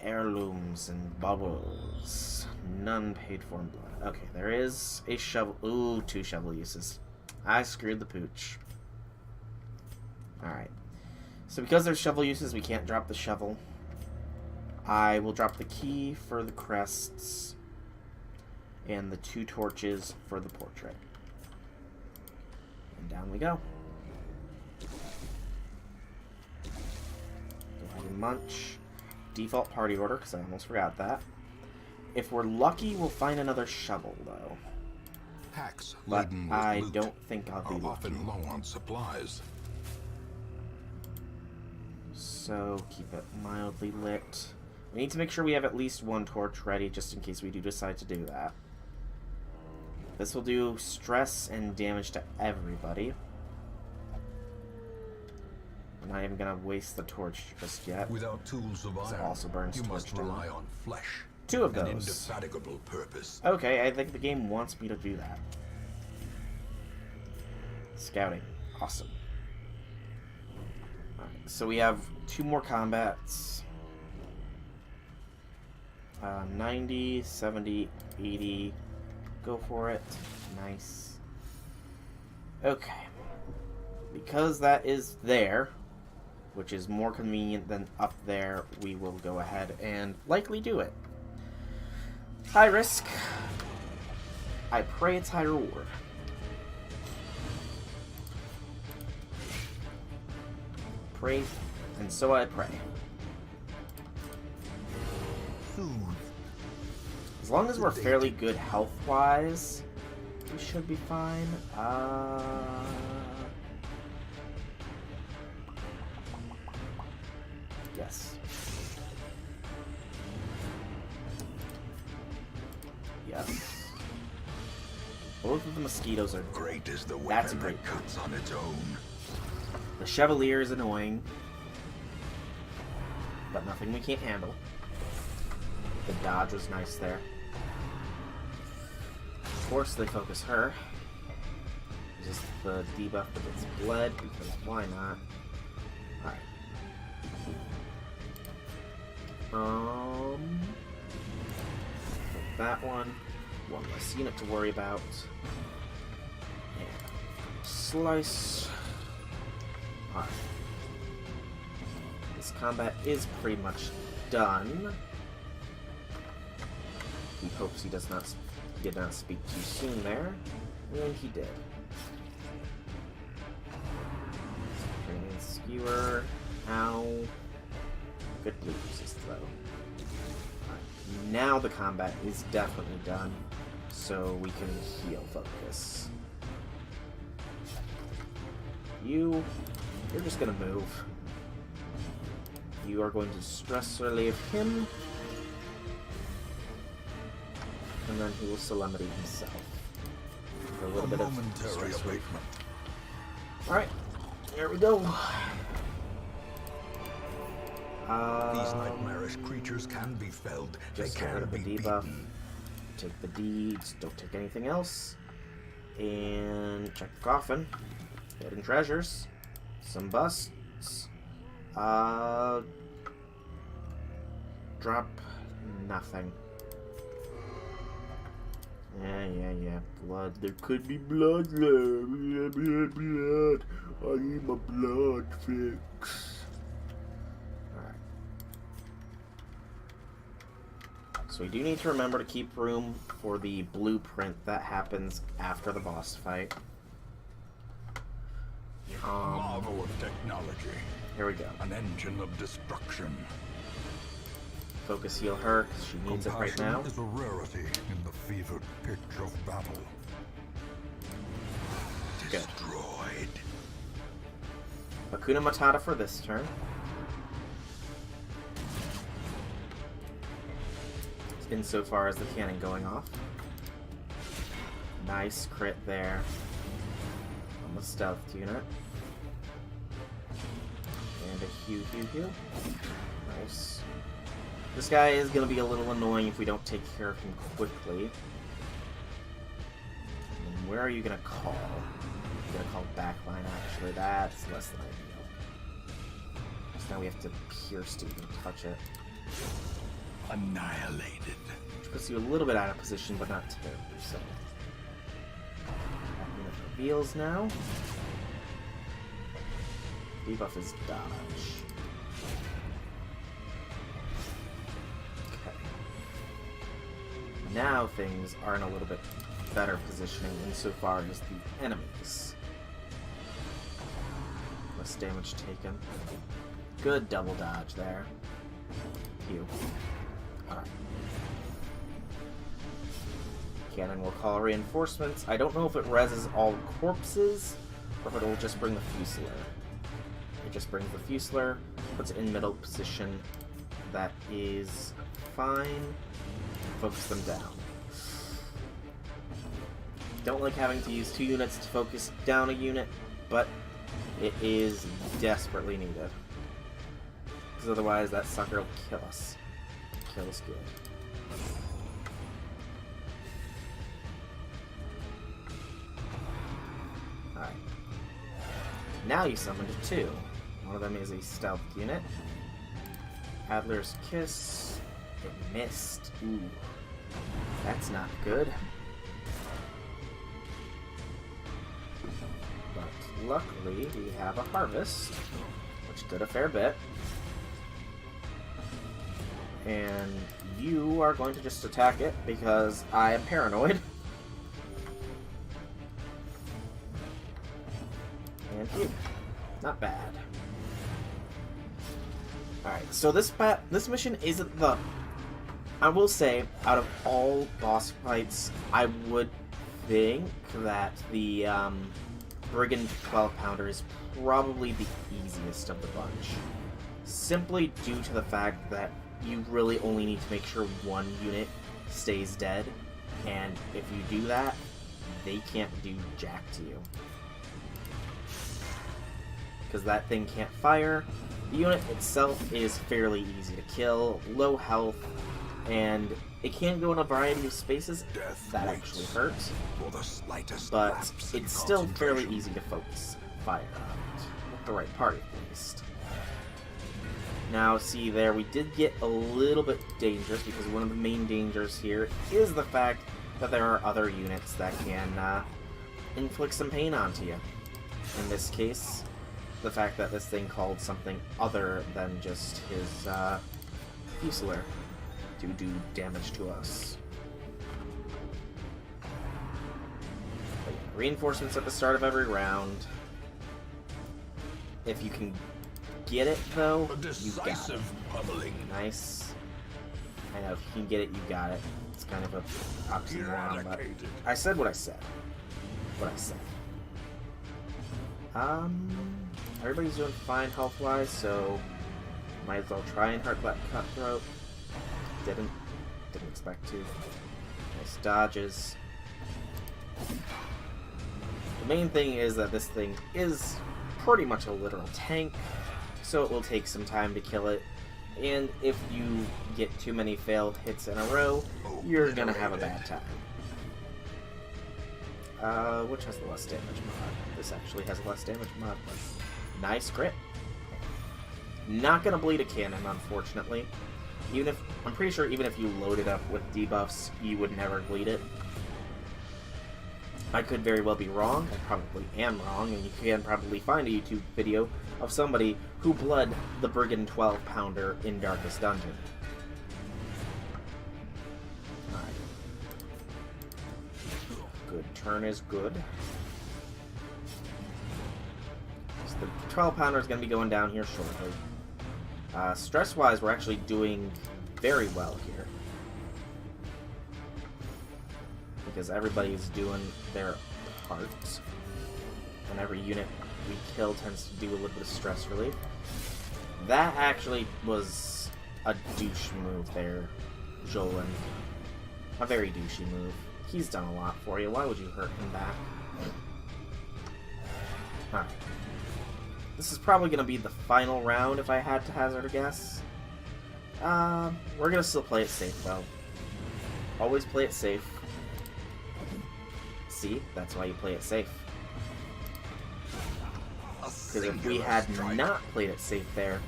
Speaker 1: Heirlooms and bubbles. None paid for in blood. Okay, there is a shovel. Ooh, 2 shovel uses. I screwed the pooch. Alright. So because there's shovel uses, we can't drop the shovel. I will drop the key for the crests and the 2 torches for the portrait. And down we go. Go ahead and munch. Default party order, because I almost forgot that. If we're lucky, we'll find another shovel, though.
Speaker 2: Packs
Speaker 1: But
Speaker 2: laden with
Speaker 1: I
Speaker 2: loot
Speaker 1: don't think I'll be
Speaker 2: are
Speaker 1: lucky.
Speaker 2: often low on supplies.
Speaker 1: So keep it mildly lit. We need to make sure we have at least 1 torch ready, just in case we do decide to do that. This will do stress and damage to everybody. I'm not even gonna waste the torch just yet.
Speaker 2: Without tools of
Speaker 1: It
Speaker 2: iron,
Speaker 1: also burns
Speaker 2: you must
Speaker 1: torch down.
Speaker 2: rely on flesh.
Speaker 1: 2 of
Speaker 2: An
Speaker 1: those.
Speaker 2: indefatigable purpose.
Speaker 1: Okay, I think the game wants me to do that. Scouting. Awesome. Alright, so we have 2 more combats. 90, 70, 80. Go for it. Nice. Okay. Because that is there, which is more convenient than up there, we will go ahead and likely do it. High risk. I pray it's high reward. Pray, and so I pray. As long as we're fairly good health-wise, we should be fine. Yes. Yes. Both of the mosquitoes are...
Speaker 2: Great is the
Speaker 1: That's a
Speaker 2: weapon
Speaker 1: great
Speaker 2: that cuts on its own.
Speaker 1: The Chevalier is annoying. But nothing we can't handle. The dodge was nice there. Of course they focus her. Just the debuff with its blood, because why not? Alright. That one less unit to worry about. And slice. Alright. This combat is pretty much done. He hopes he did not speak too soon there. And he did. Cranial skewer. Ow. Good blue resist though. Right. Now the combat is definitely done. So we can heal focus. You're just gonna move. You are going to stress relieve him. And then he will solemnity himself. For a little bit of
Speaker 2: momentary
Speaker 1: stress relief.
Speaker 2: abatement.
Speaker 1: Alright, here we go.
Speaker 2: These nightmarish creatures can be felled. They
Speaker 1: Just get rid
Speaker 2: can
Speaker 1: of the
Speaker 2: be
Speaker 1: debuff.
Speaker 2: beaten.
Speaker 1: Take the deeds, don't take anything else. And check the coffin. Hidden treasures. Some busts. Drop nothing. Yeah. Blood. There could be blood there. Blood. I need my blood fix. Alright. So we do need to remember to keep room for the blueprint that happens after the boss fight.
Speaker 2: Marvel of technology.
Speaker 1: Here we go.
Speaker 2: An engine of destruction.
Speaker 1: Focus heal her, because she needs it right now.
Speaker 3: Compassion is a rarity in the fevered pitch of battle.
Speaker 1: Good.
Speaker 2: Destroyed.
Speaker 1: Hakuna Matata for this turn. Insofar as the cannon going off. Nice crit there on the stealth unit. And a hew. Nice. This guy is going to be a little annoying if we don't take care of him quickly. And where are you going to call? You're going to call backline, actually. That's less than ideal. So now we have to pierce to even touch it.
Speaker 2: Annihilated.
Speaker 1: Which puts you a little bit out of position, but not terribly so. That unit reveals now. Debuff is dodge. Okay. Now things are in a little bit better positioning insofar as the enemies. Less damage taken. Good double dodge there. Hew. Alright. Cannon will call reinforcements. I don't know if it reses all corpses, or if it will just bring the Fusilier. It just brings the Fusilier, puts it in middle position. That is fine. Focus them down. Don't like having to use 2 units to focus down a unit, but it is desperately needed. Because otherwise that sucker will kill us. Kill us good. Alright. Now you summoned 2. One of them is a stealth unit. Adler's Kiss. It missed. Ooh. That's not good. But luckily we have a harvest, which did a fair bit. And you are going to just attack it because I am paranoid. And you. Not bad. Alright, so this mission isn't the... I will say, out of all boss fights, I would think that the Brigand 12-pounder is probably the easiest of the bunch. Simply due to the fact that you really only need to make sure one unit stays dead, And if you do that, they can't do jack to you. Because that thing can't fire. The unit itself is fairly easy to kill, low health, and it can go in a variety of spaces. That actually hurts, but it's still fairly easy to focus fire on, with the right party at least. Now, see there, we did get a little bit dangerous, because one of the main dangers here is the fact that there are other units that can inflict some pain onto you. In this case, the fact that this thing called something other than just his Fusilier to do damage to us. But yeah, reinforcements at the start of every round. If you can get it, though, you got it. Nice. I know, if you can get it, you got it. It's kind of a oxymoron, but I said what I said. What I said. Everybody's doing fine health-wise, so might as well try and hurt that cutthroat. Didn't expect to. Nice dodges. The main thing is that this thing is pretty much a literal tank, so it will take some time to kill it. And if you get too many failed hits in a row, you're gonna have a bad time. Which has the less damage mod? This actually has a less damage mod. Nice crit. Not gonna bleed a cannon, unfortunately. Even if, I'm pretty sure even if you load it up with debuffs, you would never bleed it. I could very well be wrong. I probably am wrong, and you can probably find a YouTube video of somebody who bled the Brigand 12-pounder in Darkest Dungeon. Alright. Good turn is good. So the 12-pounder is going to be going down here shortly. Stress-wise, we're actually doing very well here. Because everybody's doing their part. And every unit we kill tends to do a little bit of stress relief. That actually was a douche move there, Jolin. A very douchey move. He's done a lot for you. Why would you hurt him back? Alright. This is probably going to be the final round if I had to hazard a guess. We're going to still play it safe, though. Always play it safe. See? That's why you play it safe. Because if we had not played it safe there,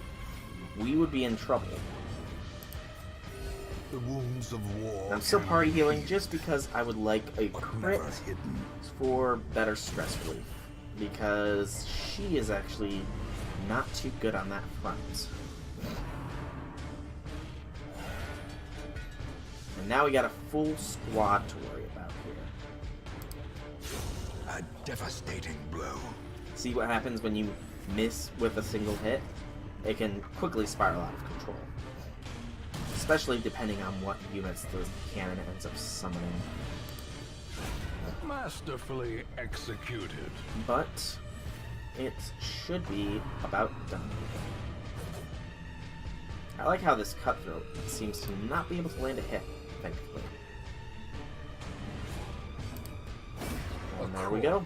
Speaker 1: we would be in trouble.
Speaker 3: The wounds of war.
Speaker 1: I'm still party healing just because I would like a crit for better stress relief. Because she is actually not too good on that front. And now we got a full squad to worry about here.
Speaker 2: A devastating blow.
Speaker 1: See what happens when you miss with a single hit? It can quickly spiral out of control. Especially depending on what units the cannon ends up summoning.
Speaker 3: Masterfully executed.
Speaker 1: But it should be about done. I like how this cutthroat seems to not be able to land a hit, thankfully. And there we go.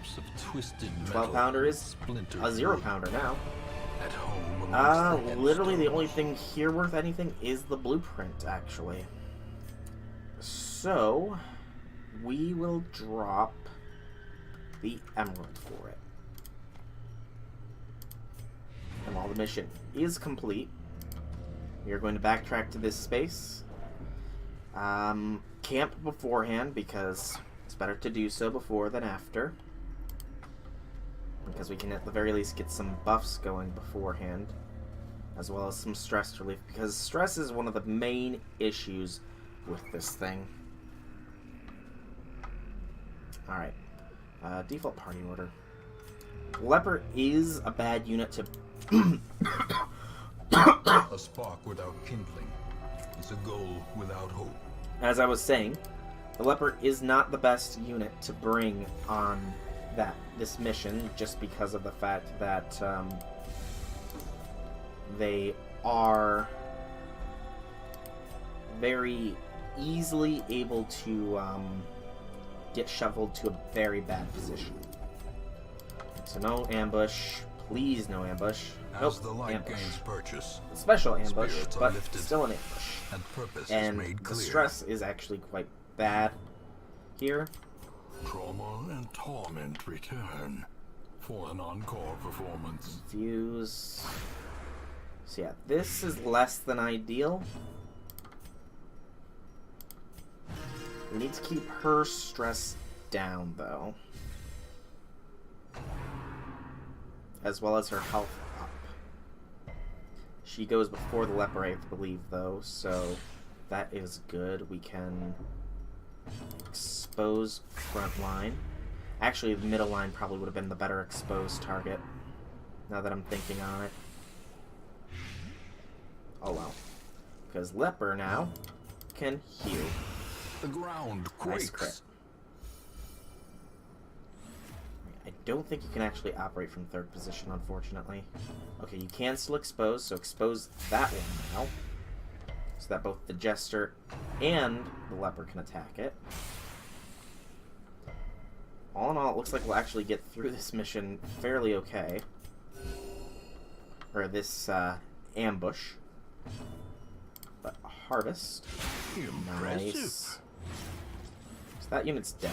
Speaker 1: 12-pounder is a 0-pounder now. Literally the only thing here worth anything is the blueprint, actually. So, we will drop the emerald for it. And while the mission is complete, we are going to backtrack to this space. Camp beforehand, because it's better to do so before than after. Because we can at the very least get some buffs going beforehand, as well as some stress relief, because stress is one of the main issues with this thing. Alright. Default party order. Leper is a bad unit to...
Speaker 2: A spark without kindling is a goal without hope.
Speaker 1: As I was saying, the Leper is not the best unit to bring on this mission, just because of the fact that they are very easily able to get shuffled to a very bad position. So no ambush. Please no ambush.
Speaker 2: As the light
Speaker 1: ambush.
Speaker 2: gains purchase,
Speaker 1: Special ambush,
Speaker 2: spirits are
Speaker 1: but
Speaker 2: lifted.
Speaker 1: still an ambush.
Speaker 2: and purpose
Speaker 1: And
Speaker 2: is made
Speaker 1: the
Speaker 2: clear.
Speaker 1: stress is actually quite bad here.
Speaker 3: Trauma and torment return for an encore performance.
Speaker 1: Fuse. So yeah, this is less than ideal. We need to keep her stress down, though. As well as her health up. She goes before the leper, I believe, though, so that is good. We can expose front line. Actually, the middle line probably would have been the better exposed target, now that I'm thinking on it. Oh well. Because leper now can heal.
Speaker 3: The ground
Speaker 1: Nice
Speaker 3: quakes.
Speaker 1: crit. I don't think you can actually operate from third position, unfortunately. Okay, you can still expose, so expose that one now. So that both the Jester and the Leper can attack it. All in all, it looks like we'll actually get through this mission fairly okay. Or this ambush. But harvest.
Speaker 3: Impressive.
Speaker 1: Nice. So that unit's dead.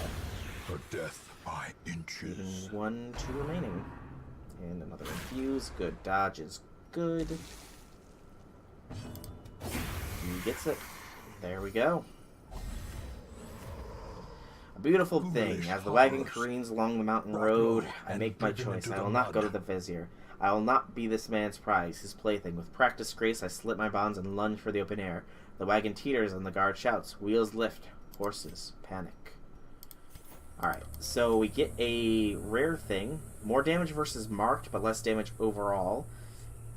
Speaker 3: A death by inches.
Speaker 1: Leaving 1, 2 remaining. And another infuse. Good dodge is good. He gets it. There we go. A beautiful thing. As the wagon careens along the mountain road, I make my choice. I will not go to the vizier. I will not be this man's prize, his plaything. With practiced grace, I slit my bonds and lunge for the open air. The wagon teeters and the guard shouts. Wheels lift. Horses panic. Alright, so we get a rare thing. More damage versus marked, but less damage overall.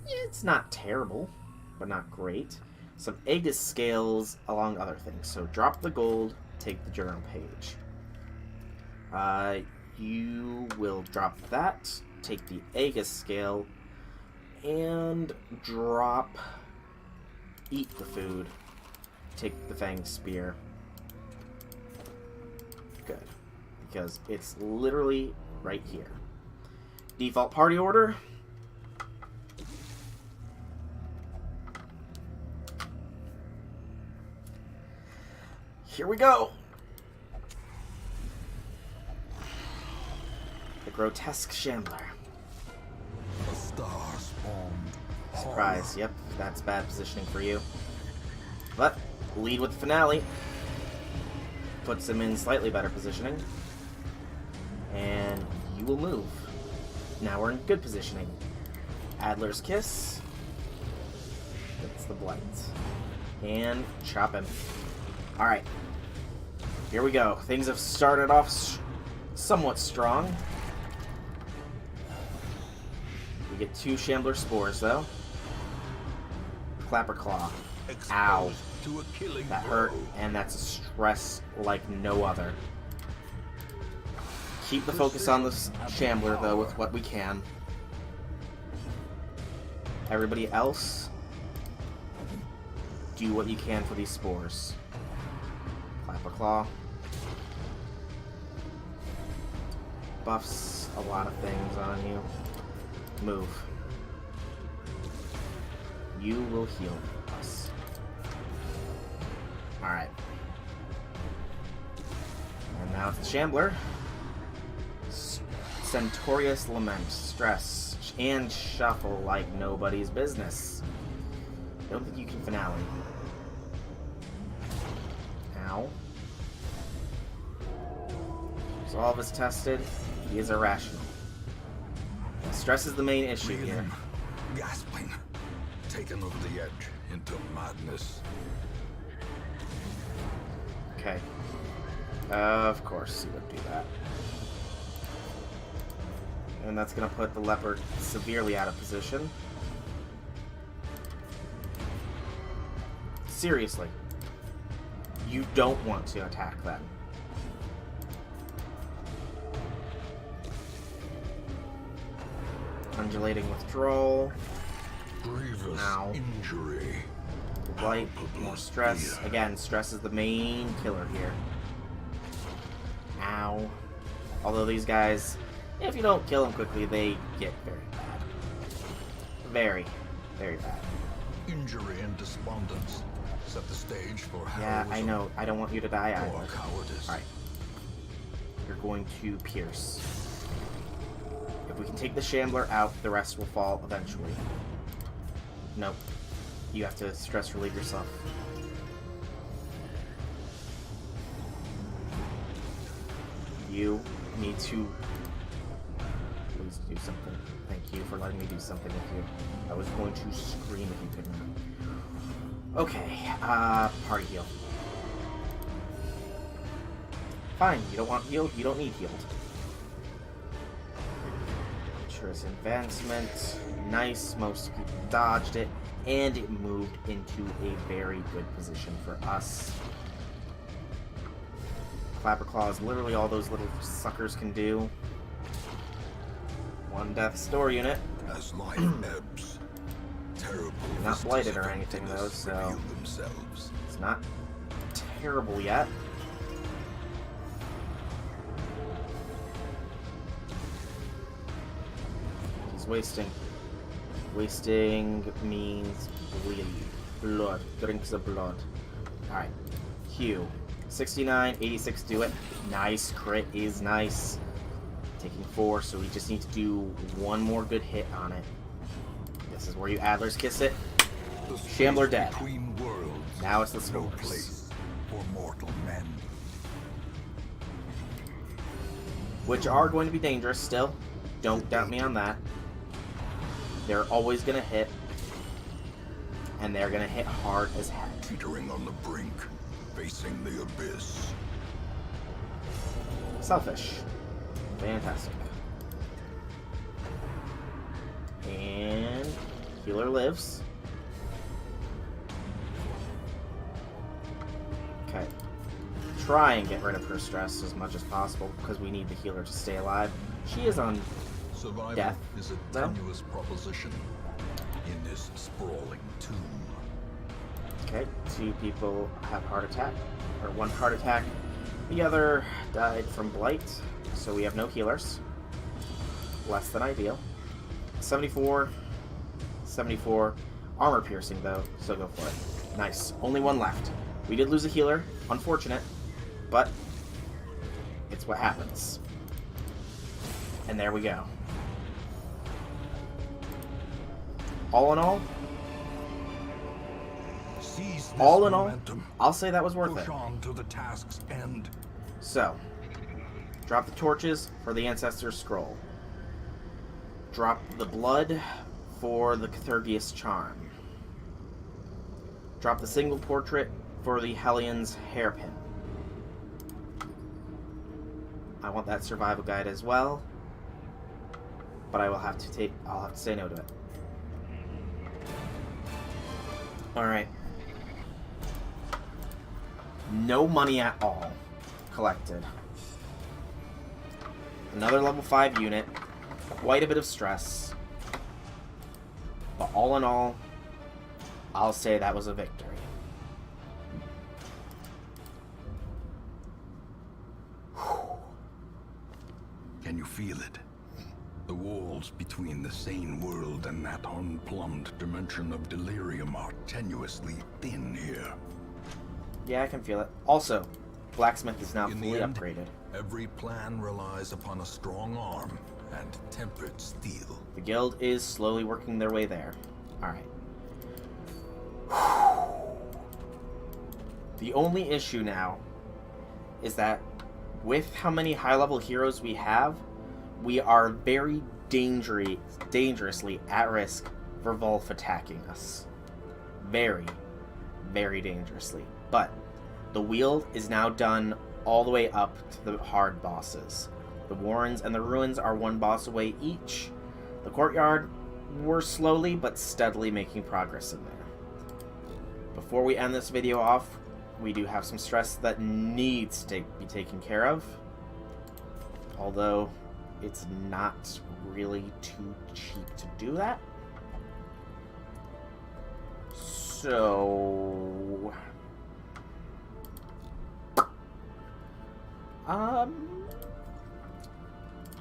Speaker 1: It's not terrible, but not great. Some Aegis scales along other things. So drop the gold, take the journal page. You will drop that, take the Aegis scale, and drop eat the food. Take the Fang Spear. Good. Because it's literally right here. Default party order. Here we go. The grotesque shambler.
Speaker 3: A star spawned.
Speaker 1: Surprise. Yep, that's bad positioning for you. But lead with the finale. Puts him in slightly better positioning. And you will move. Now we're in good positioning. Adler's Kiss. That's the blight. And chop him. Alright. Here we go. Things have started off somewhat strong. We get 2 Shambler Spores, though. Clapper Claw. Ow.
Speaker 2: To a killing
Speaker 1: That
Speaker 2: blow.
Speaker 1: hurt, and that's a stress like no other. Keep the focus on this Shambler, though, with what we can. Everybody else, do what you can for these spores. Clapper Claw. Buffs a lot of things on you. Move. You will heal us. Alright. And now it's the Shambler. Centaurious Lament. Stress. And shuffle like nobody's business. Don't think you can finale. Ow. Resolve is tested. He is irrational. Stress is the main issue here.
Speaker 2: Reeling, gasping, taken over the edge into madness.
Speaker 1: Okay. Of course he would do that. And that's going to put the leopard severely out of position. Seriously. You don't want to attack them. Undulating withdrawal.
Speaker 3: Grievous
Speaker 1: Ow.
Speaker 3: injury.
Speaker 1: blight, more stress. Again, stress is the main killer here. Ow. Although these guys, if you don't kill them quickly, they get very bad. Very, very bad.
Speaker 2: Injury and despondence set the stage for
Speaker 1: Yeah,
Speaker 2: heroism
Speaker 1: I know. I don't want you to die
Speaker 2: or
Speaker 1: either.
Speaker 2: cowardice.
Speaker 1: Alright. You're going to pierce. If we can take the Shambler out, the rest will fall eventually. Nope. You have to stress relieve yourself. You need to please do something. Thank you for letting me do something with you. I was going to scream if you couldn't. Okay, party heal. Fine, you don't want healed, you don't need healed. Choice advancement. Nice, most people dodged it, and it moved into a very good position for us. Clapper Claw is literally all those little suckers can do. One death store unit.
Speaker 2: As life ebbs, terrible
Speaker 1: Not blighted
Speaker 2: vistas
Speaker 1: or
Speaker 2: of
Speaker 1: anything, though,
Speaker 2: emptiness
Speaker 1: so-
Speaker 2: reveal themselves.
Speaker 1: It's not terrible yet. He's wasting. Wasting means bleed. Blood. Drinks of blood. Alright. Q. 69, 86, do it. Nice. Crit is nice. Taking 4, so we just need to do one more good hit on it. This is where you Adler's Kiss it.
Speaker 3: The space
Speaker 1: Shambler dead.
Speaker 3: between worlds.
Speaker 1: Now it's the
Speaker 3: No
Speaker 1: smokers.
Speaker 3: place for mortal men.
Speaker 1: Which are going to be dangerous still. Don't doubt me on that. They're always going to hit. And they're going to hit hard as heck.
Speaker 2: Teetering on the brink, facing the abyss.
Speaker 1: Selfish. Fantastic. And healer lives. Okay. Try and get rid of her stress as much as possible because we need the healer to stay alive. She is on
Speaker 2: Survival
Speaker 1: death,
Speaker 2: is a
Speaker 1: though.
Speaker 2: tenuous proposition in this sprawling tomb.
Speaker 1: Okay, 2 people have heart attack, or 1 heart attack. The other died from blight, so we have no healers. Less than ideal. 74, 74. Armor piercing though, so go for it. Nice. Only 1 left. We did lose a healer, unfortunate, but it's what happens. And there we go. All in all,
Speaker 3: Seize this
Speaker 1: all in all,
Speaker 3: momentum.
Speaker 1: I'll say that was worth
Speaker 3: Push
Speaker 1: it.
Speaker 3: on to the task's end.
Speaker 1: So, drop the torches for the Ancestor's Scroll. Drop the blood for the Cthulhu's Charm. Drop the single portrait for the Hellion's Hairpin. I want that survival guide as well, but I'll have to say no to it. Alright. No money at all collected. Another level 5 unit. Quite a bit of stress. But all in all, I'll say that was a victory.
Speaker 2: Can you feel it? The walls between the sane world and that unplumbed dimension of delirium are tenuously thin here.
Speaker 1: Yeah, I can feel it. Also, Blacksmith is now
Speaker 2: In
Speaker 1: fully
Speaker 2: the end,
Speaker 1: upgraded.
Speaker 2: every plan relies upon a strong arm and tempered steel.
Speaker 1: The guild is slowly working their way there. Alright. The only issue now is that with how many high-level heroes we have, we are very dangerously at risk for Volf attacking us. Very, very dangerously. But the Weald is now done all the way up to the hard bosses. The Warrens and the Ruins are 1 boss away each. The Courtyard, we're slowly but steadily making progress in there. Before we end this video off, we do have some stress that needs to be taken care of. Although, it's not really too cheap to do that. So...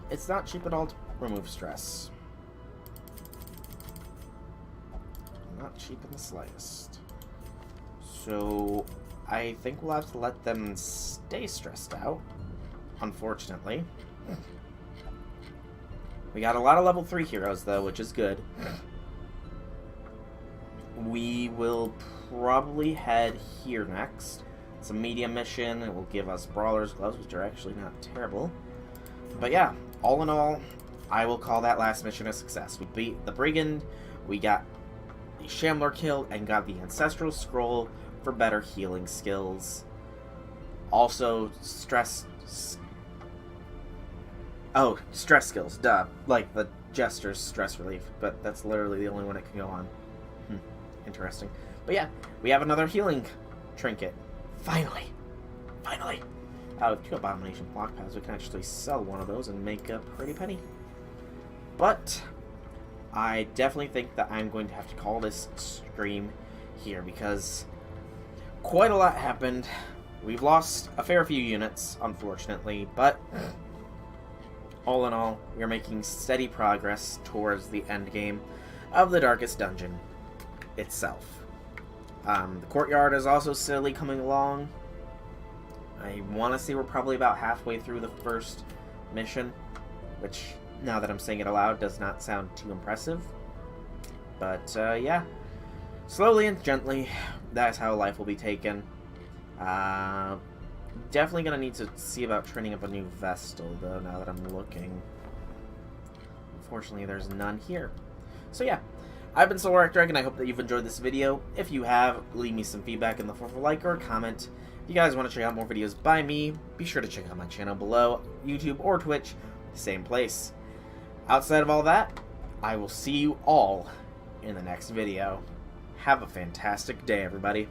Speaker 1: It's not cheap at all to remove stress. Not cheap in the slightest. So, I think we'll have to let them stay stressed out, unfortunately. We got a lot of level 3 heroes, though, which is good. We will probably head here next. It's a medium mission. It will give us Brawler's Gloves, which are actually not terrible. But yeah, all in all, I will call that last mission a success. We beat the Brigand, we got the Shambler killed, and got the Ancestral Scroll for better healing skills. Also, stress skills, duh. Like the Jester's stress relief, but that's literally the only one it can go on. Interesting. But yeah, we have another healing trinket. Finally! Finally! With 2 Abomination block pads, we can actually sell one of those and make a pretty penny. But I definitely think that I'm going to have to call this stream here because quite a lot happened. We've lost a fair few units, unfortunately, but all in all, we're making steady progress towards the end game of the Darkest Dungeon itself. The courtyard is also steadily coming along. I want to say we're probably about halfway through the first mission, which, now that I'm saying it aloud, does not sound too impressive. But, yeah. Slowly and gently, that's how life will be taken. Definitely going to need to see about training up a new Vestal, though, now that I'm looking. Unfortunately, there's none here. So, yeah. I've been SolarArcDrag, and I hope that you've enjoyed this video. If you have, leave me some feedback in the form of a like or a comment. If you guys want to check out more videos by me, be sure to check out my channel below, YouTube or Twitch, same place. Outside of all that, I will see you all in the next video. Have a fantastic day, everybody.